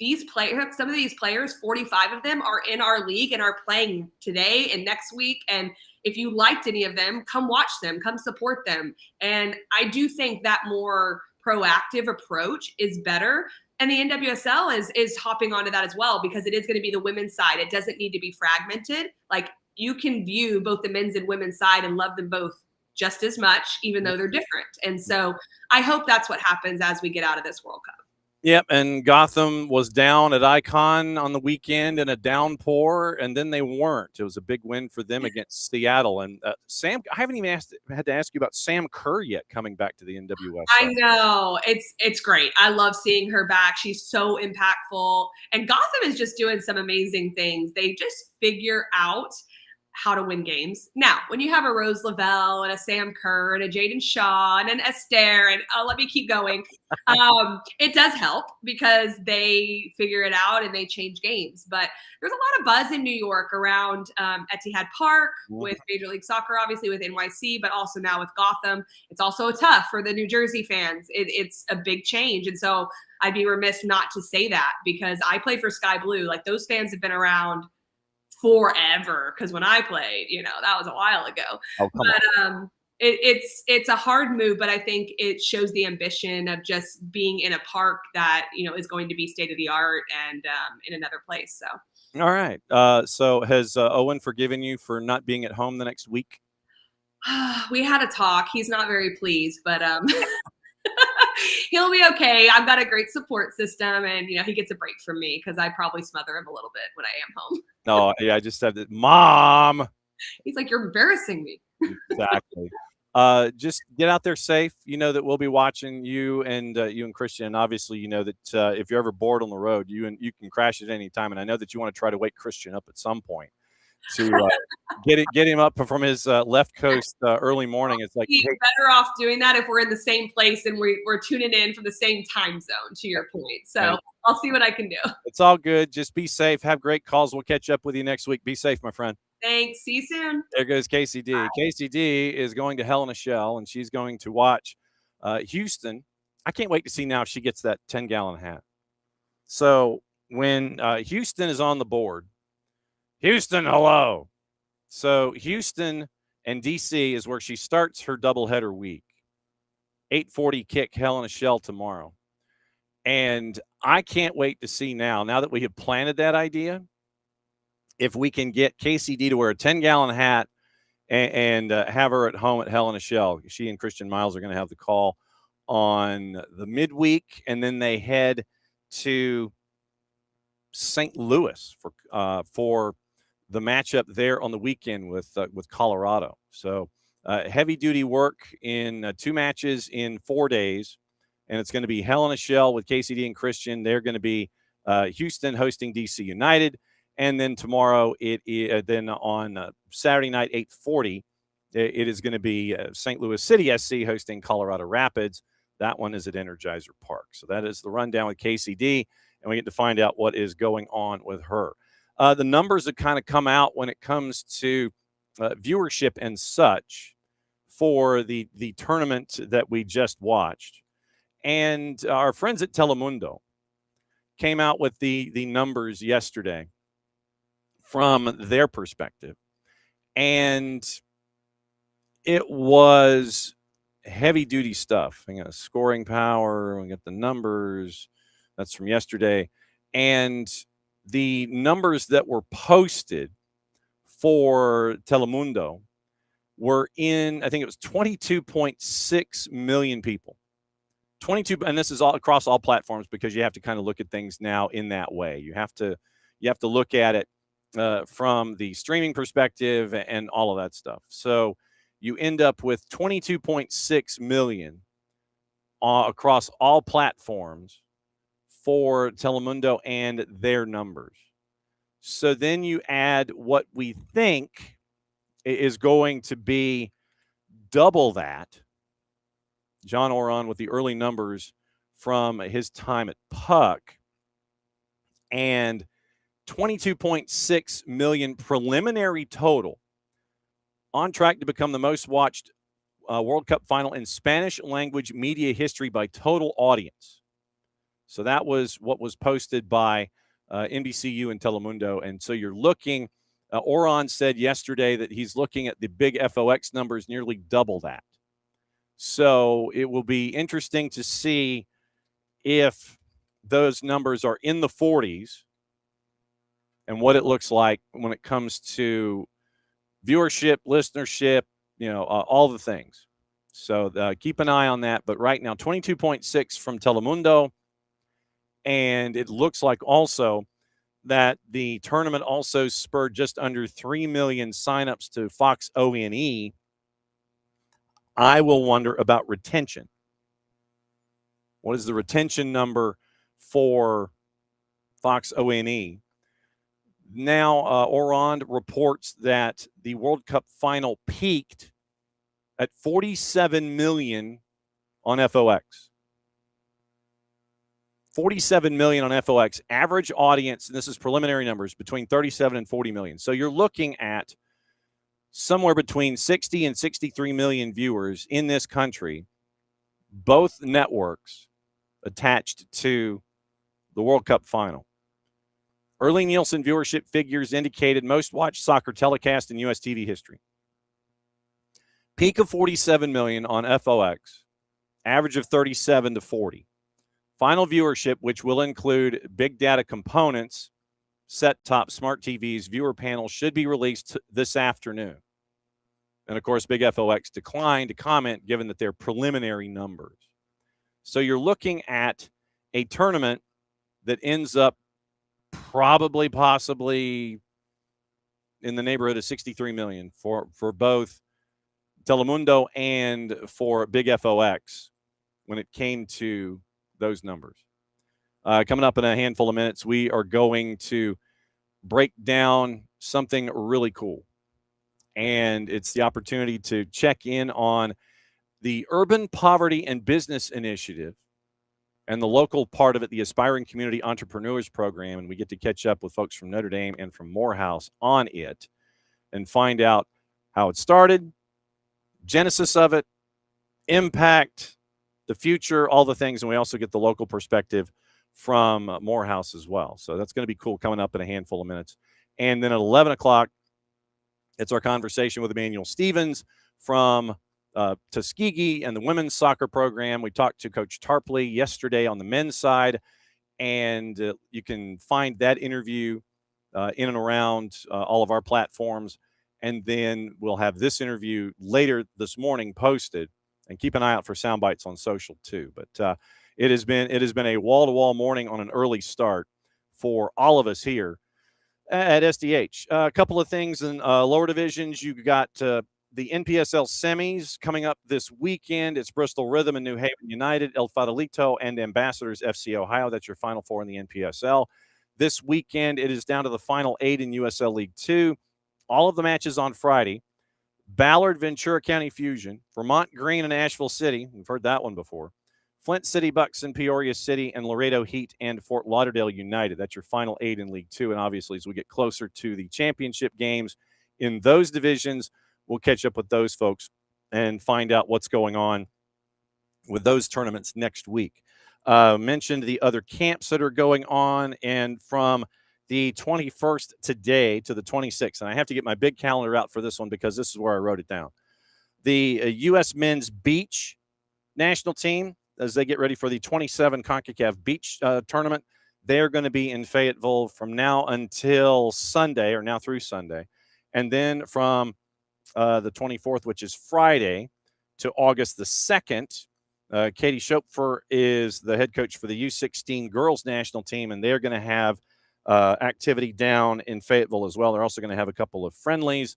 these players, some of these players, 45 of them are in our league and are playing today and next week. And if you liked any of them, come watch them, come support them. And I do think that more proactive approach is better. And the NWSL is hopping onto that as well, because it is going to be the women's side. It doesn't need to be fragmented. You can view both the men's and women's side and love them both just as much, even though they're different. And so I hope that's what happens as we get out of this World Cup. Yep, and Gotham was down at Icon on the weekend in a downpour, and then they weren't. It was a big win for them against Seattle. And Sam, I haven't even had to ask you about Sam Kerr yet coming back to the NWSL. I know. It's great. I love seeing her back. She's so impactful. And Gotham is just doing some amazing things. They just figure out how to win games. Now, when you have a Rose Lavelle and a Sam Kerr and a Jaden Shaw and an Esther, and let me keep going, it does help because they figure it out and they change games. But there's a lot of buzz in New York around Etihad Park with Major League Soccer, obviously with NYC, but also now with Gotham. It's also tough for the New Jersey fans. It's a big change. And so I'd be remiss not to say that, because I play for Sky Blue. Those fans have been around forever, because when I played, that was a while ago. But it's a hard move, but I think it shows the ambition of just being in a park that is going to be state of the art and in another place. So all right, so has Owen forgiven you for not being at home the next week? We had a talk. He's not very pleased, but he'll be okay. I've got a great support system, and he gets a break from me, because I probably smother him a little bit when I am home. No, yeah, I just said that, Mom. He's like, you're embarrassing me. Exactly. Just get out there safe. That we'll be watching you and Christian. And obviously, that if you're ever bored on the road, you can crash at any time. And I know that you want to try to wake Christian up at some point to get him up from his left coast early morning. It's like, he's better off doing that if we're in the same place and we're tuning in from the same time zone, to your point. So I'll see what I can do. It's all good. Just be safe. Have great calls. We'll catch up with you next week. Be safe, my friend. Thanks. See you soon. There goes Kacey D. Bye. Kacey D is going to Hell in a Shell, and she's going to watch Houston. I can't wait to see now if she gets that 10-gallon hat. So when Houston is on the board, Houston, hello. So Houston and DC is where she starts her doubleheader week. 8:40 kick, Hell in a Shell tomorrow. And I can't wait to see now that we have planted that idea, if we can get KCD to wear a 10-gallon hat and have her at home at Hell in a Shell. She and Christian Miles are going to have the call on the midweek, and then they head to St. Louis for the matchup there on the weekend with Colorado. So heavy duty work in 2 matches in 4 days, and it's going to be Hell in a Shell with KCD and Christian. They're going to be Houston hosting DC United, and then tomorrow then on Saturday night 8:40 it is going to be St. Louis City SC hosting Colorado Rapids. That one is at Energizer Park. So that is the rundown with KCD, and we get to find out what is going on with her. The numbers that kind of come out when it comes to viewership and such for the tournament that we just watched. And our friends at Telemundo came out with the numbers yesterday from their perspective. And it was heavy-duty stuff. We got scoring power. We got the numbers. That's from yesterday. And the numbers that were posted for Telemundo were in, I think it was 22.6 million people. 22, and this is all across all platforms, because you have to kind of look at things now in that way. You have to look at it from the streaming perspective and all of that stuff. So you end up with 22.6 million across all platforms for Telemundo and their numbers. So then you add what we think is going to be double that. John Oron with the early numbers from his time at Puck, and 22.6 million preliminary total, on track to become the most watched World Cup final in Spanish language media history by total audience. So that was what was posted by NBCU and Telemundo. And so you're looking, Oron said yesterday that he's looking at the big FOX numbers, nearly double that. So it will be interesting to see if those numbers are in the 40s and what it looks like when it comes to viewership, listenership, all the things. So keep an eye on that. But right now, 22.6 from Telemundo. And it looks like also that the tournament also spurred just under 3 million signups to Fox O&E. I will wonder about retention. What is the retention number for Fox O&E? Now, Oron reports that the World Cup final peaked at 47 million on FOX. 47 million on FOX. Average audience, and this is preliminary numbers, between 37 and 40 million. So you're looking at somewhere between 60 and 63 million viewers in this country, both networks attached to the World Cup final. Early Nielsen viewership figures indicated most watched soccer telecast in U.S. TV history. Peak of 47 million on FOX, average of 37 to 40. Final viewership, which will include big data components, set-top smart TVs, viewer panels, should be released this afternoon. And, of course, Big FOX declined to comment given that they're preliminary numbers. So you're looking at a tournament that ends up possibly in the neighborhood of 63 million for both Telemundo and for Big FOX when it came to those numbers. Coming up in a handful of minutes, we are going to break down something really cool. And it's the opportunity to check in on the Urban Poverty and Business Initiative and the local part of it, the Aspiring Community Entrepreneurs Program. And we get to catch up with folks from Notre Dame and from Morehouse on it and find out how it started, genesis of it, impact, the future, all the things. And we also get the local perspective from Morehouse as well. So that's going to be cool, coming up in a handful of minutes. And then at 11 o'clock, it's our conversation with Emanuel Stevens from Tuskegee and the women's soccer program. We talked to Coach Tarpley yesterday on the men's side, and you can find that interview in and around all of our platforms. And then we'll have this interview later this morning posted, and keep an eye out for sound bites on social too. But it has been a wall-to-wall morning on an early start for all of us here at SDH. A couple of things in lower divisions. You got the NPSL semis coming up this weekend. It's Bristol Rhythm and New Haven United, El Fadelito, and Ambassadors FC Ohio. That's your Final Four in the NPSL. This weekend, it is down to the Final 8 in USL League 2. All of the matches on Friday. Ballard, Ventura County Fusion, Vermont Green and Asheville City. We've heard that one before. Flint City Bucks and Peoria City, and Laredo Heat and Fort Lauderdale United. That's your Final 8 in League 2. And obviously, as we get closer to the championship games in those divisions, we'll catch up with those folks and find out what's going on with those tournaments next week. Mentioned the other camps that are going on, and from the 21st today to the 26th, and I have to get my big calendar out for this one because this is where I wrote it down. The U.S. Men's Beach National Team, as they get ready for the 27 CONCACAF Beach Tournament, they're going to be in Fayetteville from now until Sunday, or now through Sunday. And then from the 24th, which is Friday, to August the 2nd, Katie Schopfer is the head coach for the U16 girls national team, and they're going to have activity down in Fayetteville as well. They're also going to have a couple of friendlies,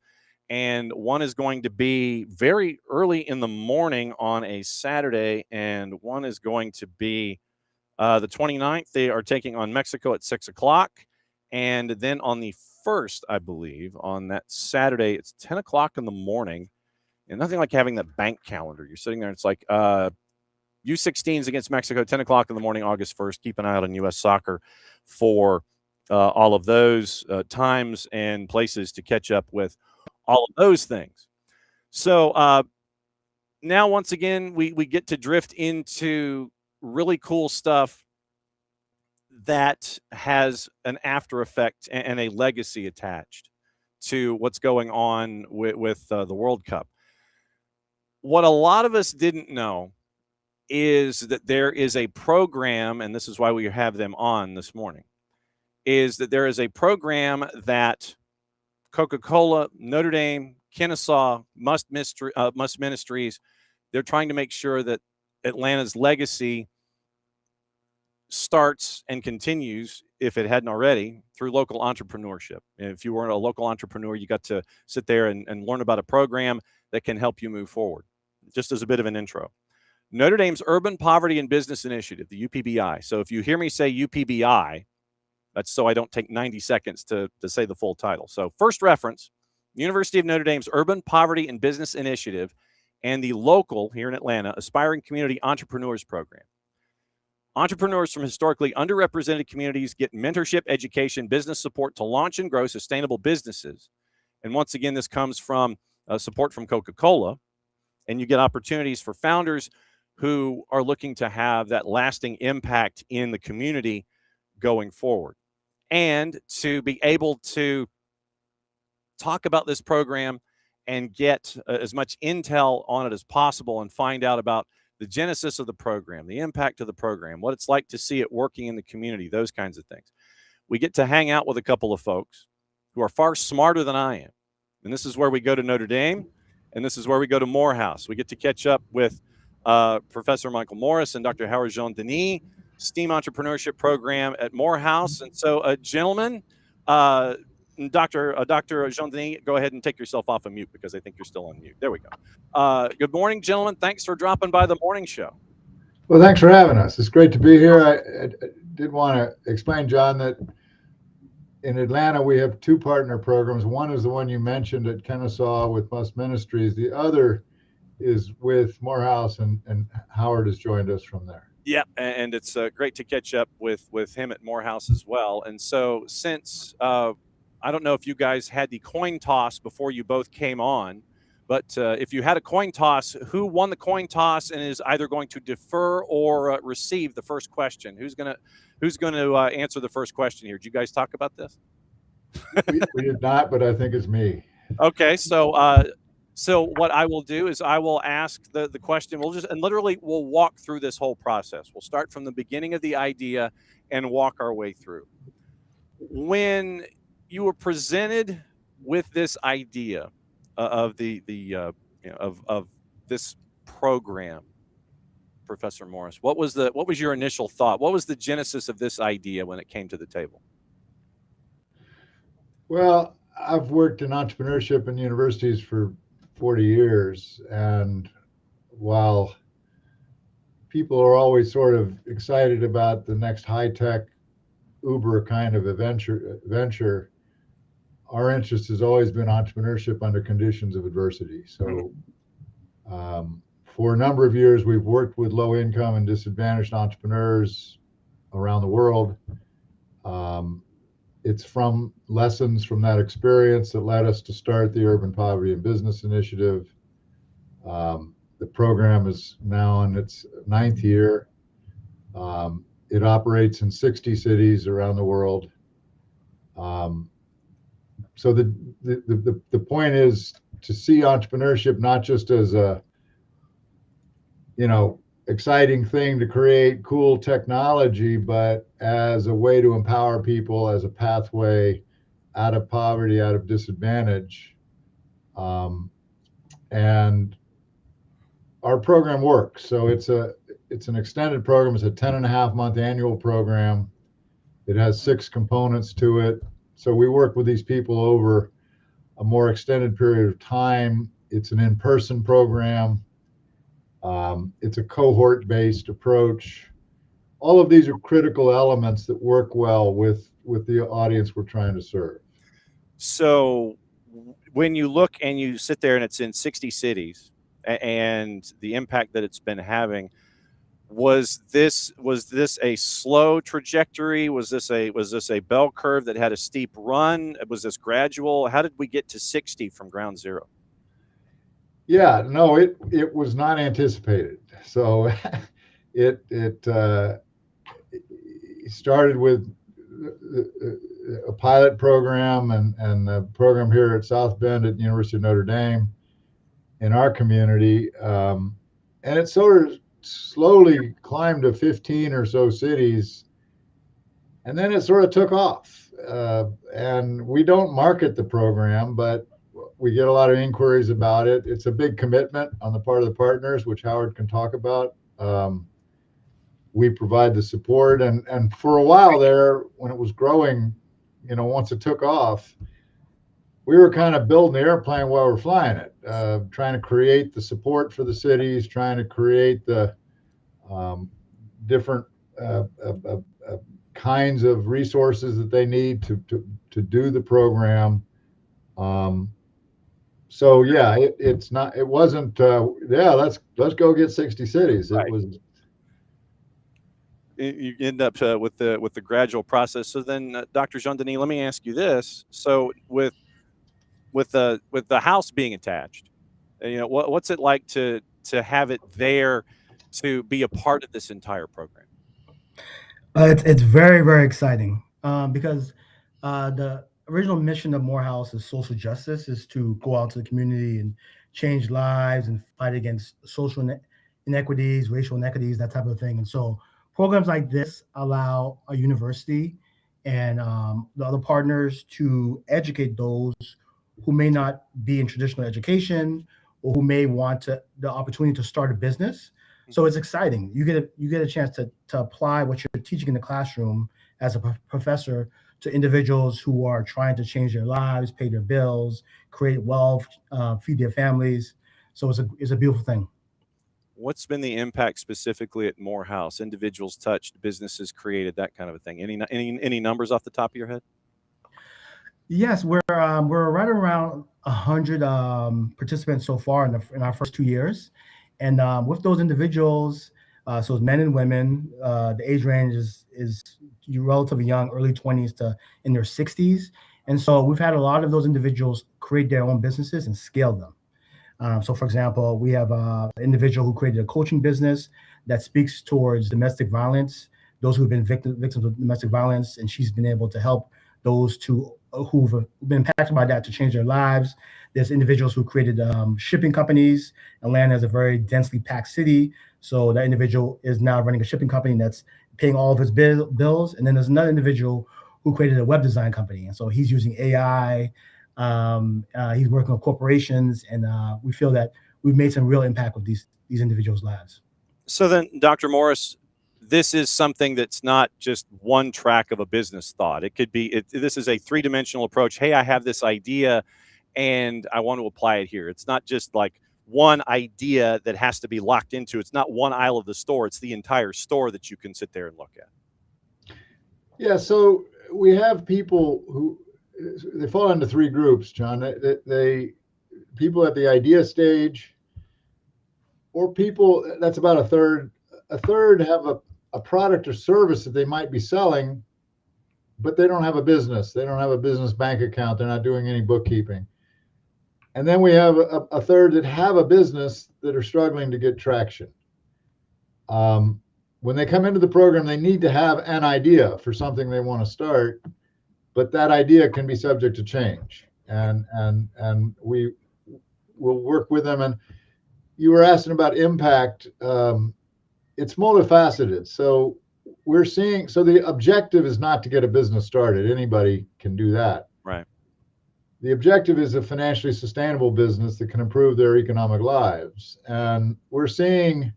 and one is going to be very early in the morning on a Saturday, and one is going to be the 29th. They are taking on Mexico at 6 o'clock, and then on the 1st, I believe, on that Saturday, it's 10 o'clock in the morning, and nothing like having that bank calendar. You're sitting there, and it's like U16s against Mexico, 10 o'clock in the morning, August 1st. Keep an eye out on U.S. Soccer for all of those times and places to catch up with all of those things. So now, once again, we get to drift into really cool stuff that has an after effect and a legacy attached to what's going on with the World Cup. What a lot of us didn't know is that there is a program, and this is why we have them on this morning, is that there is a program that Coca-Cola, Notre Dame, Kennesaw, Must Ministries, they're trying to make sure that Atlanta's legacy starts and continues, if it hadn't already, through local entrepreneurship. And if you weren't a local entrepreneur, you got to sit there and learn about a program that can help you move forward. Just as a bit of an intro. Notre Dame's Urban Poverty and Business Initiative, the UPBI. So if you hear me say UPBI, that's so I don't take 90 seconds to say the full title. So first reference, University of Notre Dame's Urban Poverty and Business Initiative and the local, here in Atlanta, Aspiring Community Entrepreneurs Program. Entrepreneurs from historically underrepresented communities get mentorship, education, business support to launch and grow sustainable businesses. And once again, this comes from support from Coca-Cola. And you get opportunities for founders who are looking to have that lasting impact in the community going forward. And to be able to talk about this program and get as much intel on it as possible and find out about the genesis of the program, the impact of the program, what it's like to see it working in the community, those kinds of things. We get to hang out with a couple of folks who are far smarter than I am. And this is where we go to Notre Dame, and this is where we go to Morehouse. We get to catch up with Professor Michael Morris and Dr. Howard Jean-Denis, STEAM Entrepreneurship Program at Morehouse. And so, gentlemen, Dr. Jean-Denis, go ahead and take yourself off of mute because I think you're still on mute. There we go. Good morning, gentlemen. Thanks for dropping by the morning show. Well, thanks for having us. It's great to be here. I did want to explain, John, that in Atlanta, we have two partner programs. One is the one you mentioned at Kennesaw with Must Ministries. The other is with Morehouse, and Howard has joined us from there. Yeah, and it's great to catch up with him at Morehouse as well. And so since I don't know if you guys had the coin toss before you both came on, but if you had a coin toss, who won the coin toss and is either going to defer or receive the first question? Who's going to answer the first question here? Did you guys talk about this? We did not, but I think it's me. Okay, so So what I will do is I will ask the question. We'll walk through this whole process. We'll start from the beginning of the idea and walk our way through. When you were presented with this idea of of this program, Professor Morris, what was your initial thought? What was the genesis of this idea when it came to the table? Well, I've worked in entrepreneurship in universities for 40 years, and while people are always sort of excited about the next high-tech Uber kind of venture, our interest has always been entrepreneurship under conditions of adversity. So for a number of years, we've worked with low-income and disadvantaged entrepreneurs around the world. It's from lessons from that experience that led us to start the Urban Poverty and Business Initiative. The program is now in its 9th year. It operates in 60 cities around the world. So the point is to see entrepreneurship not just as a exciting thing to create cool technology, but as a way to empower people, as a pathway out of poverty, out of disadvantage. And our program works. So it's an extended program. It's a 10.5-month annual program. It has 6 components to it. So we work with these people over a more extended period of time. It's an in-person program. It's a cohort-based approach. All of these are critical elements that work well with the audience we're trying to serve. So when you look and you sit there and it's in 60 cities and the impact that it's been having, was this a slow trajectory? Was this a bell curve that had a steep run? Was this gradual? How did we get to 60 from ground zero? Yeah, no, it was not anticipated. So it started with a pilot program and a program here at South Bend at the University of Notre Dame in our community. And it sort of slowly climbed to 15 or so cities. And then it sort of took off. And we don't market the program, but we get a lot of inquiries about it. It's a big commitment on the part of the partners, which Howard can talk about. We provide the support, and for a while there, when it was growing, once it took off, we were kind of building the airplane while we're flying it, trying to create the support for the cities, trying to create the different kinds of resources that they need to do the program. So yeah, it wasn't let's go get 60 cities. It was. You end up with the gradual process. So then, Dr. Jean-Denis, let me ask you this: so with the house being attached, what's it like to have it there to be a part of this entire program? It's very, very exciting because the original mission of Morehouse is social justice, is to go out to the community and change lives and fight against social inequities, racial inequities, that type of thing. And so programs like this allow a university and the other partners to educate those who may not be in traditional education or who may want the opportunity to start a business. So it's exciting. You get a chance to apply what you're teaching in the classroom as a professor to individuals who are trying to change their lives, pay their bills, create wealth, feed their families. So it's a beautiful thing. What's been the impact specifically at Morehouse? Individuals touched, businesses created, that kind of a thing. Any numbers off the top of your head? Yes, we're right around 100 participants so far in our first 2 years, and with those individuals, so it's men and women. The age range is relatively young, early 20s to in their 60s, and so we've had a lot of those individuals create their own businesses and scale them. So, for example, we have an individual who created a coaching business that speaks towards domestic violence, those who have been victims of domestic violence, and she's been able to help those to who've been impacted by that to change their lives. There's individuals who created shipping companies. Atlanta is a very densely packed city, so that individual is now running a shipping company that's paying all of his bills. And then there's another individual who created a web design company, and so he's using AI. He's working with corporations, and we feel that we've made some real impact with these individuals' lives. So then, Dr. Morris, this is something that's not just one track of a business thought. It could be, this is a three-dimensional approach. Hey, I have this idea and I want to apply it here. It's not just like one idea that has to be locked into. It's not one aisle of the store. It's the entire store that you can sit there and look at. Yeah, so we have people who, they fall into three groups, John. They people at the idea stage, or people, that's about a third. A third have a product or service that they might be selling, but they don't have a business. They don't have a business bank account. They're not doing any bookkeeping. And then we have a third that have a business that are struggling to get traction. When they come into the program, they need to have an idea for something they want to start, but that idea can be subject to change. And we will work with them. And you were asking about impact. It's multifaceted. So we're seeing, so the objective is not to get a business started. Anybody can do that. Right. The objective is a financially sustainable business that can improve their economic lives. And we're seeing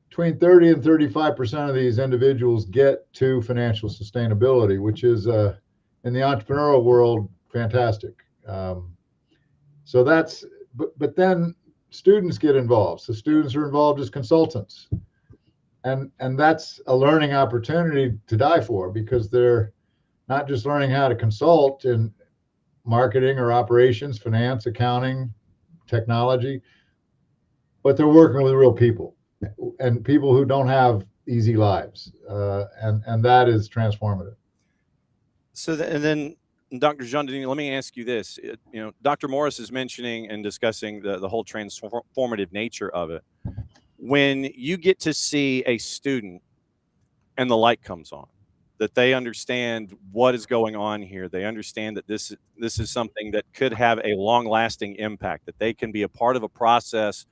between 30 and 35% of these individuals get to financial sustainability, which is in the entrepreneurial world, fantastic. So that's, but then students get involved. So students are involved as consultants. And that's a learning opportunity to die for, because they're not just learning how to consult in marketing or operations, finance, accounting, technology, but they're working with real people and people who don't have easy lives. And that is transformative. So, and then Dr. Jean-Denis, let me ask you this. Dr. Morris is mentioning and discussing the whole transformative nature of it. When you get to see a student and the light comes on, that they understand what is going on here, they understand that this is something that could have a long-lasting impact, that they can be a part of a process,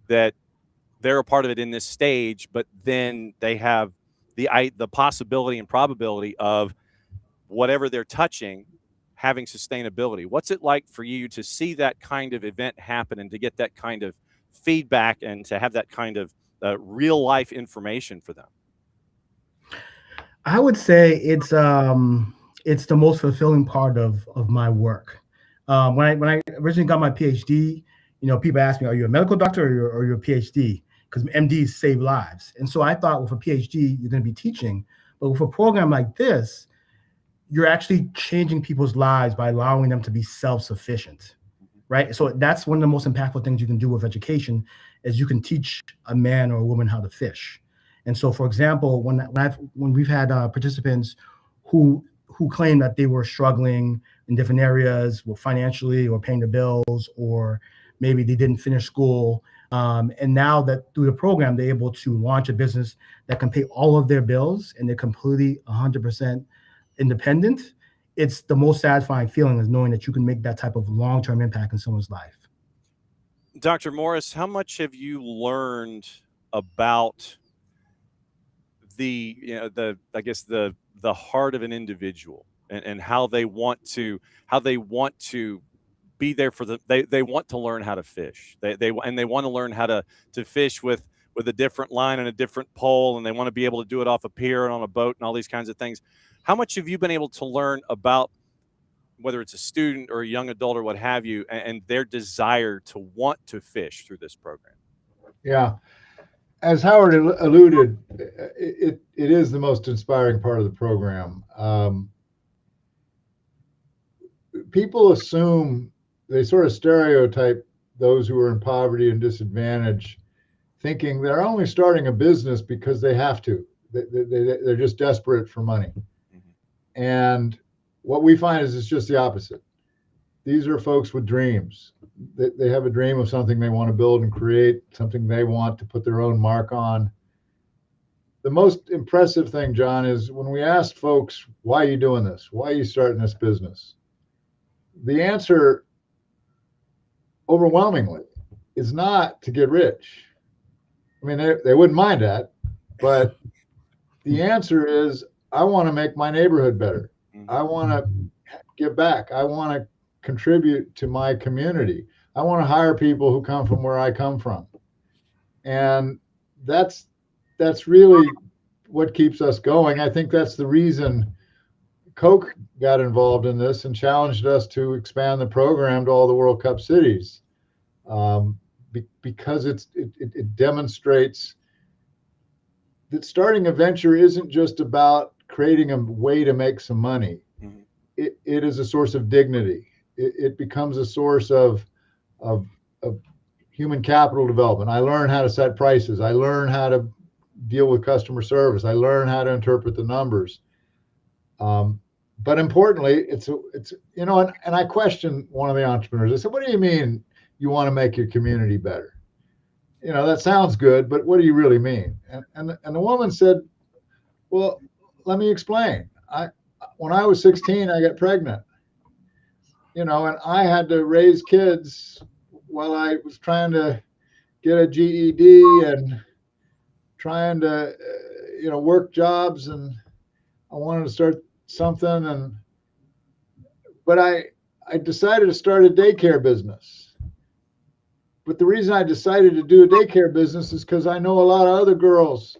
that they're a part of it in this stage, but then they have the possibility and probability of whatever they're touching having sustainability. What's it like for you to see that kind of event happen and to get that kind of feedback and to have that kind of real life information for them? I would say it's the most fulfilling part of my work. When I originally got my PhD, people asked me, "Are you a medical doctor or you're a PhD?" Because MDs save lives, and so I thought with a PhD you're going to be teaching, but with a program like this, you're actually changing people's lives by allowing them to be self-sufficient. Right. So that's one of the most impactful things you can do with education, is you can teach a man or a woman how to fish. And so, for example, when we've had participants who claim that they were struggling in different areas, financially or paying the bills, or maybe they didn't finish school, and now that through the program they're able to launch a business that can pay all of their bills and they're completely 100% independent. It's the most satisfying feeling, is knowing that you can make that type of long-term impact in someone's life. Dr. Morris, how much have you learned about the heart of an individual and how they want to be there for they want to learn how to fish. They want to learn how to fish with a different line and a different pole, and they want to be able to do it off a pier and on a boat and all these kinds of things. How much have you been able to learn about, whether it's a student or a young adult or what have you, and their desire to want to fish through this program? Yeah. As Howard alluded, it is the most inspiring part of the program. People assume, they sort of stereotype those who are in poverty and disadvantage, thinking they're only starting a business because they have to. They're just desperate for money. And what we find is it's just the opposite. These are folks with dreams. They have a dream of something they want to build and create, something they want to put their own mark on. The most impressive thing, John, is when we ask folks, why are you doing this? Why are you starting this business? the answer overwhelmingly is not to get rich. I mean, they wouldn't mind that, but the answer is, I want to make my neighborhood better. I want to give back. I want to contribute to my community. I want to hire people who come from where I come from. And that's really what keeps us going. I think that's the reason Coke got involved in this and challenged us to expand the program to all the World Cup cities, because it demonstrates that starting a venture isn't just about creating a way to make some money. Mm-hmm. It is a source of dignity. It becomes a source of human capital development. I learn how to set prices. I learn how to deal with customer service. I learn how to interpret the numbers. But importantly, it's you know, and I questioned one of the entrepreneurs. I said, "What do you mean you want to make your community better? You know, that sounds good, but what do you really mean?" And the woman said, "Well, let me explain. When I was 16, I got pregnant. You know, and I had to raise kids while I was trying to get a GED and trying to, you know, work jobs, and I wanted to start something, but I decided to start a daycare business. But the reason I decided to do a daycare business is because I know a lot of other girls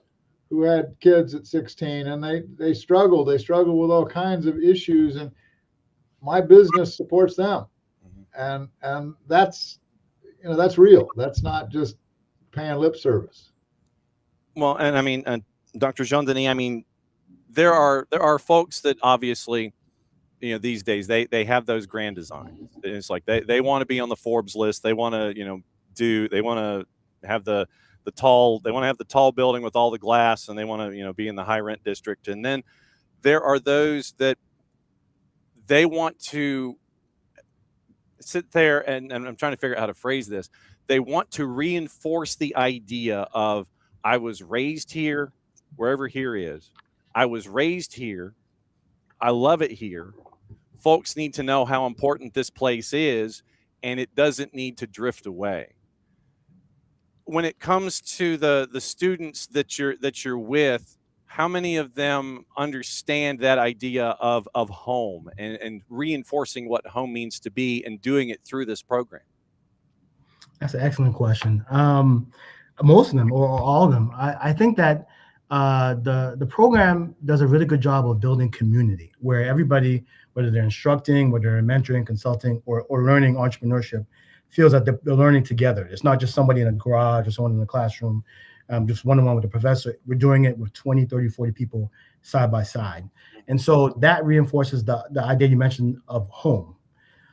who had kids at 16, and they struggle. They struggle with all kinds of issues, and my business supports them. And that's, you know, that's real. That's not just paying lip service." Well, and I mean, Dr. Jean-Denis, I mean, there are folks that obviously, you know, these days they have those grand designs. It's like they want to be on the Forbes list. They want to, you know, they want to have the tall building with all the glass, and they want to, you know, be in the high rent district. And then there are those that they want to sit there, and I'm trying to figure out how to phrase this. They want to reinforce the idea of, I was raised here, wherever here is. I was raised here. I love it here. Folks need to know how important this place is, and it doesn't need to drift away. When it comes to the students that you're with, how many of them understand that idea of home and reinforcing what home means to be and doing it through this program? That's an excellent question. Most of them, or all of them. I think that the program does a really good job of building community, where everybody, whether they're instructing, whether they're mentoring, consulting, or learning entrepreneurship, feels that they're learning together. It's not just somebody in a garage or someone in the classroom, just one-on-one with the professor. We're doing it with 20, 30, 40 people side by side. And so that reinforces the idea you mentioned of home.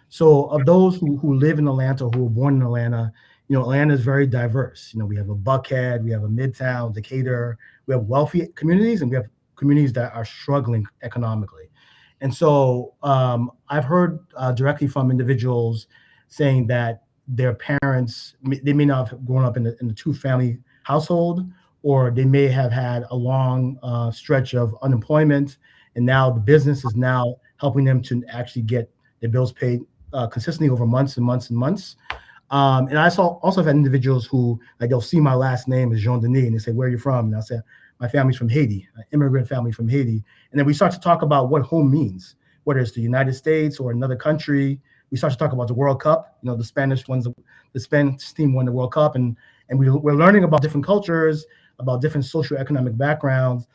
So of those who live in Atlanta, who were born in Atlanta, you know, Atlanta is very diverse. You know, we have a Buckhead, we have a Midtown, Decatur, we have wealthy communities, and we have communities that are struggling economically. And so I've heard directly from individuals saying that their parents, they may not have grown up in the two-family household, or they may have had a long stretch of unemployment, and now the business is now helping them to actually get their bills paid consistently over months and months and months. And I also have had individuals who, like, they'll see my last name is Jean-Denis, and they say, "Where are you from?" And I say, "My family's from Haiti, an immigrant family from Haiti." And then we start to talk about what home means, whether it's the United States or another country. We start to talk about the World Cup. You know, the Spanish team won the World Cup, and we're learning about different cultures, about different socioeconomic backgrounds,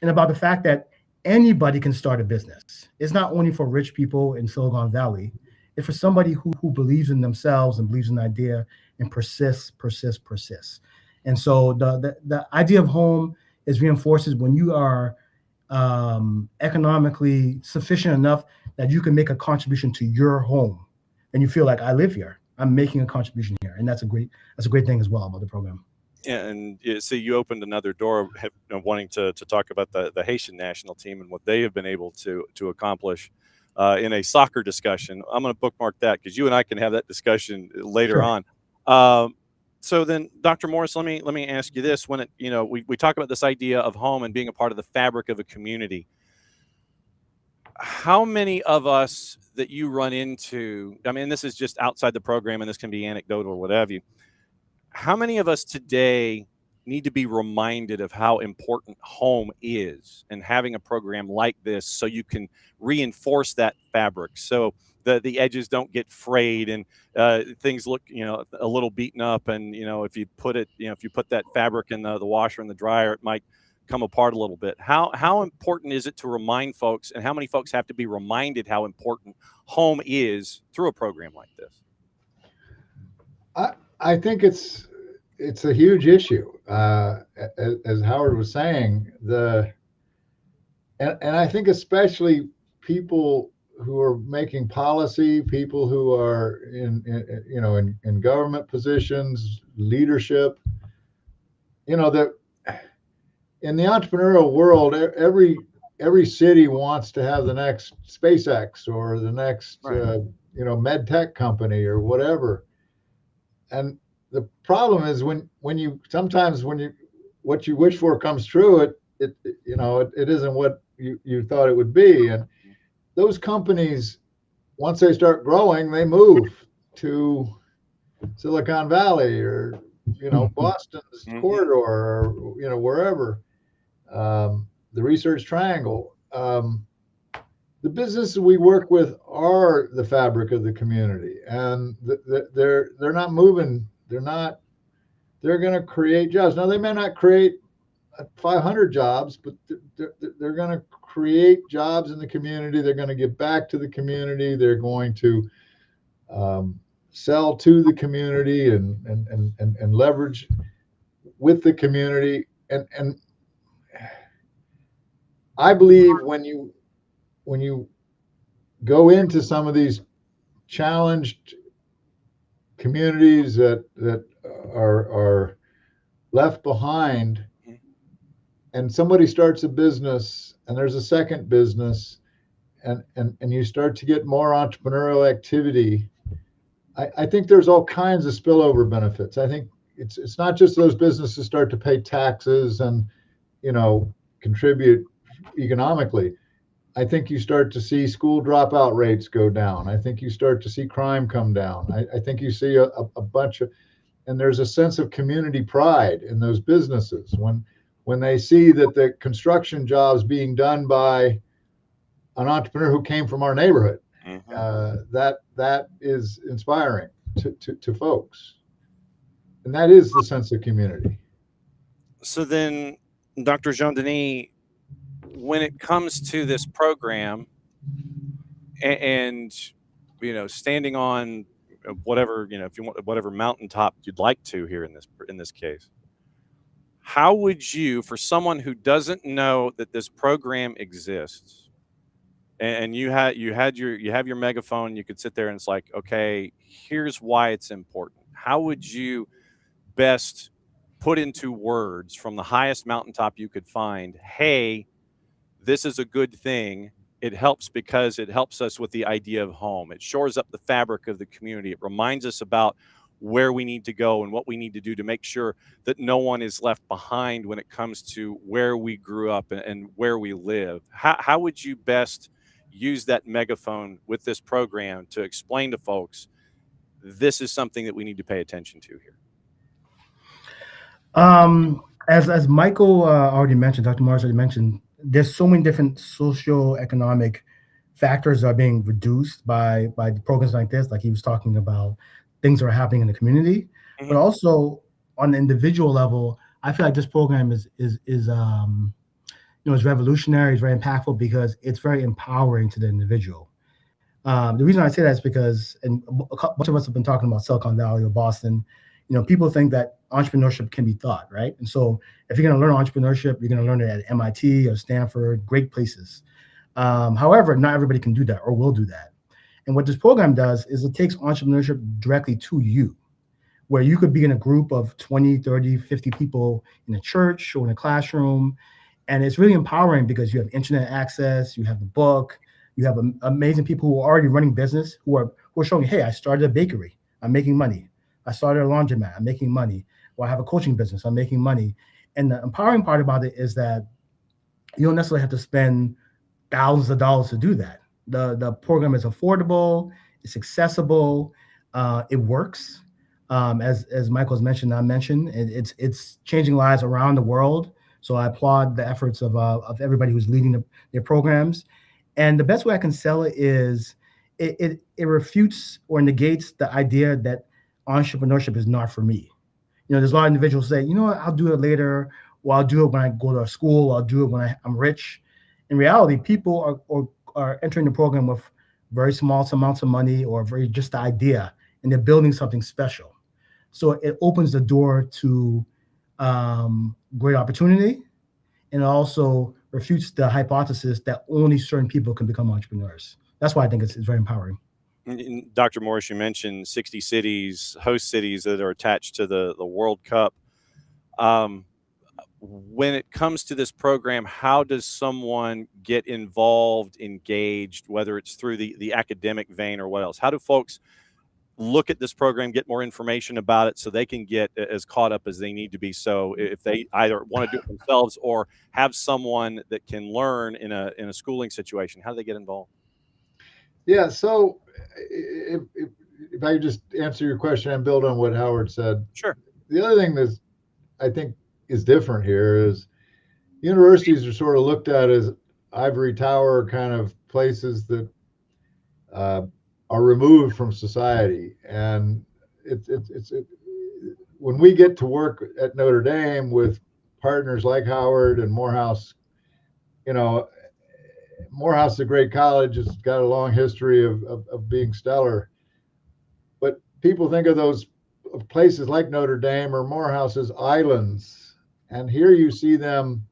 and about the fact that anybody can start a business. It's not only for rich people in Silicon Valley. It's for somebody who believes in themselves and believes in the idea and persists. And so the idea of home is reinforced when you are economically sufficient enough that you can make a contribution to your home, and you feel like, I live here, I'm making a contribution here, and that's a great thing as well about the program. Yeah, and see, you opened another door, wanting to talk about the Haitian national team and what they have been able to accomplish in a soccer discussion. I'm going to bookmark that because you and I can have that discussion later on. So then, Dr. Morris, let me ask you this: when we talk about this idea of home and being a part of the fabric of a community, how many of us that you run into, I mean, this is just outside the program and this can be anecdotal or whatever you, how many of us today need to be reminded of how important home is, and having a program like this so you can reinforce that fabric so the edges don't get frayed and things look, you know, a little beaten up, and you know, if you put it, you know, if you put that fabric in the washer and the dryer, it might come apart a little bit. How important is it to remind folks, and how many folks have to be reminded how important home is through a program like this? I think it's a huge issue. As Howard was saying, and I think especially people who are making policy, people who are in government positions, leadership, you know, that in the entrepreneurial world, every city wants to have the next SpaceX or the next med tech company or whatever. And the problem is when you what you wish for comes true, it isn't what you thought it would be. And those companies, once they start growing, they move to Silicon Valley or Boston's corridor or wherever, the Research Triangle. The businesses we work with are the fabric of the community, and they're not moving. They're going to create jobs. Now, they may not create 500 jobs, but they're going to create jobs in the community. They're going to give back to the community. They're going to sell to the community and leverage with the community. And I believe when you go into some of these challenged communities that are left behind, and somebody starts a business and there's a second business, and you start to get more entrepreneurial activity, I think there's all kinds of spillover benefits. I think it's not just those businesses start to pay taxes and contribute economically. I think you start to see school dropout rates go down. I think you start to see crime come down. I think you see a bunch of, and there's a sense of community pride in those businesses when they see that the construction jobs being done by an entrepreneur who came from our neighborhood. That is inspiring to folks, and that is the sense of community. So then, Dr. Jean-Denis, when it comes to this program and standing on whatever, if you want, whatever mountaintop you'd like to here in this case, how would you, for someone who doesn't know that this program exists, and you have your megaphone, you could sit there and it's like, okay, here's why it's important. How would you best put into words from the highest mountaintop you could find, hey, this is a good thing. It helps because it helps us with the idea of home. It shores up the fabric of the community. It reminds us about where we need to go and what we need to do to make sure that no one is left behind when it comes to where we grew up and where we live. How would you best use that megaphone with this program to explain to folks this is something that we need to pay attention to here? As Michael already mentioned, Dr. Morris already mentioned, there's so many different socio-economic factors that are being reduced by programs like this. Like he was talking about things that are happening in the community, but also on the individual level, I feel like this program is revolutionary, it's very impactful because it's very empowering to the individual. The reason I say that is because, and a bunch of us have been talking about Silicon Valley or Boston, people think that entrepreneurship can be taught, right? And so if you're going to learn entrepreneurship, you're going to learn it at MIT or Stanford, great places. However, not everybody can do that or will do that. And what this program does is it takes entrepreneurship directly to you, where you could be in a group of 20, 30, 50 people in a church or in a classroom. And it's really empowering because you have internet access, you have the book, you have amazing people who are already running business who are showing, hey, I started a bakery, I'm making money. I started a laundromat, I'm making money. Or I have a coaching business, I'm making money. And the empowering part about it is that you don't necessarily have to spend thousands of dollars to do that. The program is affordable, it's accessible, it works. As Michael's mentioned, I mentioned, it's changing lives around the world. So I applaud the efforts of everybody who's leading their programs. And the best way I can sell it is it refutes or negates the idea that entrepreneurship is not for me. There's a lot of individuals say, I'll do it later, or I'll do it when I go to school, or I'll do it when I'm rich. In reality, people are entering the program with very small amounts of money or just the idea, and they're building something special. So it opens the door to great opportunity, and also refutes the hypothesis that only certain people can become entrepreneurs. That's why I think it's very empowering. Dr. Morris, you mentioned 60 cities, host cities that are attached to the World Cup. When it comes to this program, how does someone get involved, engaged, whether it's through the academic vein or what else? How do folks look at this program, get more information about it so they can get as caught up as they need to be? So if they either want to do it themselves or have someone that can learn in a schooling situation, how do they get involved? Yeah, so if I could just answer your question and build on what Howard said. Sure. The other thing that I think is different here is universities are sort of looked at as ivory tower kind of places that are removed from society. And when we get to work at Notre Dame with partners like Howard and Morehouse, Morehouse is a great college. It's got a long history of being stellar. But people think of those places like Notre Dame or Morehouse as islands. And here you see them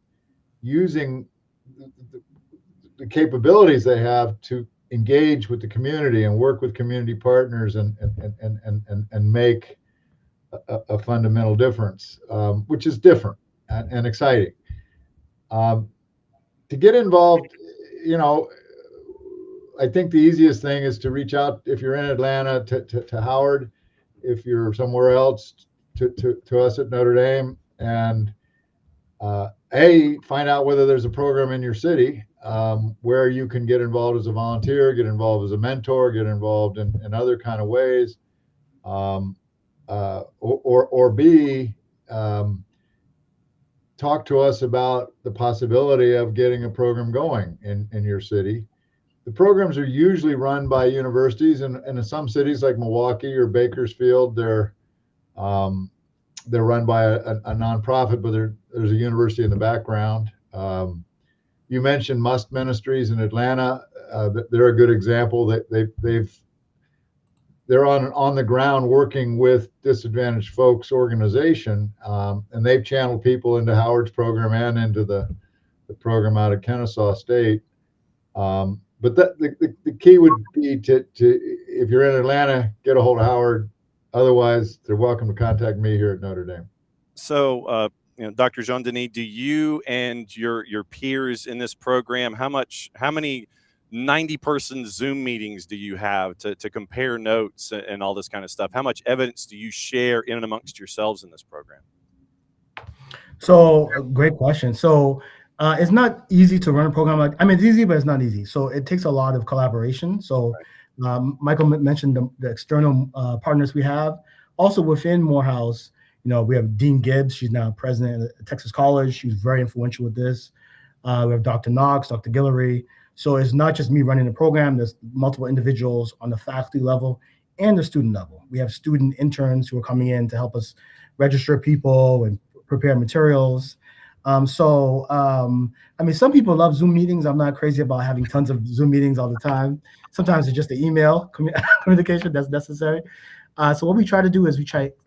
using the capabilities they have to engage with the community and work with community partners and make a fundamental difference, which is different and exciting. To get involved, I think the easiest thing is to reach out, if you're in Atlanta, to Howard, if you're somewhere else, to us at Notre Dame, and find out whether there's a program in your city where you can get involved as a volunteer, get involved as a mentor, get involved in other kind of ways, or B, talk to us about the possibility of getting a program going in your city. The programs are usually run by universities, and in some cities like Milwaukee or Bakersfield, they're run by a nonprofit, but there's a university in the background. You mentioned Must Ministries in Atlanta. They're a good example. They're on the ground working with disadvantaged folks organization, and they've channeled people into Howard's program and into the program out of Kennesaw State. But the key would be to if you're in Atlanta, get a hold of Howard. Otherwise, they're welcome to contact me here at Notre Dame. So, Dr. Jean-Denis, do you and your peers in this program, how many 90-person Zoom meetings do you have to compare notes and all this kind of stuff? How much evidence do you share in and amongst yourselves in this program? So, great question. So, it's not easy to run a program it's easy, but it's not easy. So it takes a lot of collaboration. So Michael mentioned the external partners we have. Also within Morehouse, we have Dean Gibbs. She's now president of Texas College. She's very influential with this. We have Dr. Knox, Dr. Guillory. So it's not just me running the program. There's multiple individuals on the faculty level and the student level. We have student interns who are coming in to help us register people and prepare materials. Some people love Zoom meetings. I'm not crazy about having tons of Zoom meetings all the time. Sometimes it's just the email communication that's necessary. So what we try to do is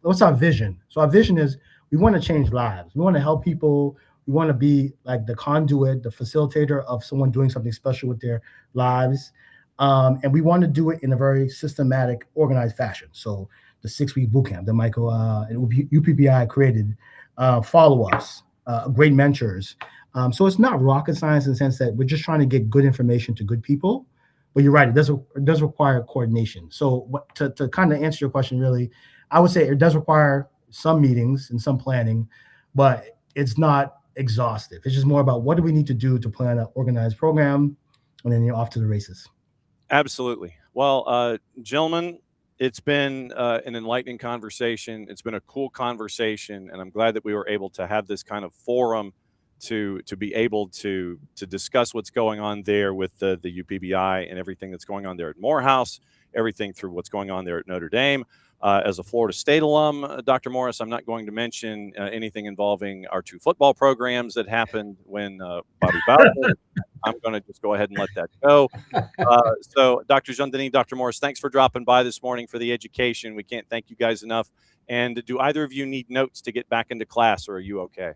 what's our vision? So our vision is we want to change lives. We want to help people. We want to be like the conduit, the facilitator of someone doing something special with their lives. And we want to do it in a very systematic, organized fashion. So the 6-week bootcamp that Michael and UPBI created, follow-ups, great mentors. So it's not rocket science in the sense that we're just trying to get good information to good people. But you're right, it does require coordination. So to kind of answer your question, really, I would say it does require some meetings and some planning, but it's not exhaustive. It's just more about what do we need to do to plan an organized program and then you're off to the races. Absolutely. Well, gentlemen, it's been an enlightening conversation. It's been a cool conversation, and I'm glad that we were able to have this kind of forum to be able to discuss what's going on there with the UPBI and everything that's going on there at Morehouse, everything through what's going on there at Notre Dame. As a Florida State alum, Dr. Morris, I'm not going to mention anything involving our 2 football programs that happened when Bobby Bowser. I'm going to just go ahead and let that go. So, Dr. Jean-Denis, Dr. Morris, thanks for dropping by this morning for the education. We can't thank you guys enough. And do either of you need notes to get back into class, or are you okay?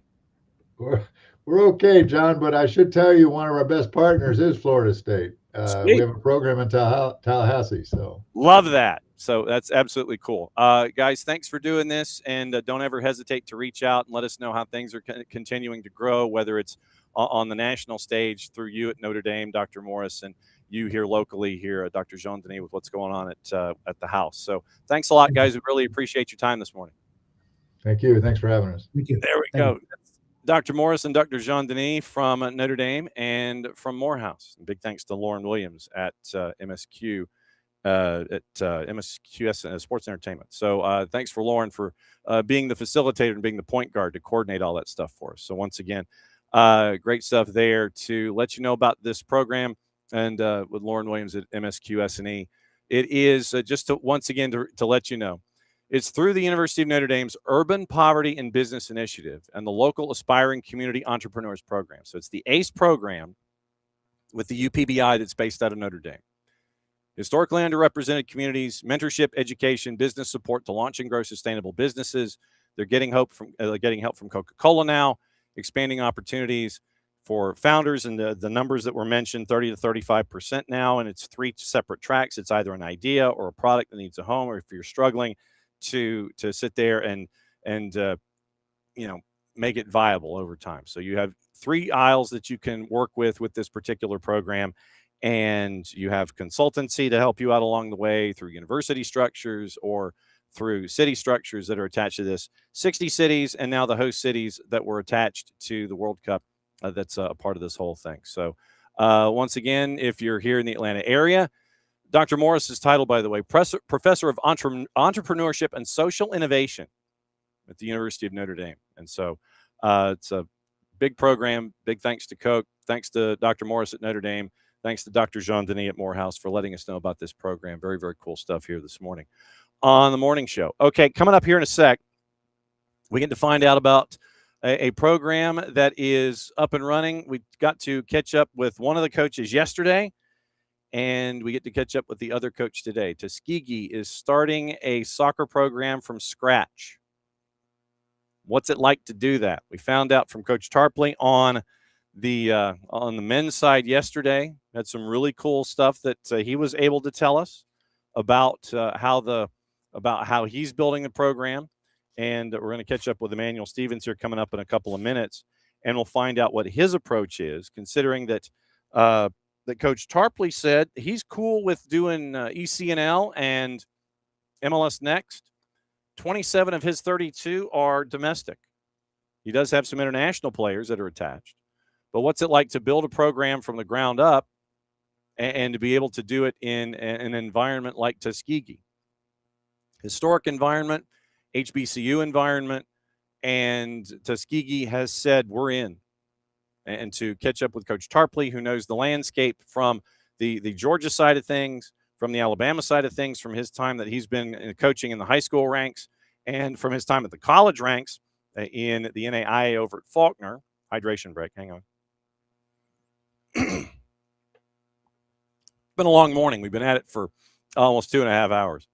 We're okay, John, but I should tell you one of our best partners is Florida State. We have a program in Tallahassee. So love that. So that's absolutely cool. Guys, thanks for doing this. And don't ever hesitate to reach out and let us know how things are continuing to grow, whether it's on the national stage through you at Notre Dame, Dr. Morris, and you here locally here, Dr. Jean-Denis, with what's going on at the house. So thanks a lot, guys. We really appreciate your time this morning. Thank you. Thanks for having us. Thank you. There we go. Dr. Morris and Dr. Jean-Denis from Notre Dame and from Morehouse. And big thanks to Lauren Williams at MSQ, MSQS Sports Entertainment. So thanks for Lauren for being the facilitator and being the point guard to coordinate all that stuff for us. So once again, great stuff there to let you know about this program and with Lauren Williams at MSQS&E. It is just to, once again to let you know, it's through the University of Notre Dame's Urban Poverty and Business Initiative and the local Aspiring Community Entrepreneurs Program. So it's the ACE program with the UPBI that's based out of Notre Dame. Historically underrepresented communities, mentorship, education, business support to launch and grow sustainable businesses. They're getting help from Coca-Cola now, expanding opportunities for founders, and the numbers that were mentioned, 30 to 35% now, and it's 3 separate tracks. It's either an idea or a product that needs a home, or if you're struggling to sit there and make it viable over time. So you have 3 aisles that you can work with this particular program, and you have consultancy to help you out along the way through university structures or through city structures that are attached to this. 60 cities and now the host cities that were attached to the World Cup that's a part of this whole thing. So once again, if you're here in the Atlanta area, Dr. Morris is titled, by the way, Professor of Entrepreneurship and Social Innovation at the University of Notre Dame. And so it's a big program. Big thanks to Coke. Thanks to Dr. Morris at Notre Dame. Thanks to Dr. Jean-Denis at Morehouse for letting us know about this program. Very, very cool stuff here this morning on the morning show. Okay, coming up here in a sec, we get to find out about a program that is up and running. We got to catch up with one of the coaches yesterday, and we get to catch up with the other coach today. Tuskegee is starting a soccer program from scratch. What's it like to do that? We found out from Coach Tarpley on the men's side yesterday. Had some really cool stuff that he was able to tell us about how he's building the program. And we're going to catch up with Emmanuel Stevens here coming up in a couple of minutes, and we'll find out what his approach is, considering that that Coach Tarpley said he's cool with doing ECNL and MLS Next. 27 of his 32 are domestic. He does have some international players that are attached. But what's it like to build a program from the ground up and to be able to do it in an environment like Tuskegee? Historic environment, HBCU environment, and Tuskegee has said we're in. And to catch up with Coach Tarpley, who knows the landscape from the Georgia side of things, from the Alabama side of things, from his time that he's been coaching in the high school ranks, and from his time at the college ranks in the NAIA over at Faulkner. Hydration break, hang on. It's been a long morning. We've been at it for almost 2.5 hours.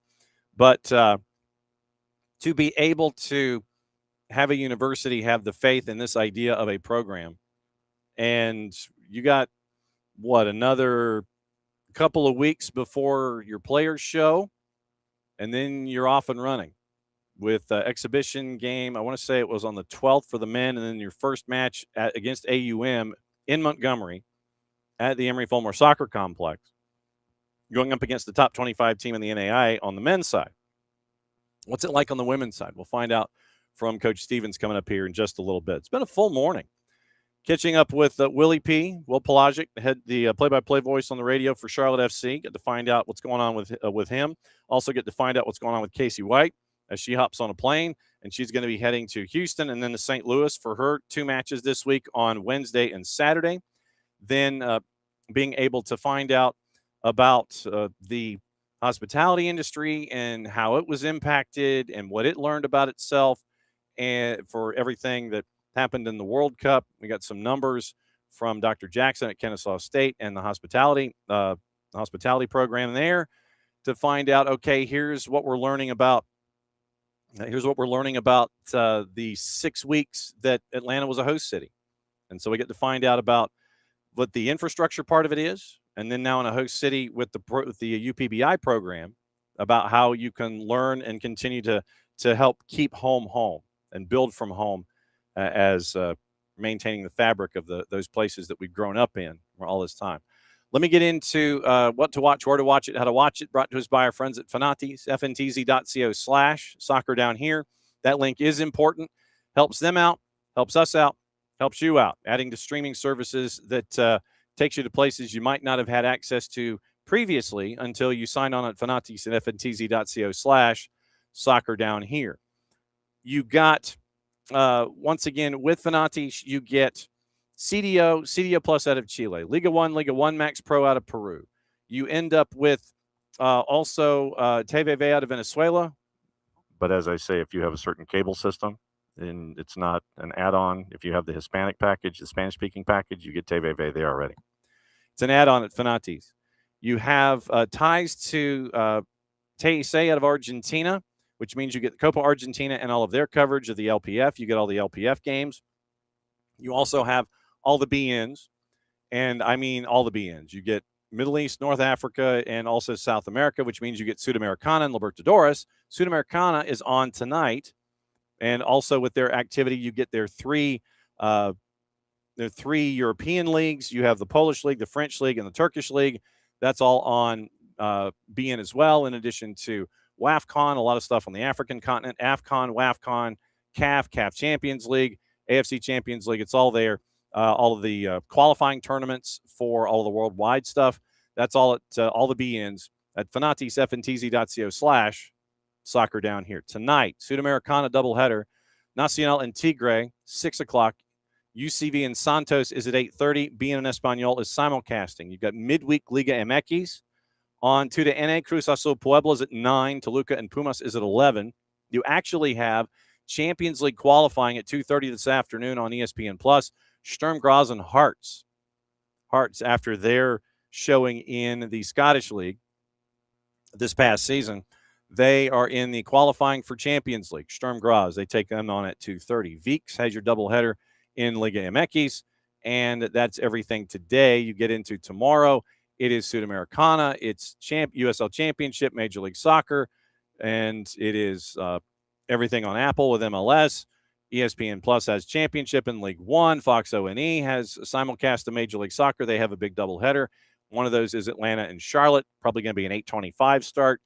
But to be able to have a university have the faith in this idea of a program, and you got, another couple of weeks before your players show, and then you're off and running with exhibition game. I want to say it was on the 12th for the men, and then your first match against AUM in Montgomery at the Emory Fulmore Soccer Complex, going up against the top 25 team in the NAIA on the men's side. What's it like on the women's side? We'll find out from Coach Stevens coming up here in just a little bit. It's been a full morning. Catching up with Willie P. Will Palaszczuk, the play-by-play voice on the radio for Charlotte FC. Get to find out what's going on with him. Also get to find out what's going on with Kacey White as she hops on a plane, and she's going to be heading to Houston and then to St. Louis for her 2 matches this week on Wednesday and Saturday. Then being able to find out about the hospitality industry and how it was impacted and what it learned about itself, and for everything that happened in the World Cup. We got some numbers from Dr. Jackson at Kennesaw State and the hospitality program there to find out, okay, here's what we're learning about. Here's what we're learning about the 6 weeks that Atlanta was a host city. And so we get to find out about what the infrastructure part of it is. And then now in a host city with the UPBI program, about how you can learn and continue to help keep home and build from home as maintaining the fabric of those places that we've grown up in all this time. Let me get into what to watch, where to watch it, how to watch it, brought to us by our friends at Fanati's, fntz.co/soccer down here. That link is important, helps them out, helps us out, helps you out, adding to streaming services that takes you to places you might not have had access to previously until you signed on at Fanati's and fntz.co/soccer down here. You got, once again, with Fanati's, you get CDO Plus out of Chile, Liga 1 Max Pro out of Peru. You end up with also TVV out of Venezuela. But as I say, if you have a certain cable system, and it's not an add-on, if you have the Hispanic package, the Spanish-speaking package, you get TVV there already. It's an add-on at Fanati's. You have ties to TEC out of Argentina, which means you get Copa Argentina and all of their coverage of the LPF. You get all the LPF games. You also have all the BNs, and I mean all the BNs. You get Middle East, North Africa, and also South America, which means you get Sudamericana and Libertadores. Sudamericana is on tonight, and also with their activity, you get their three European leagues. You have the Polish League, the French League, and the Turkish League. That's all on BN as well, in addition to WAFCON, a lot of stuff on the African continent, AFCON, WAFCON, CAF Champions League, AFC Champions League. It's all there. All of the qualifying tournaments for all of the worldwide stuff. That's all at all the BNs at Fanati's, fntz.co/soccer down here. Tonight, Sudamericana doubleheader, Nacional and Tigre, 6 o'clock. UCV and Santos is at 8:30. BN and Español is simulcasting. You've got midweek Liga MX on to the NA. Cruz Azul Puebla is at 9. Toluca and Pumas is at 11. You actually have Champions League qualifying at 2:30 this afternoon on ESPN Plus. Sturm Graz and Hearts after their showing in the Scottish League this past season, they are in the qualifying for Champions League. Sturm Graz, they take them on at 2:30. Viks has your doubleheader in Liga MX, and that's everything today. You get into tomorrow. It is Sudamericana. It's USL Championship, Major League Soccer, and it is everything on Apple with MLS. ESPN Plus has Championship in League One. Fox O&E has simulcast of Major League Soccer. They have a big doubleheader. One of those is Atlanta and Charlotte, probably going to be an 8:25 start.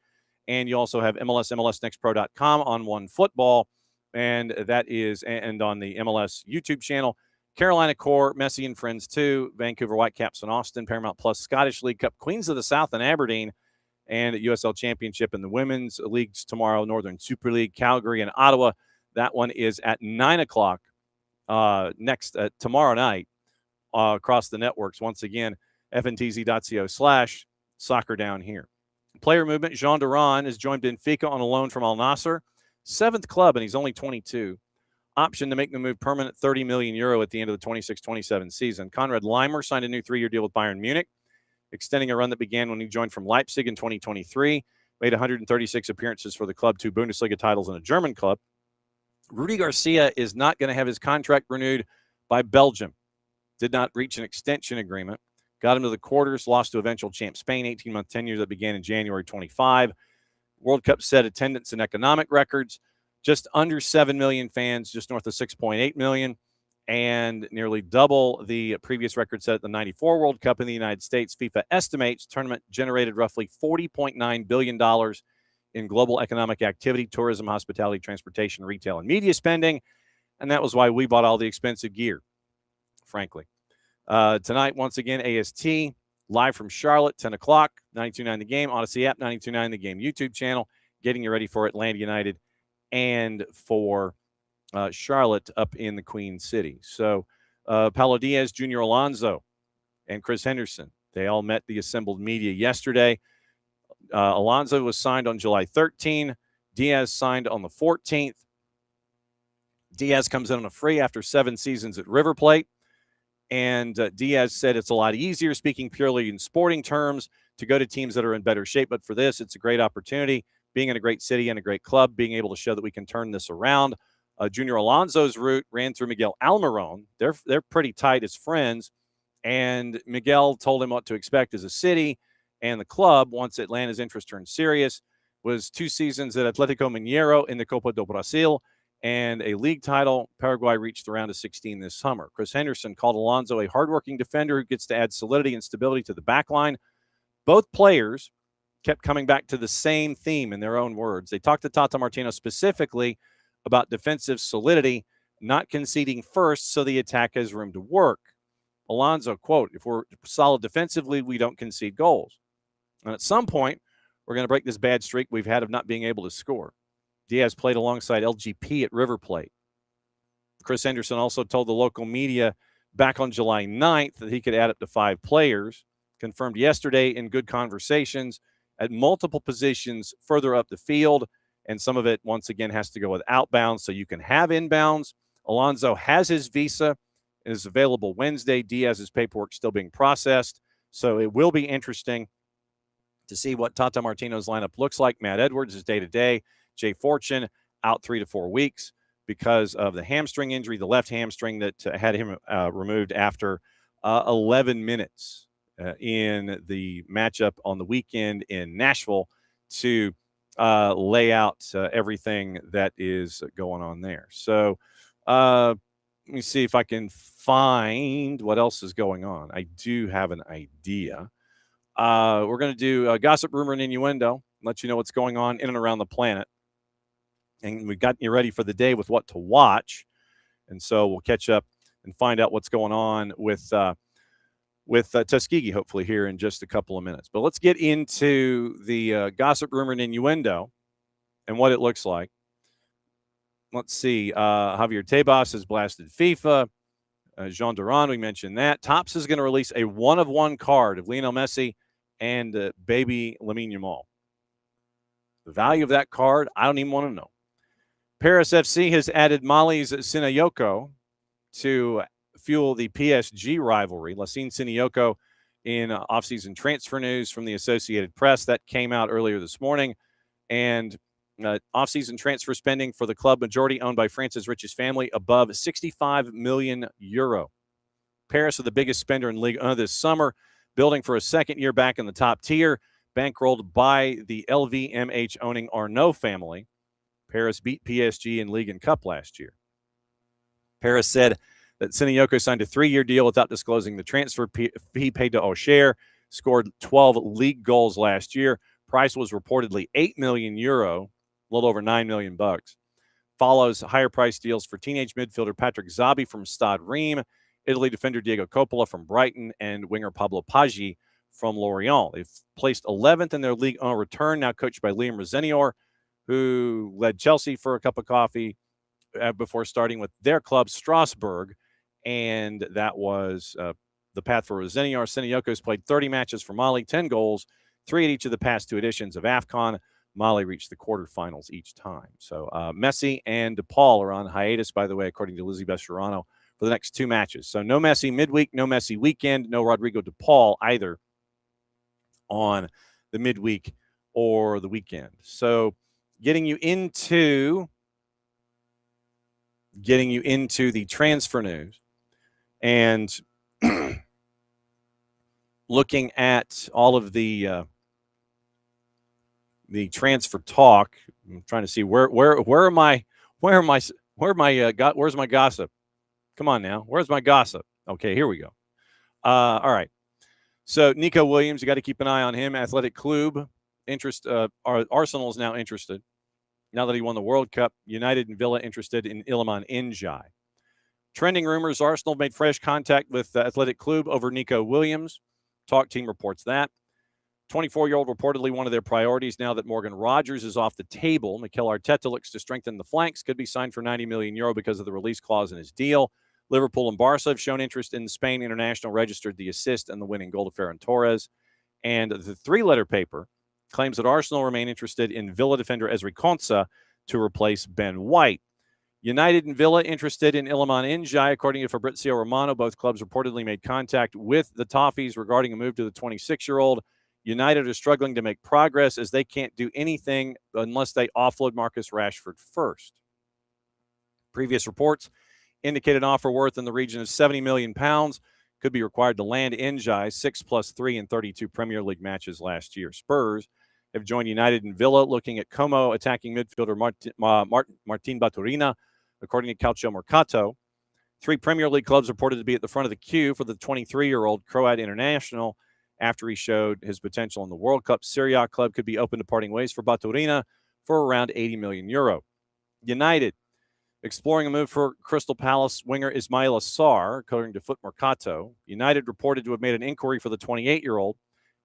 And you also have MLSnextpro.com on One Football, and that is and on the MLS YouTube channel. Carolina Core, Messi and Friends 2, Vancouver Whitecaps and Austin, Paramount Plus, Scottish League Cup, Queens of the South and Aberdeen, and USL Championship in the women's leagues tomorrow, Northern Super League, Calgary and Ottawa. That one is at 9 o'clock tomorrow night across the networks. Once again, fntz.co/soccer down here. Player movement, Jean Duran has joined Benfica on a loan from Al Nassr. 7th club, and he's only 22. Option to make the move permanent, €30 million at the end of the 26-27 season. Konrad Leimer signed a new 3-year deal with Bayern Munich, extending a run that began when he joined from Leipzig in 2023. Made 136 appearances for the club, 2 Bundesliga titles and a German club. Rudy Garcia is not going to have his contract renewed by Belgium. Did not reach an extension agreement. Got him to the quarters, lost to eventual champ Spain, 18-month tenure that began in January 25. World Cup set attendance and economic records. Just under 7 million fans, just north of 6.8 million, and nearly double the previous record set at the 94 World Cup in the United States. FIFA estimates tournament generated roughly $40.9 billion in global economic activity, tourism, hospitality, transportation, retail, and media spending. And that was why we bought all the expensive gear frankly. Tonight, once again, AST, live from Charlotte, 10 o'clock, 92.9 The Game, Odyssey app, 92.9 The Game YouTube channel, getting you ready for Atlanta United and for Charlotte up in the Queen City. So Paulo Diaz, Junior Alonso, and Chris Henderson, they all met the assembled media yesterday. Alonso was signed on July 13. Diaz signed on the 14th. Diaz comes in on a free after 7 seasons at River Plate. And Diaz said it's a lot easier, speaking purely in sporting terms, to go to teams that are in better shape. But for this, it's a great opportunity, being in a great city and a great club, being able to show that we can turn this around. Junior Alonso's route ran through Miguel Almiron. They're pretty tight as friends. And Miguel told him what to expect as a city and the club once Atlanta's interest turned serious. Was 2 seasons at Atlético Mineiro in the Copa do Brasil and a league title. Paraguay reached the round of 16 this summer. Chris Henderson called Alonso a hardworking defender who gets to add solidity and stability to the back line. Both players kept coming back to the same theme in their own words. They talked to Tata Martino specifically about defensive solidity, not conceding first so the attack has room to work. Alonso, quote, if we're solid defensively, we don't concede goals. And at some point, we're going to break this bad streak we've had of not being able to score. Diaz played alongside LGP at River Plate. Chris Henderson also told the local media back on July 9th that he could add up to 5 players, confirmed yesterday in good conversations at multiple positions further up the field, and some of it, once again, has to go with outbounds so you can have inbounds. Alonso has his visa and is available Wednesday. Diaz's paperwork still being processed, so it will be interesting to see what Tata Martino's lineup looks like. Matt Edwards is day-to-day. Jay Fortune out 3 to 4 weeks because of the hamstring injury, the left hamstring that had him removed after 11 minutes in the matchup on the weekend in Nashville to lay out everything that is going on there. So let me see if I can find what else is going on. I do have an idea. We're going to do gossip, rumor, and innuendo, let you know what's going on in and around the planet. And we've got you ready for the day with what to watch. And so we'll catch up and find out what's going on with Tuskegee, hopefully, here in just a couple of minutes. But let's get into the gossip, rumor, and innuendo and what it looks like. Let's see. Javier Tebas has blasted FIFA. Jean Duran, we mentioned that. Topps is going to release a one-of-one card of Lionel Messi and baby Lamine Yamal. The value of that card, I don't even want to know. Paris FC has added Mali's Sinayoko to fuel the PSG rivalry. Lassine Sinayoko in offseason transfer news from the Associated Press. That came out earlier this morning. And offseason transfer spending for the club, majority owned by France's richest family, above 65 million euro. Paris are the biggest spender in Ligue 1 this summer, building for a second year back in the top tier, bankrolled by the LVMH-owning Arnault family. Paris beat PSG in League and Cup last year. Paris said that Sinayoko signed a 3-year deal without disclosing the transfer fee paid to Auxerre, scored 12 league goals last year. Price was reportedly 8 million euro, a little over $9 million. Follows higher price deals for teenage midfielder Patrick Zabi from Stade Reims, Italy defender Diego Coppola from Brighton, and winger Pablo Paggi from Lorient. They've placed 11th in their Ligue 1 return, now coached by Liam Rosenior, who led Chelsea for a cup of coffee before starting with their club, Strasbourg. And that was the path for Rosenior. Sinayoko played 30 matches for Mali, 10 goals, 3 at each of the past 2 editions of AFCON. Mali reached the quarterfinals each time. So Messi and DePaul are on hiatus, by the way, according to Lizzie Bescherano, for the next 2 matches. So no Messi midweek, no Messi weekend, no Rodrigo DePaul either on the midweek or the weekend. So getting you into the transfer news and looking at all of the transfer talk. I'm trying to see where's my gossip? Come on now, where's my gossip? Okay, here we go. All right. So Nico Williams, you got to keep an eye on him. Athletic Club Arsenal is now interested. Now that he won the World Cup, United and Villa interested in Iliman Ndiaye. Trending rumors, Arsenal made fresh contact with Athletic Club over Nico Williams. Talk team reports that. 24-year-old reportedly one of their priorities now that Morgan Rogers is off the table. Mikel Arteta looks to strengthen the flanks, could be signed for €90 million because of the release clause in his deal. Liverpool and Barca have shown interest in Spain. International registered the assist and the winning goal to Ferran Torres. And the three-letter paper claims that Arsenal remain interested in Villa defender Ezri Konsa to replace Ben White. United and Villa interested in Iliman Ndiaye. According to Fabrizio Romano, both clubs reportedly made contact with the Toffees regarding a move to the 26-year-old. United are struggling to make progress as they can't do anything unless they offload Marcus Rashford first. Previous reports indicate an offer worth in the region of £70 million could be required to land Ndiaye, 6+3 in 32 Premier League matches last year. Spurs have joined United and Villa, looking at Como attacking midfielder Martin Baturina, according to Calcio Mercato. 3 Premier League clubs reported to be at the front of the queue for the 23-year-old Croat international after he showed his potential in the World Cup. Serie A club could be open to parting ways for Baturina for around €80 million. United exploring a move for Crystal Palace winger Ismail Assar, according to Foot Mercato. United reported to have made an inquiry for the 28-year-old.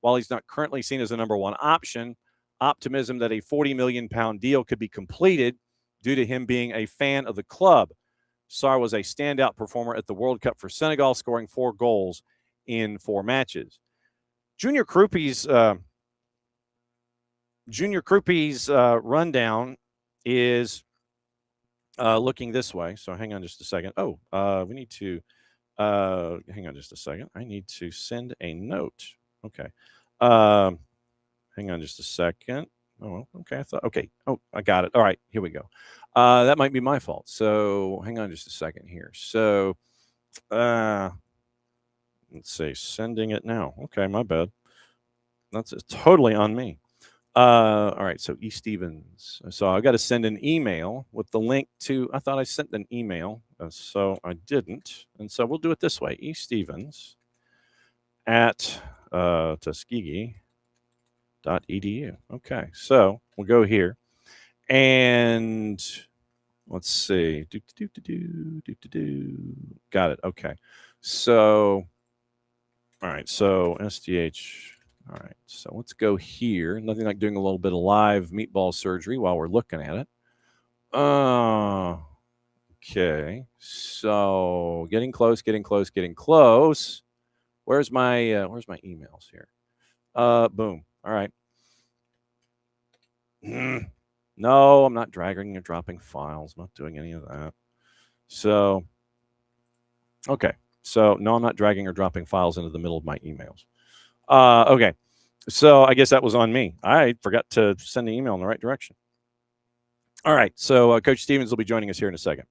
While he's not currently seen as a number one option, optimism that a £40 million deal could be completed due to him being a fan of the club. Sarr was a standout performer at the World Cup for Senegal, scoring 4 goals in 4 matches. Junior Krupi's rundown is looking this way. So hang on just a second. We need to hang on just a second. I need to send a note. Okay. Hang on just a second. Oh, okay. I got it. All right, here we go. That might be my fault. So hang on just a second here. So let's see, sending it now. Okay, my bad. That's totally on me. All right, so E. Stevens. So I got to send an email with the link to, I thought I sent an email, so I didn't. And so we'll do it this way. E. Stevens at Tuskegee.edu. Okay, so we'll go here. And let's see. Got it. Okay. So, all right. So SDH. All right. So let's go here. Nothing like doing a little bit of live meatball surgery while we're looking at it. Okay. So getting close. Where's my emails here? Boom. All right. No, I'm not dragging or dropping files. I'm not doing any of that. So, okay. So, no, I'm not dragging or dropping files into the middle of my emails. Okay. So, I guess that was on me. I forgot to send the email in the right direction. All right. So, Coach Stevens will be joining us here in a second.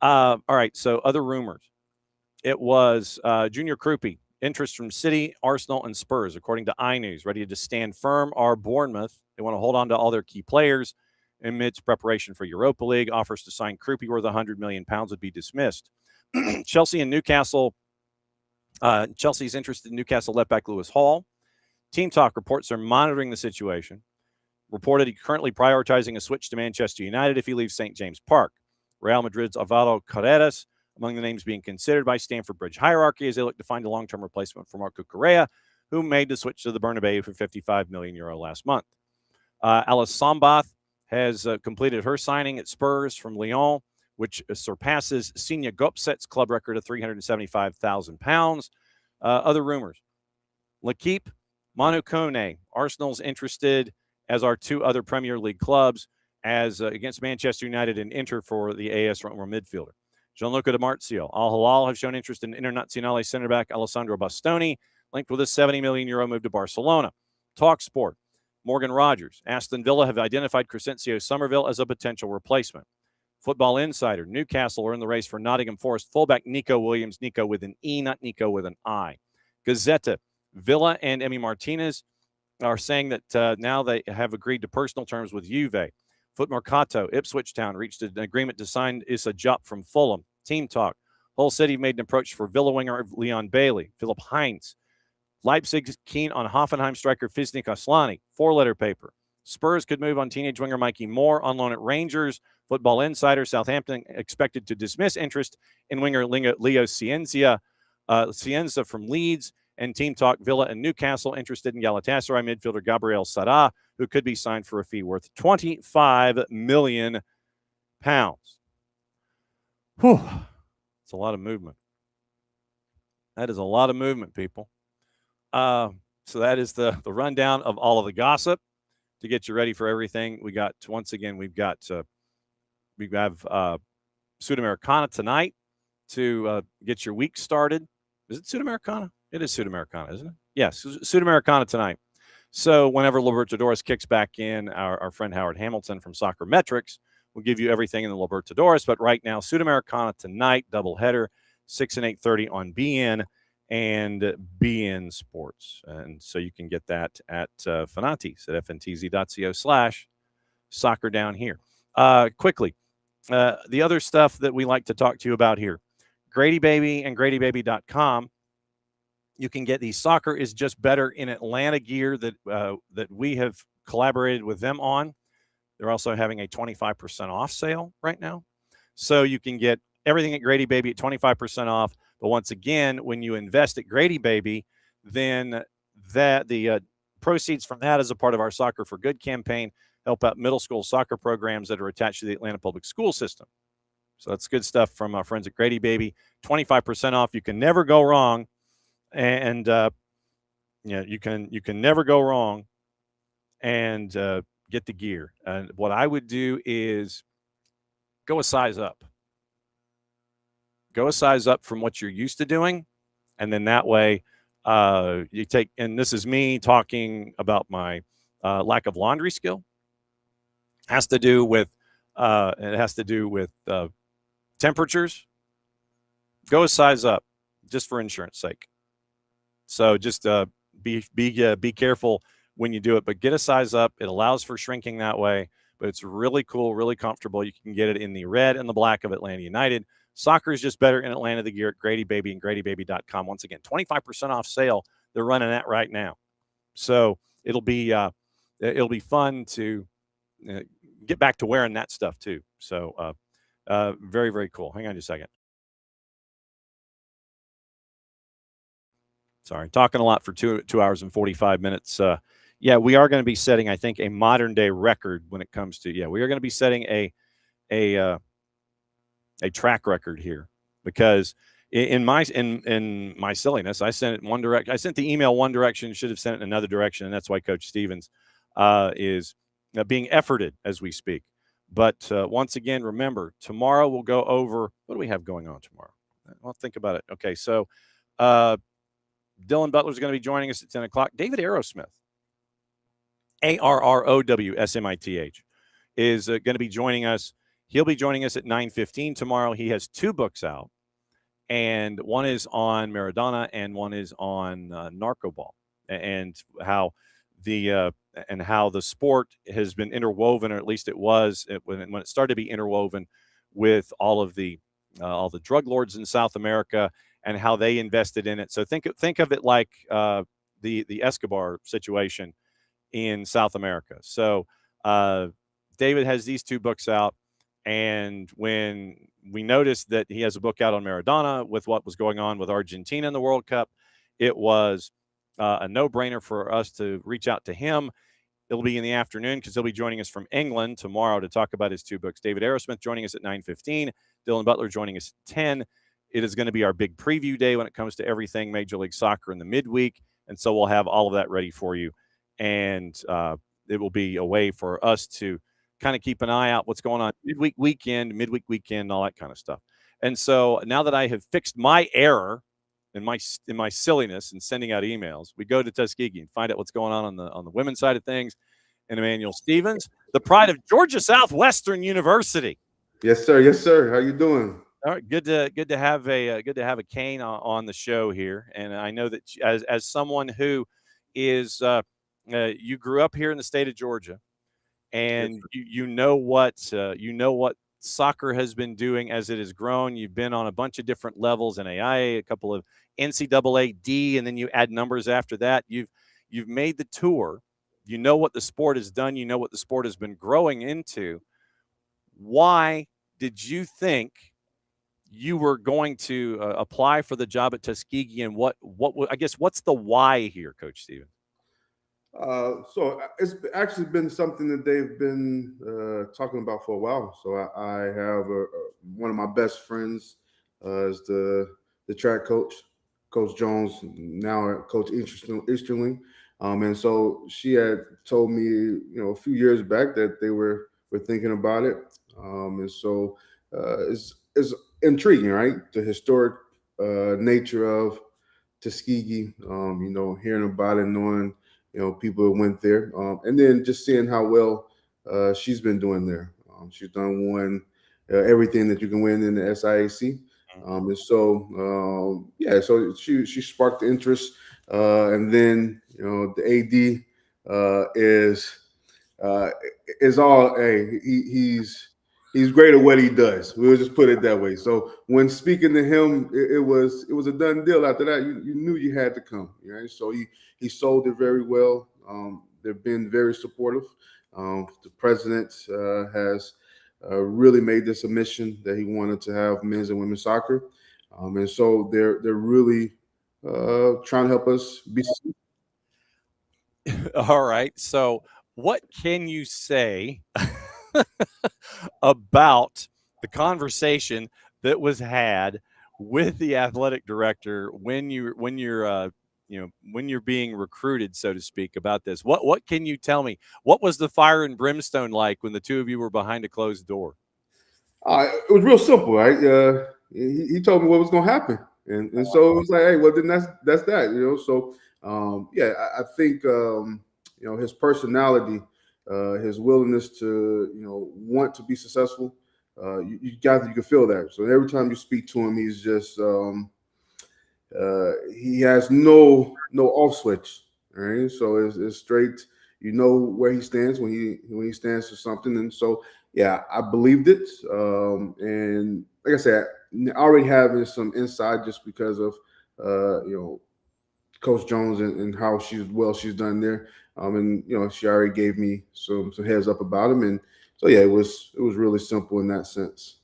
All right. So, other rumors. It was Junior Krupi, interest from City, Arsenal, and Spurs, according to iNews. Ready to stand firm are Bournemouth. They want to hold on to all their key players amidst preparation for Europa League. Offers to sign Krupi worth £100 million would be dismissed. Chelsea and Newcastle. Chelsea's interested in Newcastle left back Lewis Hall. Team Talk reports they're monitoring the situation. Reported he currently prioritizing a switch to Manchester United if he leaves St. James Park. Real Madrid's Alvaro Carreras among the names being considered by Stamford Bridge hierarchy as they look to find a long-term replacement for Marco Correa, who made the switch to the Bernabeu for €55 million last month. Alice Sambath has completed her signing at Spurs from Lyon, which surpasses Senia Gopset's club record of £375,000. Other rumors. L'Equipe, Manu Kone, Arsenal's interested, as are 2 other Premier League clubs, as against Manchester United and Inter for the AS Roma midfielder. Gianluca Di Marzio, Al Hilal have shown interest in Internazionale center back Alessandro Bastoni, linked with a €70 million move to Barcelona. TalkSport, Morgan Rogers, Aston Villa have identified Crescencio Somerville as a potential replacement. Football Insider, Newcastle are in the race for Nottingham Forest fullback Nico Williams, Nico with an E, not Nico with an I. Gazzetta, Villa and Emi Martinez are saying that now they have agreed to personal terms with Juve. Foot Mercato, Ipswich Town reached an agreement to sign Issa Diop from Fulham. Team Talk, Hull City made an approach for Villa winger Leon Bailey. Philip Heinz, Leipzig keen on Hoffenheim striker Fisnik Aslani. 4-letter paper. Spurs could move on teenage winger Mikey Moore on loan at Rangers. Football Insider, Southampton expected to dismiss interest in winger Leo Cienza from Leeds. And Team Talk, Villa and Newcastle interested in Galatasaray midfielder Gabriel Sara, who could be signed for a fee worth £25 million. Whew. It's a lot of movement. That is a lot of movement, people. So that is the rundown of all of the gossip to get you ready for everything. We have Sudamericana tonight to get your week started. Is it Sudamericana? It is Sudamericana, isn't it? Yes, Sudamericana tonight. So whenever Libertadores kicks back in, our friend Howard Hamilton from Soccer Metrics will give you everything in the Libertadores. But right now, Sudamericana tonight, doubleheader, 6 and 8:30 on BN and BN Sports. And so you can get that at Fanatis at fntz.co/soccer down here. Quickly, the other stuff that we like to talk to you about here, Grady Baby and GradyBaby.com. You can get the Soccer is Just Better in Atlanta gear that we have collaborated with them on. They're also having a 25% off sale right now. So you can get everything at Grady Baby at 25% off. But once again, when you invest at Grady Baby, then the proceeds from that as a part of our Soccer for Good campaign help out middle school soccer programs that are attached to the Atlanta public school system. So that's good stuff from our friends at Grady Baby. 25% off. You can never go wrong. And you can never go wrong and get the gear. And what I would do is go a size up. Go a size up from what you're used to doing, and then that way you take. And this is me talking about my lack of laundry skill. It has to do with temperatures. Go a size up, just for insurance sake. So just be careful when you do it, but get a size up. It allows for shrinking that way, but it's really cool, really comfortable. You can get it in the red and the black of Atlanta United. Soccer is Just Better in Atlanta, the gear at Grady Baby and GradyBaby.com. Once again, 25% off sale. They're running that right now. So it'll be fun to get back to wearing that stuff too. So very, very cool. Hang on just a second. Sorry, talking a lot for 2 hours and 45 minutes. We are going to be setting, I think, a modern day record when it comes to. We are going to be setting a track record here, because in my silliness, I sent it one direction. I sent the email one direction, should have sent it in another direction, and that's why Coach Stevens is being efforted as we speak. But once again, remember, tomorrow we'll go over what do we have going on tomorrow. Well, think about it. Okay, so. Dylan Butler is going to be joining us at 10 o'clock. David Arrowsmith, Arrowsmith, is going to be joining us. He'll be joining us at 9:15 tomorrow. He has 2 books out, and one is on Maradona and one is on narcoball, and how the sport has been interwoven, or at least it was when it started to be interwoven with all the drug lords in South America, and how they invested in it. So think of it like the Escobar situation in South America. So David has these 2 books out, and when we noticed that he has a book out on Maradona with what was going on with Argentina in the World Cup, it was a no-brainer for us to reach out to him. It'll be in the afternoon because he'll be joining us from England tomorrow to talk about his 2 books. David Arrowsmith joining us at 9:15. Dylan Butler joining us at 10. It is going to be our big preview day when it comes to everything Major League Soccer in the midweek. And so we'll have all of that ready for you. And it will be a way for us to kind of keep an eye out what's going on midweek weekend, all that kind of stuff. And so now that I have fixed my error in my silliness in sending out emails, we go to Tuskegee and find out what's going on the women's side of things. And Emanuel Stevens, the pride of Georgia Southwestern University. Yes, sir. Yes, sir. How you doing? All right, good to have a Kane on the show here, and I know that as someone who is you grew up here in the state of Georgia, and you know what soccer has been doing as it has grown. You've been on a bunch of different levels, NAIA, a couple of NCAA D, and then you add numbers after that. You've made the tour. You know what the sport has done. You know what the sport has been growing into. Why did you think you were going to apply for the job at Tuskegee, and I guess what's the why here, Coach Stephen? So it's actually been something that they've been talking about for a while. So I have one of my best friends is the track coach, Coach Jones, now Coach Easterling. And so she had told me, a few years back that they were thinking about it. And so it's intriguing, right? The historic nature of Tuskegee, hearing about it, knowing, people that went there, and then just seeing how well she's been doing there. She's won everything that you can win in the SIAC. And so, so she sparked the interest. And then, the AD is all, he's great at what he does. We'll just put it that way. So when speaking to him, it was a done deal. After that, you knew you had to come. Right? So he sold it very well. They've been very supportive. The president has really made this a mission that he wanted to have men's and women's soccer, and so they're really trying to help us be. All right. So what can you say about the conversation that was had with the athletic director when you're being recruited, so to speak, about this? What can you tell me? What was the fire and brimstone like when the two of you were behind a closed door? It was real simple, right? He told me what was going to happen, and so it was like, hey, well then that's that, So I think his personality, his willingness to want to be successful, you can feel that. So every time you speak to him, he's just he has no off switch, right? So it's straight. Where he stands when he stands for something, and so I believed it. And like I said, already having some insight just because of Coach Jones and how she's done there. And she already gave me some heads up about him, and so it was really simple in that sense.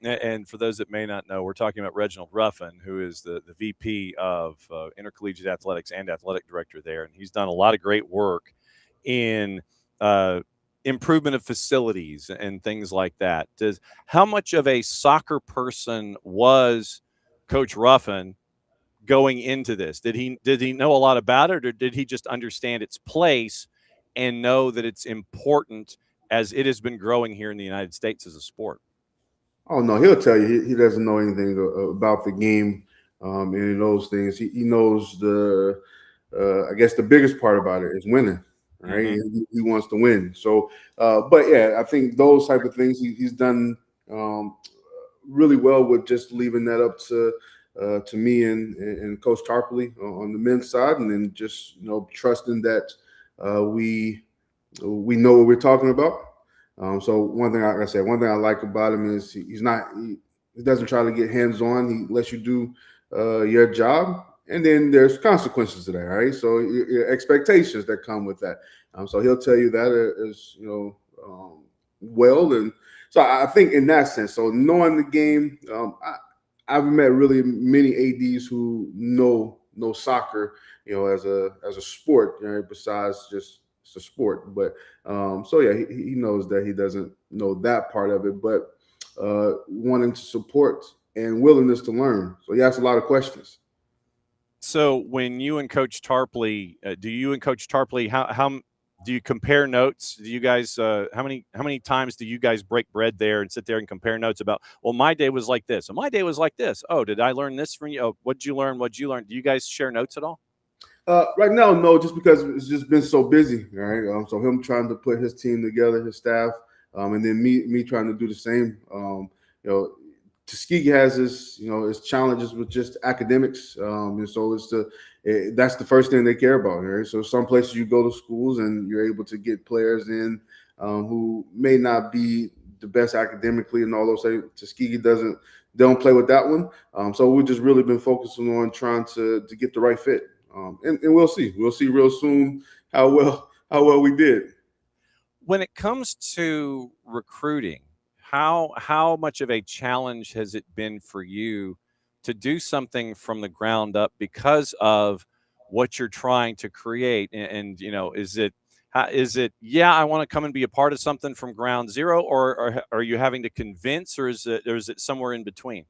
And for those that may not know, we're talking about Reginald Ruffin, who is the VP of Intercollegiate Athletics and Athletic Director there. And he's done a lot of great work in improvement of facilities and things like that. How much of a soccer person was Coach Ruffin going into this? Did he know a lot about it, or did he just understand its place and know that it's important as it has been growing here in the United States as a sport? Oh no, he'll tell you he doesn't know anything about the game, and those things. He knows I guess the biggest part about it is winning, right? Mm-hmm. He wants to win. So, but I think those type of things he's done really well with just leaving that up to me and Coach Tarpley on the men's side, and then just trusting that we know what we're talking about. So one thing I like about him is he doesn't try to get hands on. He lets you do your job, and then there's consequences to that, right? So your expectations that come with that. So he'll tell you that is well, and so I think in that sense. So knowing the game, I've met really many ADs who know soccer, as a sport, besides just. It's a sport, but he knows that he doesn't know that part of it, but wanting to support and willingness to learn. So he asks a lot of questions. So when you and Coach Tarpley, how do you compare notes? Do you guys how many times do you guys break bread there and sit there and compare notes about? Well, my day was like this, and my day was like this. Oh, did I learn this from you? Oh, what'd you learn? What'd you learn? Do you guys share notes at all? Right now, no, just because it's just been so busy, right? So him trying to put his team together, his staff, and then me trying to do the same. Tuskegee has its challenges with just academics, and so that's the first thing they care about, right? So some places you go to schools and you're able to get players in who may not be the best academically, and all those things. Tuskegee they don't play with that one. So we've just really been focusing on trying to get the right fit. And we'll see. We'll see real soon how well How well we did. When it comes to recruiting, how much of a challenge has it been for you to do something from the ground up because of what you're trying to create? And is it yeah, I want to come and be a part of something from ground zero, or are you having to convince, or is it somewhere in between?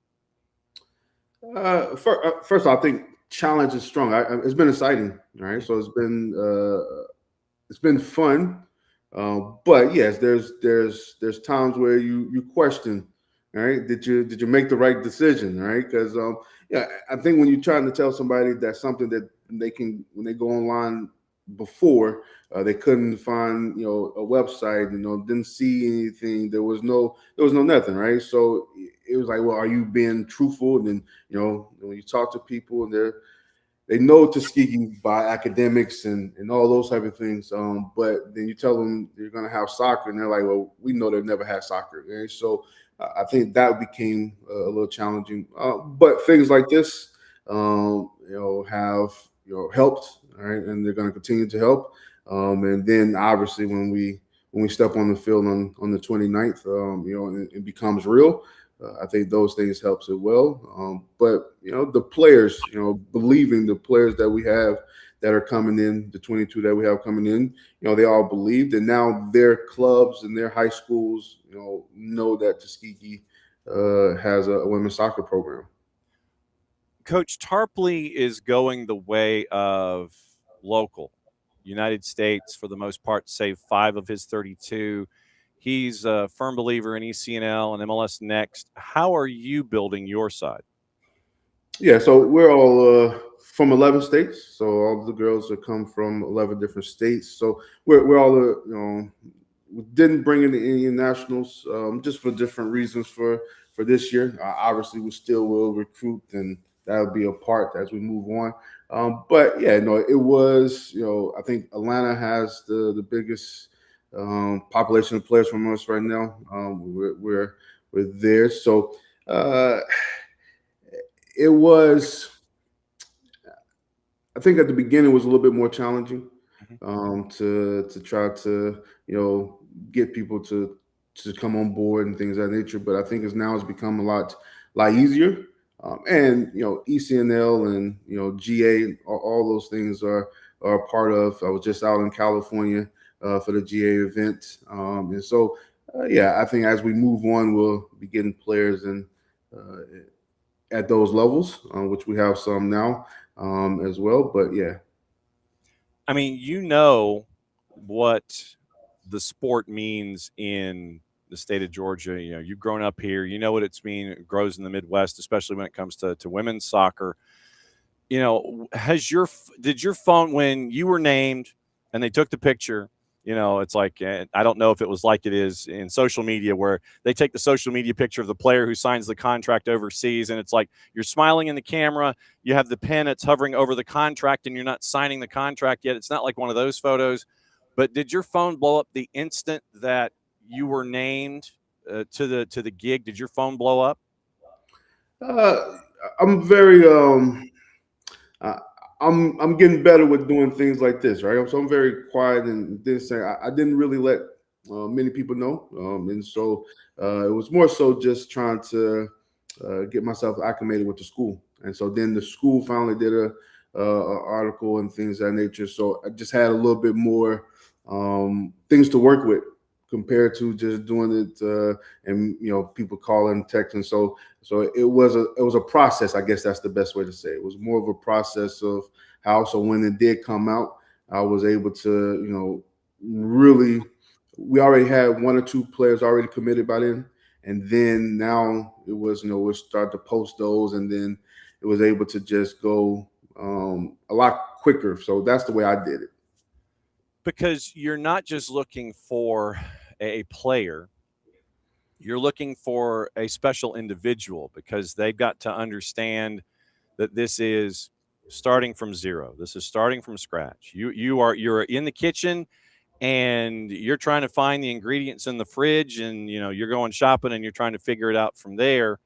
First, I think challenge is strong. It's been exciting, right? So it's been fun. But yes, there's times where you question, right? Did you make the right decision, right? Because yeah, I think when you're trying to tell somebody that something that they can, when they go online before, they couldn't find a website, didn't see anything. There was no nothing, right? So it was like, well, are you being truthful? And then when you talk to people and they know Tuskegee by academics and all those type of things. But then you tell them you're going to have soccer, and they're like, well, we know they've never had soccer. Right? So I think that became a little challenging. But things like this, have helped, right? And they're going to continue to help. And then obviously when we step on the field on the 29th, it becomes real. I think those things helps it well. But the players, believing the players that we have that are coming in, the 22 that we have coming in, they all believed, and now their clubs and their high schools, know that Tuskegee has a women's soccer program. Coach Tarpley is going the way of local. United States, for the most part, saved 5 of his 32. He's a firm believer in ECNL and MLS Next. How are you building your side? Yeah, so we're all from 11 states. So all the girls have come from 11 different states. So we're all, we didn't bring in the Indian nationals just for different reasons for this year. Obviously, we still will recruit, and that'll be a part as we move on. But yeah, it was, I think Atlanta has the biggest population of players from us right now. We're there. So it was, I think at the beginning it was a little bit more challenging to try to, get people to come on board and things of that nature. But I think it's become a lot easier. And ECNL and GA, all those things are a part of. I was just out in California for the GA event, and so yeah, I think as we move on, we'll be getting players in at those levels, which we have some now as well. But yeah, I mean, what the sport means in the state of Georgia. You've grown up here. You know what it grows in the Midwest, especially when it comes to women's soccer. Did your phone, when you were named and they took the picture, it's like, I don't know if it was like it is in social media, where they take the social media picture of the player who signs the contract overseas, and it's like you're smiling in the camera, you have the pen that's hovering over the contract, and you're not signing the contract yet. It's not like one of those photos. But did your phone blow up the instant that you were named to the gig? Did your phone blow up? I'm very I'm getting better with doing things like this, right? So I'm very quiet and this. I didn't really let many people know, and so it was more so just trying to get myself acclimated with the school. And so then the school finally did a article and things of that nature. So I just had a little bit more things to work with compared to just doing it and people calling, texting. So it was a process. I guess that's the best way to say it. It was more of a process of how. So when it did come out, I was able to really. We already had 1 or 2 players already committed by then, and then now it was we start to post those, and then it was able to just go a lot quicker. So that's the way I did it. Because you're not just looking for a player, you're looking for a special individual, because they've got to understand that this is starting from zero. This is starting from scratch. You're in the kitchen and you're trying to find the ingredients in the fridge, and you're going shopping and you're trying to figure it out from there.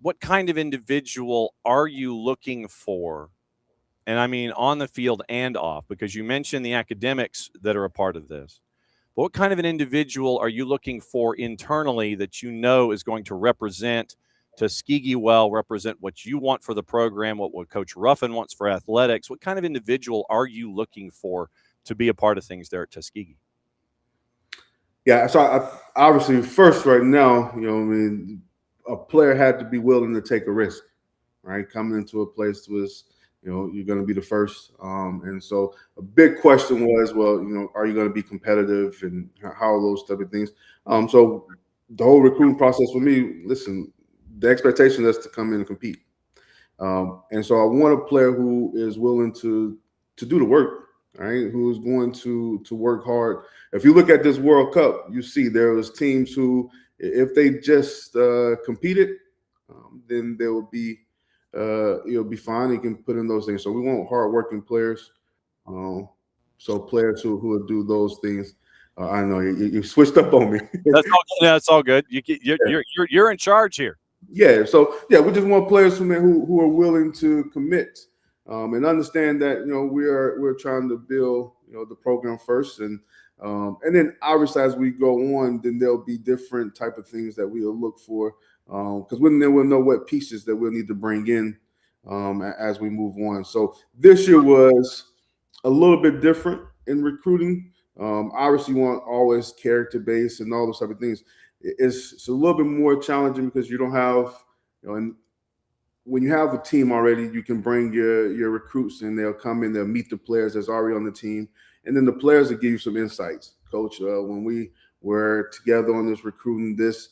What kind of individual are you looking for? and I mean on the field and off, because you mentioned the academics that are a part of this. But what kind of an individual are you looking for internally that you know is going to represent Tuskegee well, represent what you want for the program, what Coach Ruffin wants for athletics? What kind of individual are you looking for to be a part of things there at Tuskegee? Yeah, so obviously, first, right now, I mean, a player had to be willing to take a risk, right? Coming into a place was, you're going to be the first. And so a big question was, well, are you going to be competitive, and how are those type of things? So the whole recruiting process for me, listen, the expectation is to come in and compete. And so I want a player who is willing to do the work, right? Who is going to work hard. If you look at this World Cup, you see there was teams who, if they just competed, then they will be, it'll be fine. You can put in those things. So we want hardworking players. So players who will do those things. I know you switched up on me. That's all good. You're in charge here. Yeah. So yeah, we just want players who are willing to commit, and understand that we're trying to build the program first, and then obviously as we go on, then there'll be different type of things that we'll look for, because then we'll know what pieces that we'll need to bring in as we move on. So this year was a little bit different in recruiting. Obviously, you want always character based and all those type of things. It's a little bit more challenging because you don't have, and when you have a team already, you can bring your recruits and they'll come in, they'll meet the players that's already on the team. And then the players will give you some insights. Coach, when we were together on this recruiting, this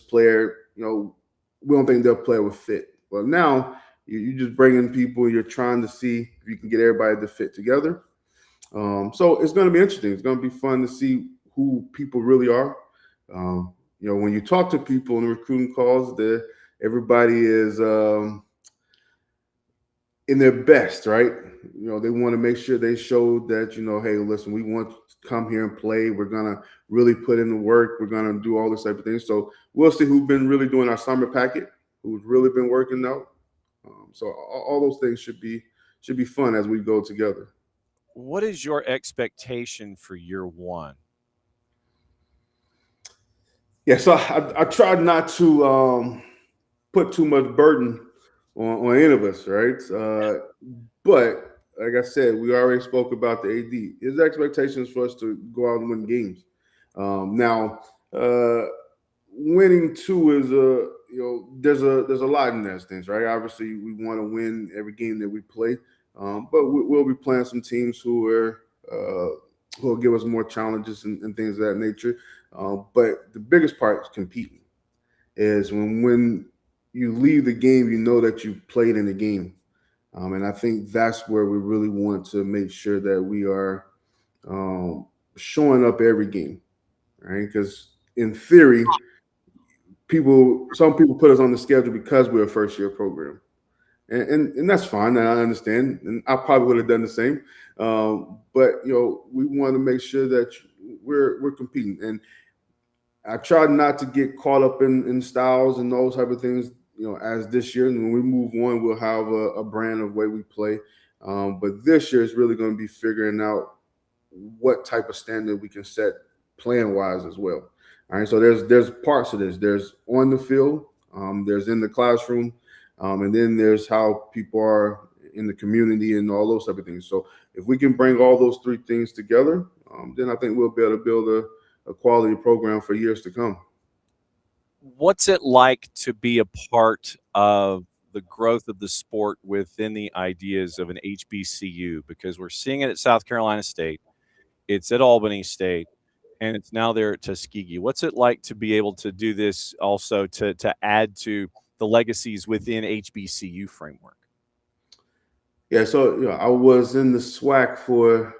player, we don't think they'll play with fit. Well, now you just bring in people, you're trying to see if you can get everybody to fit together. So it's going to be interesting. It's going to be fun to see who people really are. When you talk to people in the recruiting calls, everybody is in their best, right? They want to make sure they show that, hey, listen, we want to come here and play. We're going to really put in the work. We're going to do all this type of things. So we'll see who's been really doing our summer packet, who's really been working out. So all those things should be fun as we go together. What is your expectation for year one? Yeah, so I tried not to put too much burden on any of us, right? But like I said, we already spoke about the AD. His expectations for us to go out and win games. Now, winning two is there's a lot in those things, right? Obviously, we want to win every game that we play, but we'll be playing some teams who will give us more challenges and things of that nature. But the biggest part is competing. Is when you leave the game, you know that you played in the game. And I think that's where we really want to make sure that we are showing up every game, right? Because in theory, some people put us on the schedule because we're a first-year program. And that's fine. I understand. And I probably would have done the same. But, we want to make sure that we're competing. And I try not to get caught up in styles and those type of things, as this year. And when we move on, we'll have a brand of way we play. But this year is really going to be figuring out what type of standard we can set playing-wise as well. All right, so there's parts of this. There's on the field, there's in the classroom, and then there's how people are in the community and all those type of things. So if we can bring all those three things together, then I think we'll be able to build a quality program for years to come. What's it like to be a part of the growth of the sport within the ideas of an HBCU? Because we're seeing it at South Carolina State, it's at Albany State, and it's now there at Tuskegee. What's it like to be able to do this also to add to the legacies within HBCU framework? Yeah, so I was in the SWAC for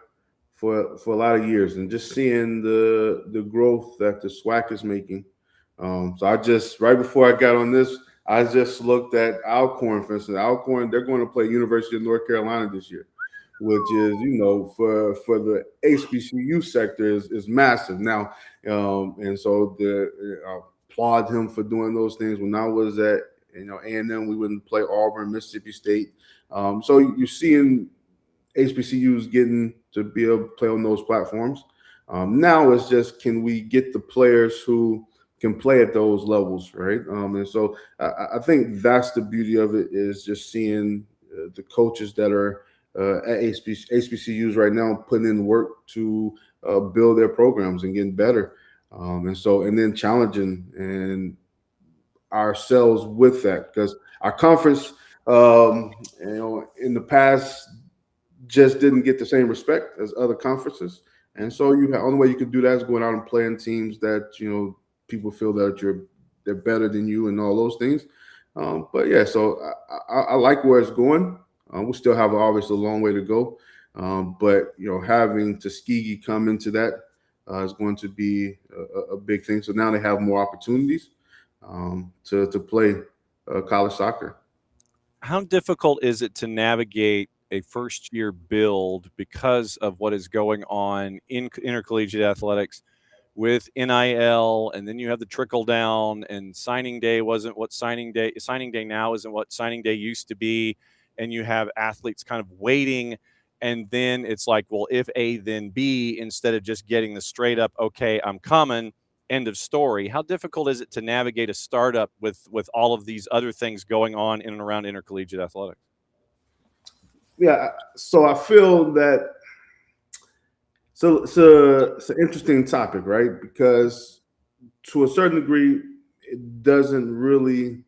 a lot of years, and just seeing the growth that the SWAC is making. So I just, right before I got on this, I just looked at Alcorn, for instance. Alcorn, they're going to play University of North Carolina this year, which is, for the HBCU sector is massive now. And so I applaud him for doing those things. When I was at A&M, we wouldn't play Auburn, Mississippi State. So you're seeing HBCUs getting to be able to play on those platforms. Now it's just, can we get the players who can play at those levels, right? And so I think that's the beauty of it, is just seeing the coaches that are at HBCUs right now putting in work to build their programs and getting better. And then challenging and ourselves with that, because our conference, in the past, just didn't get the same respect as other conferences. And so only way you can do that is going out and playing teams that, people feel that they're better than you and all those things. But yeah, so I like where it's going. We still have obviously a long way to go. But having Tuskegee come into that is going to be a big thing. So now they have more opportunities to play college soccer. How difficult is it to navigate a first-year build because of what is going on in intercollegiate athletics with NIL, and then you have the trickle down, and signing day wasn't what signing day now isn't what signing day used to be, and you have athletes kind of waiting, and then it's like, well, if A, then B, instead of just getting the straight up, okay, I'm coming, end of story. How difficult is it to navigate a startup with all of these other things going on in and around intercollegiate athletics? Yeah, so I feel that it's an interesting topic, right? Because to a certain degree, it doesn't really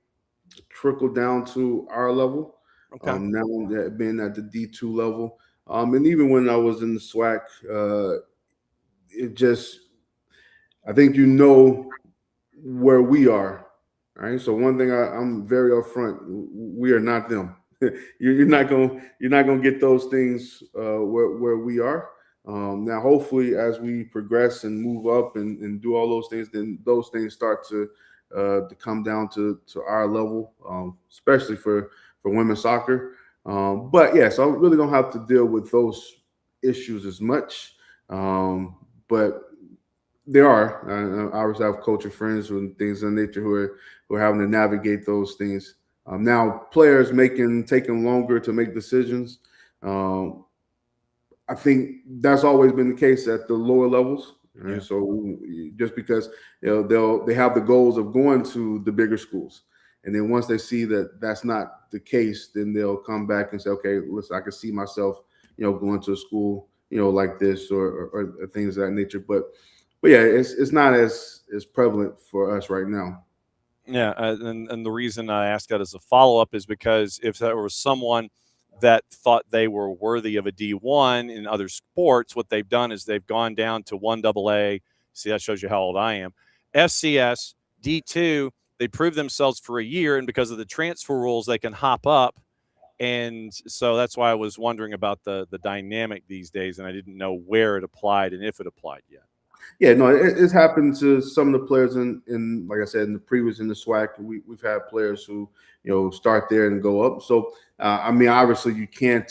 trickle down to our level. Okay. Now being at the D2 level, and even when I was in the SWAC, I think where we are, right? So one thing I'm very upfront: we are not them. You're not gonna get those things where we are. Now, hopefully, as we progress and move up and do all those things, then those things start to come down to our level, especially for women's soccer. But yeah, so I really don't have to deal with those issues as much. But there are. I obviously have coaching friends and things of nature who are having to navigate those things. Now, players taking longer to make decisions. I think that's always been the case at the lower levels. Right? Yeah. So just because they have the goals of going to the bigger schools, and then once they see that that's not the case, then they'll come back and say, okay, listen, I can see myself, going to a school, like this or things of that nature. But yeah, it's not as prevalent for us right now. Yeah, and the reason I asked that as a follow-up is because if there was someone that thought they were worthy of a D1 in other sports, what they've done is they've gone down to 1AA. See, that shows you how old I am. FCS, D2, they prove themselves for a year, and because of the transfer rules, they can hop up. And so that's why I was wondering about the dynamic these days, and I didn't know where it applied and if it applied yet. Yeah, no, it's happened to some of the players in like I said, in the SWAC. We've had players who start there and go up. So obviously you can't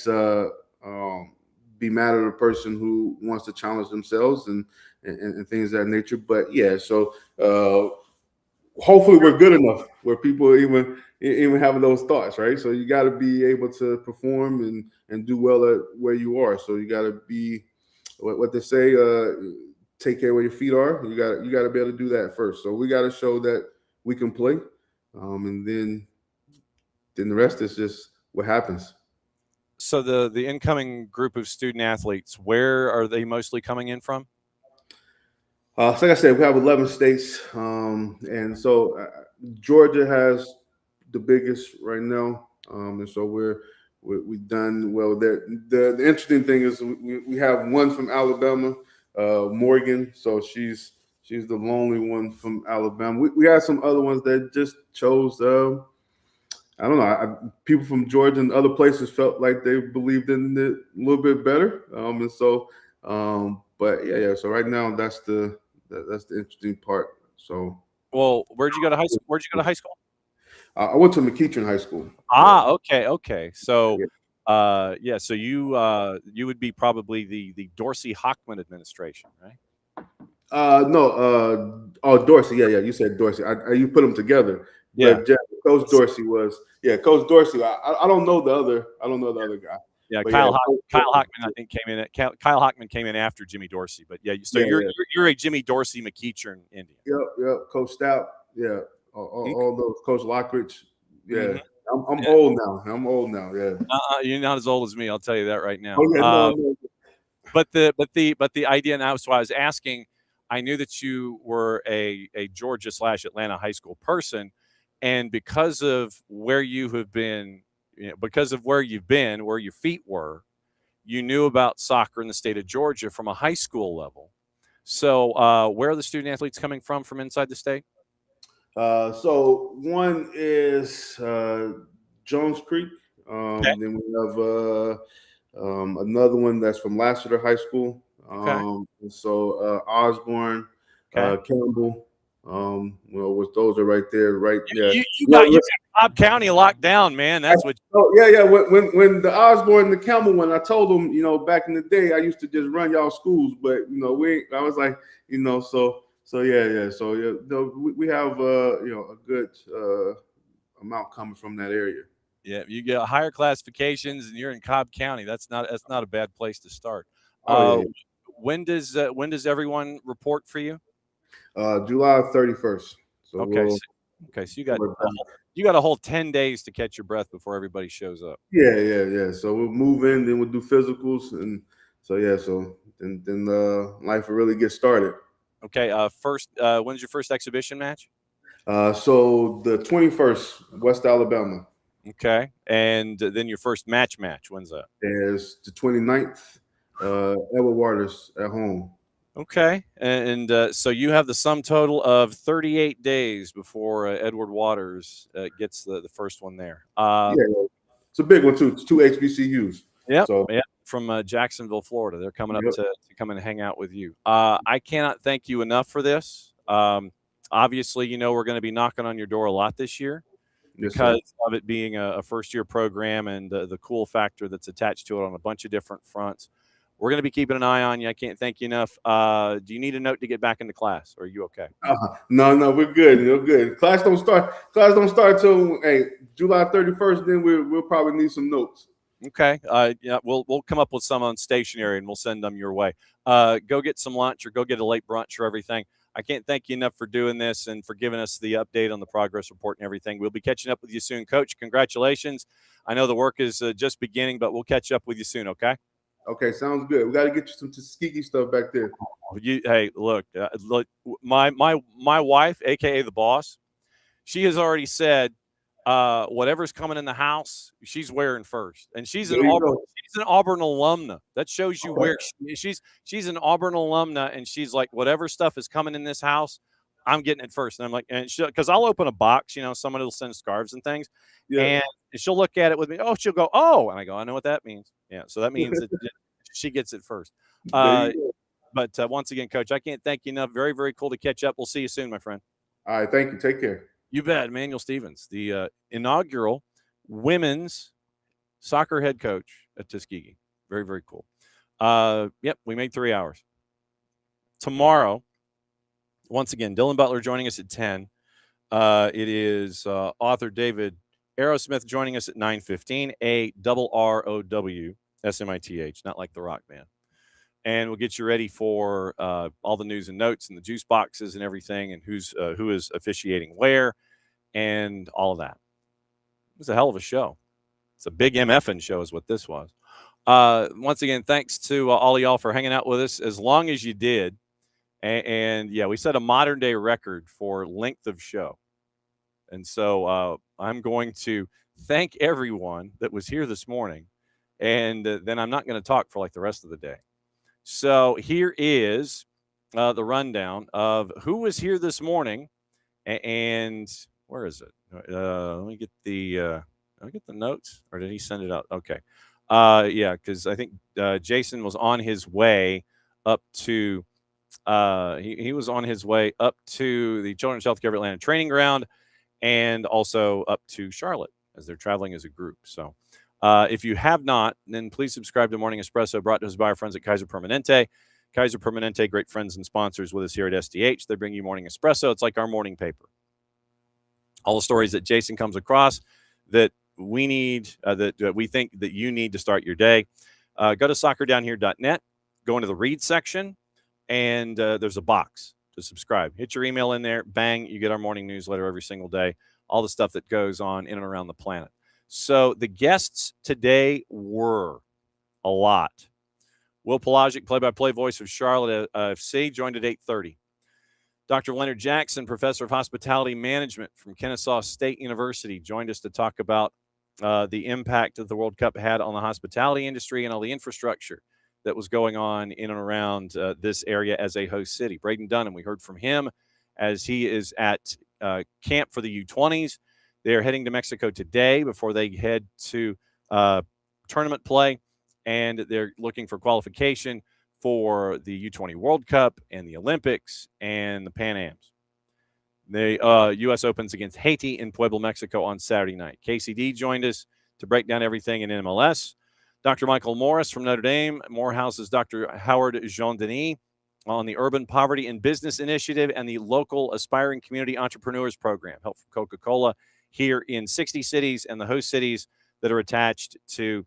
be mad at a person who wants to challenge themselves and things of that nature. But yeah, so hopefully we're good enough where people even having those thoughts, right? So you got to be able to perform and do well at where you are. So you got to be what they say. Take care where your feet are. You got to be able to do that first. So we got to show that we can play, and then the rest is just what happens. So the incoming group of student athletes, where are they mostly coming in from? So like I said, we have 11 states, and so Georgia has the biggest right now, and so we've done well there. The interesting thing is we have one from Alabama. Morgan, so she's the lonely one from Alabama. We had some other ones that just chose I don't know, people from Georgia and other places felt like they believed in it a little bit better, and so but yeah, so right now that's the interesting part. So where'd you go to high school? I went to McEachern High School. Okay, so so you would be probably the Dorsey Hockman administration, right? No, Dorsey. Yeah, you said Dorsey. You put them together. Yeah. But Coach Dorsey was. Yeah, Coach Dorsey. I don't know the other. I don't know the other guy. Yeah, But Kyle Hockman, I think came in. Kyle Hockman came in after Jimmy Dorsey. But yeah, so you're a Jimmy Dorsey McEachern Indian. Yep. Coach Stout. Yeah. All those. Coach Lockridge. Yeah. I'm old now. Yeah. You're not as old as me. I'll tell you that right now. Oh, yeah, no. But the idea now. So I was asking. I knew that you were a Georgia / Atlanta high school person, and because of where you have been, because of where you've been, where your feet were, you knew about soccer in the state of Georgia from a high school level. So where are the student athletes coming from inside the state? So one is Jones Creek. Okay. Then we have another one that's from Lassiter High School. So Osborne, Campbell. Those are right there, right? You got Cobb County locked down, man. That's what. Oh yeah. When the Osborne and the Campbell one, I told them, back in the day, I used to just run y'all schools, but I was like, So yeah. So we have a good amount coming from that area. Yeah, you get higher classifications, and you're in Cobb County. That's not a bad place to start. Yeah. When does everyone report for you? July 31st. So So you got a whole 10 days to catch your breath before everybody shows up. Yeah. So we'll move in, then we'll do physicals, and so then life will really get started. Okay. When's your first exhibition match? So the 21st, West Alabama. Okay. And then your first match. When's that? Is the 29th, Edward Waters at home. Okay. And so you have the sum total of 38 days before Edward Waters gets the first one there. It's a big one too. It's 2 HBCUs. Yeah. So from Jacksonville, Florida. They're coming up to come and hang out with you. I cannot thank you enough for this. Obviously, we're going to be knocking on your door a lot this year because of it being a first-year program and the cool factor that's attached to it on a bunch of different fronts. We're going to be keeping an eye on you. I can't thank you enough. Do you need a note to get back into class? Or are you okay? No, we're good. We're good. Class don't start till July 31st. Then we'll probably need some notes. Okay. We'll come up with some on stationery and we'll send them your way. Go get some lunch or go get a late brunch or everything. I can't thank you enough for doing this and for giving us the update on the progress report and everything. We'll be catching up with you soon, Coach. Congratulations. I know the work is just beginning, but we'll catch up with you soon. Okay. Okay, sounds good. We got to get you some Tuskegee stuff back there. Look, my wife, aka the boss, she has already said whatever's coming in the house, she's wearing first, and she's an Auburn alumna. That shows you where she's an Auburn alumna, and she's like, whatever stuff is coming in this house, I'm getting it first. And I'm like, because I'll open a box, someone will send scarves and things, and she'll look at it with me. Oh, she'll go, oh, and I go, I know what that means. Yeah, so that means that she gets it first. But once again, Coach, I can't thank you enough. Very, very cool to catch up. We'll see you soon, my friend. All right, thank you. Take care. You bet. Emanuel Stevens, the inaugural women's soccer head coach at Tuskegee. Very, very cool. We made 3 hours. Tomorrow, once again, Dylan Butler joining us at 10. It is author David Aerosmith joining us at 9:15. ARROW SMITH, not like the rock band. And we'll get you ready for all the news and notes and the juice boxes and everything and who is officiating where and all of that. It was a hell of a show. It's a big MFN show is what this was. Once again, thanks to all of y'all for hanging out with us as long as you did. And we set a modern day record for length of show. And so I'm going to thank everyone that was here this morning. And then I'm not going to talk for like the rest of the day. So here is the rundown of who was here this morning. And where is it? Let me get the notes, or did he send it out? Okay. Because I think Jason was on his way up to he was on his way up to the Children's Healthcare of Atlanta training ground and also up to Charlotte as they're traveling as a group. So if you have not, then please subscribe to Morning Espresso, brought to us by our friends at Kaiser Permanente. Kaiser Permanente, great friends and sponsors with us here at SDH. They bring you Morning Espresso. It's like our morning paper. all the stories that Jason comes across that we need, that we think that you need to start your day. Go to soccerdownhere.net, go into the read section, and there's a box to subscribe. Hit your email in there, bang, you get our morning newsletter every single day, all the stuff that goes on in and around the planet. So the guests today were a lot. Will Palaszczuk, play-by-play voice of Charlotte FC, joined at 8:30. Dr. Leonard Jackson, professor of hospitality management from Kennesaw State University, joined us to talk about the impact that the World Cup had on the hospitality industry and all the infrastructure that was going on in and around this area as a host city. Braden Dunham, we heard from him as he is at camp for the U20s. They're heading to Mexico today before they head to tournament play, and they're looking for qualification for the U20 World Cup and the Olympics and the Pan Ams. The U.S. Opens against Haiti in Puebla, Mexico on Saturday night. KCD joined us to break down everything in MLS. Dr. Michael Morris from Notre Dame, Morehouse's Dr. Howard Jean-Denis on the Urban Poverty and Business Initiative and the Local Aspiring Community Entrepreneurs Program, help from Coca-Cola here in 60 cities and the host cities that are attached to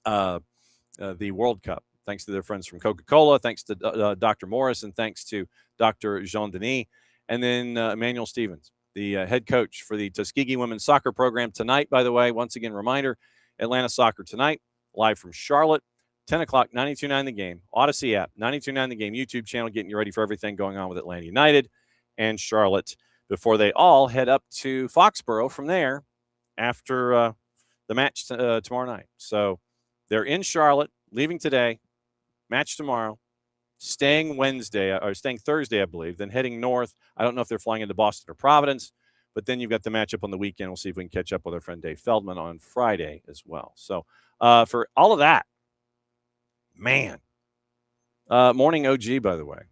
the World Cup. Thanks to their friends from Coca-Cola, thanks to Dr. Morris, and thanks to Dr. Jean-Denis. And then Emanuel Stevens, the head coach for the Tuskegee women's soccer program tonight, by the way. Once again, reminder, Atlanta Soccer tonight, live from Charlotte, 10 o'clock, 92.9 The Game, Odyssey app, 92.9 The Game YouTube channel, getting you ready for everything going on with Atlanta United and Charlotte before they all head up to Foxborough from there after the match tomorrow night. So they're in Charlotte, leaving today, match tomorrow, staying Thursday, I believe, then heading north. I don't know if they're flying into Boston or Providence, but then you've got the matchup on the weekend. We'll see if we can catch up with our friend Dave Feldman on Friday as well. So for all of that, man, morning OG, by the way,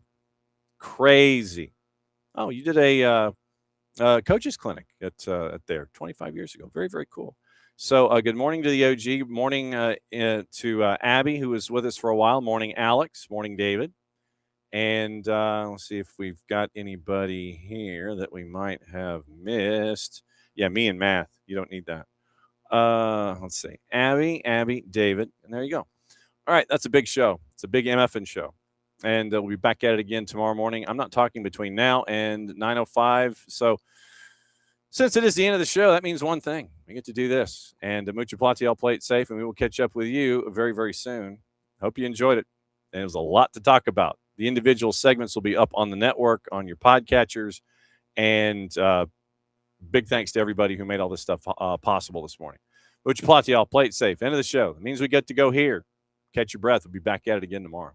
crazy. Oh, you did a coaches clinic at there 25 years ago. Very, very cool. So good morning to the OG. Morning to Abby, who was with us for a while. Morning, Alex. Morning, David. And let's see if we've got anybody here that we might have missed. Yeah, me and Math. You don't need that. Let's see. Abby, David. And there you go. All right, that's a big show. It's a big MFN show. And we'll be back at it again tomorrow morning. I'm not talking between now and 9:05. So since it is the end of the show, that means one thing. We get to do this. And mucho platiel, play it safe, and we will catch up with you very, very soon. Hope you enjoyed it. And it was a lot to talk about. The individual segments will be up on the network, on your podcatchers. And big thanks to everybody who made all this stuff possible this morning. Mucho platiel, play it safe. End of the show. It means we get to go here. Catch your breath. We'll be back at it again tomorrow.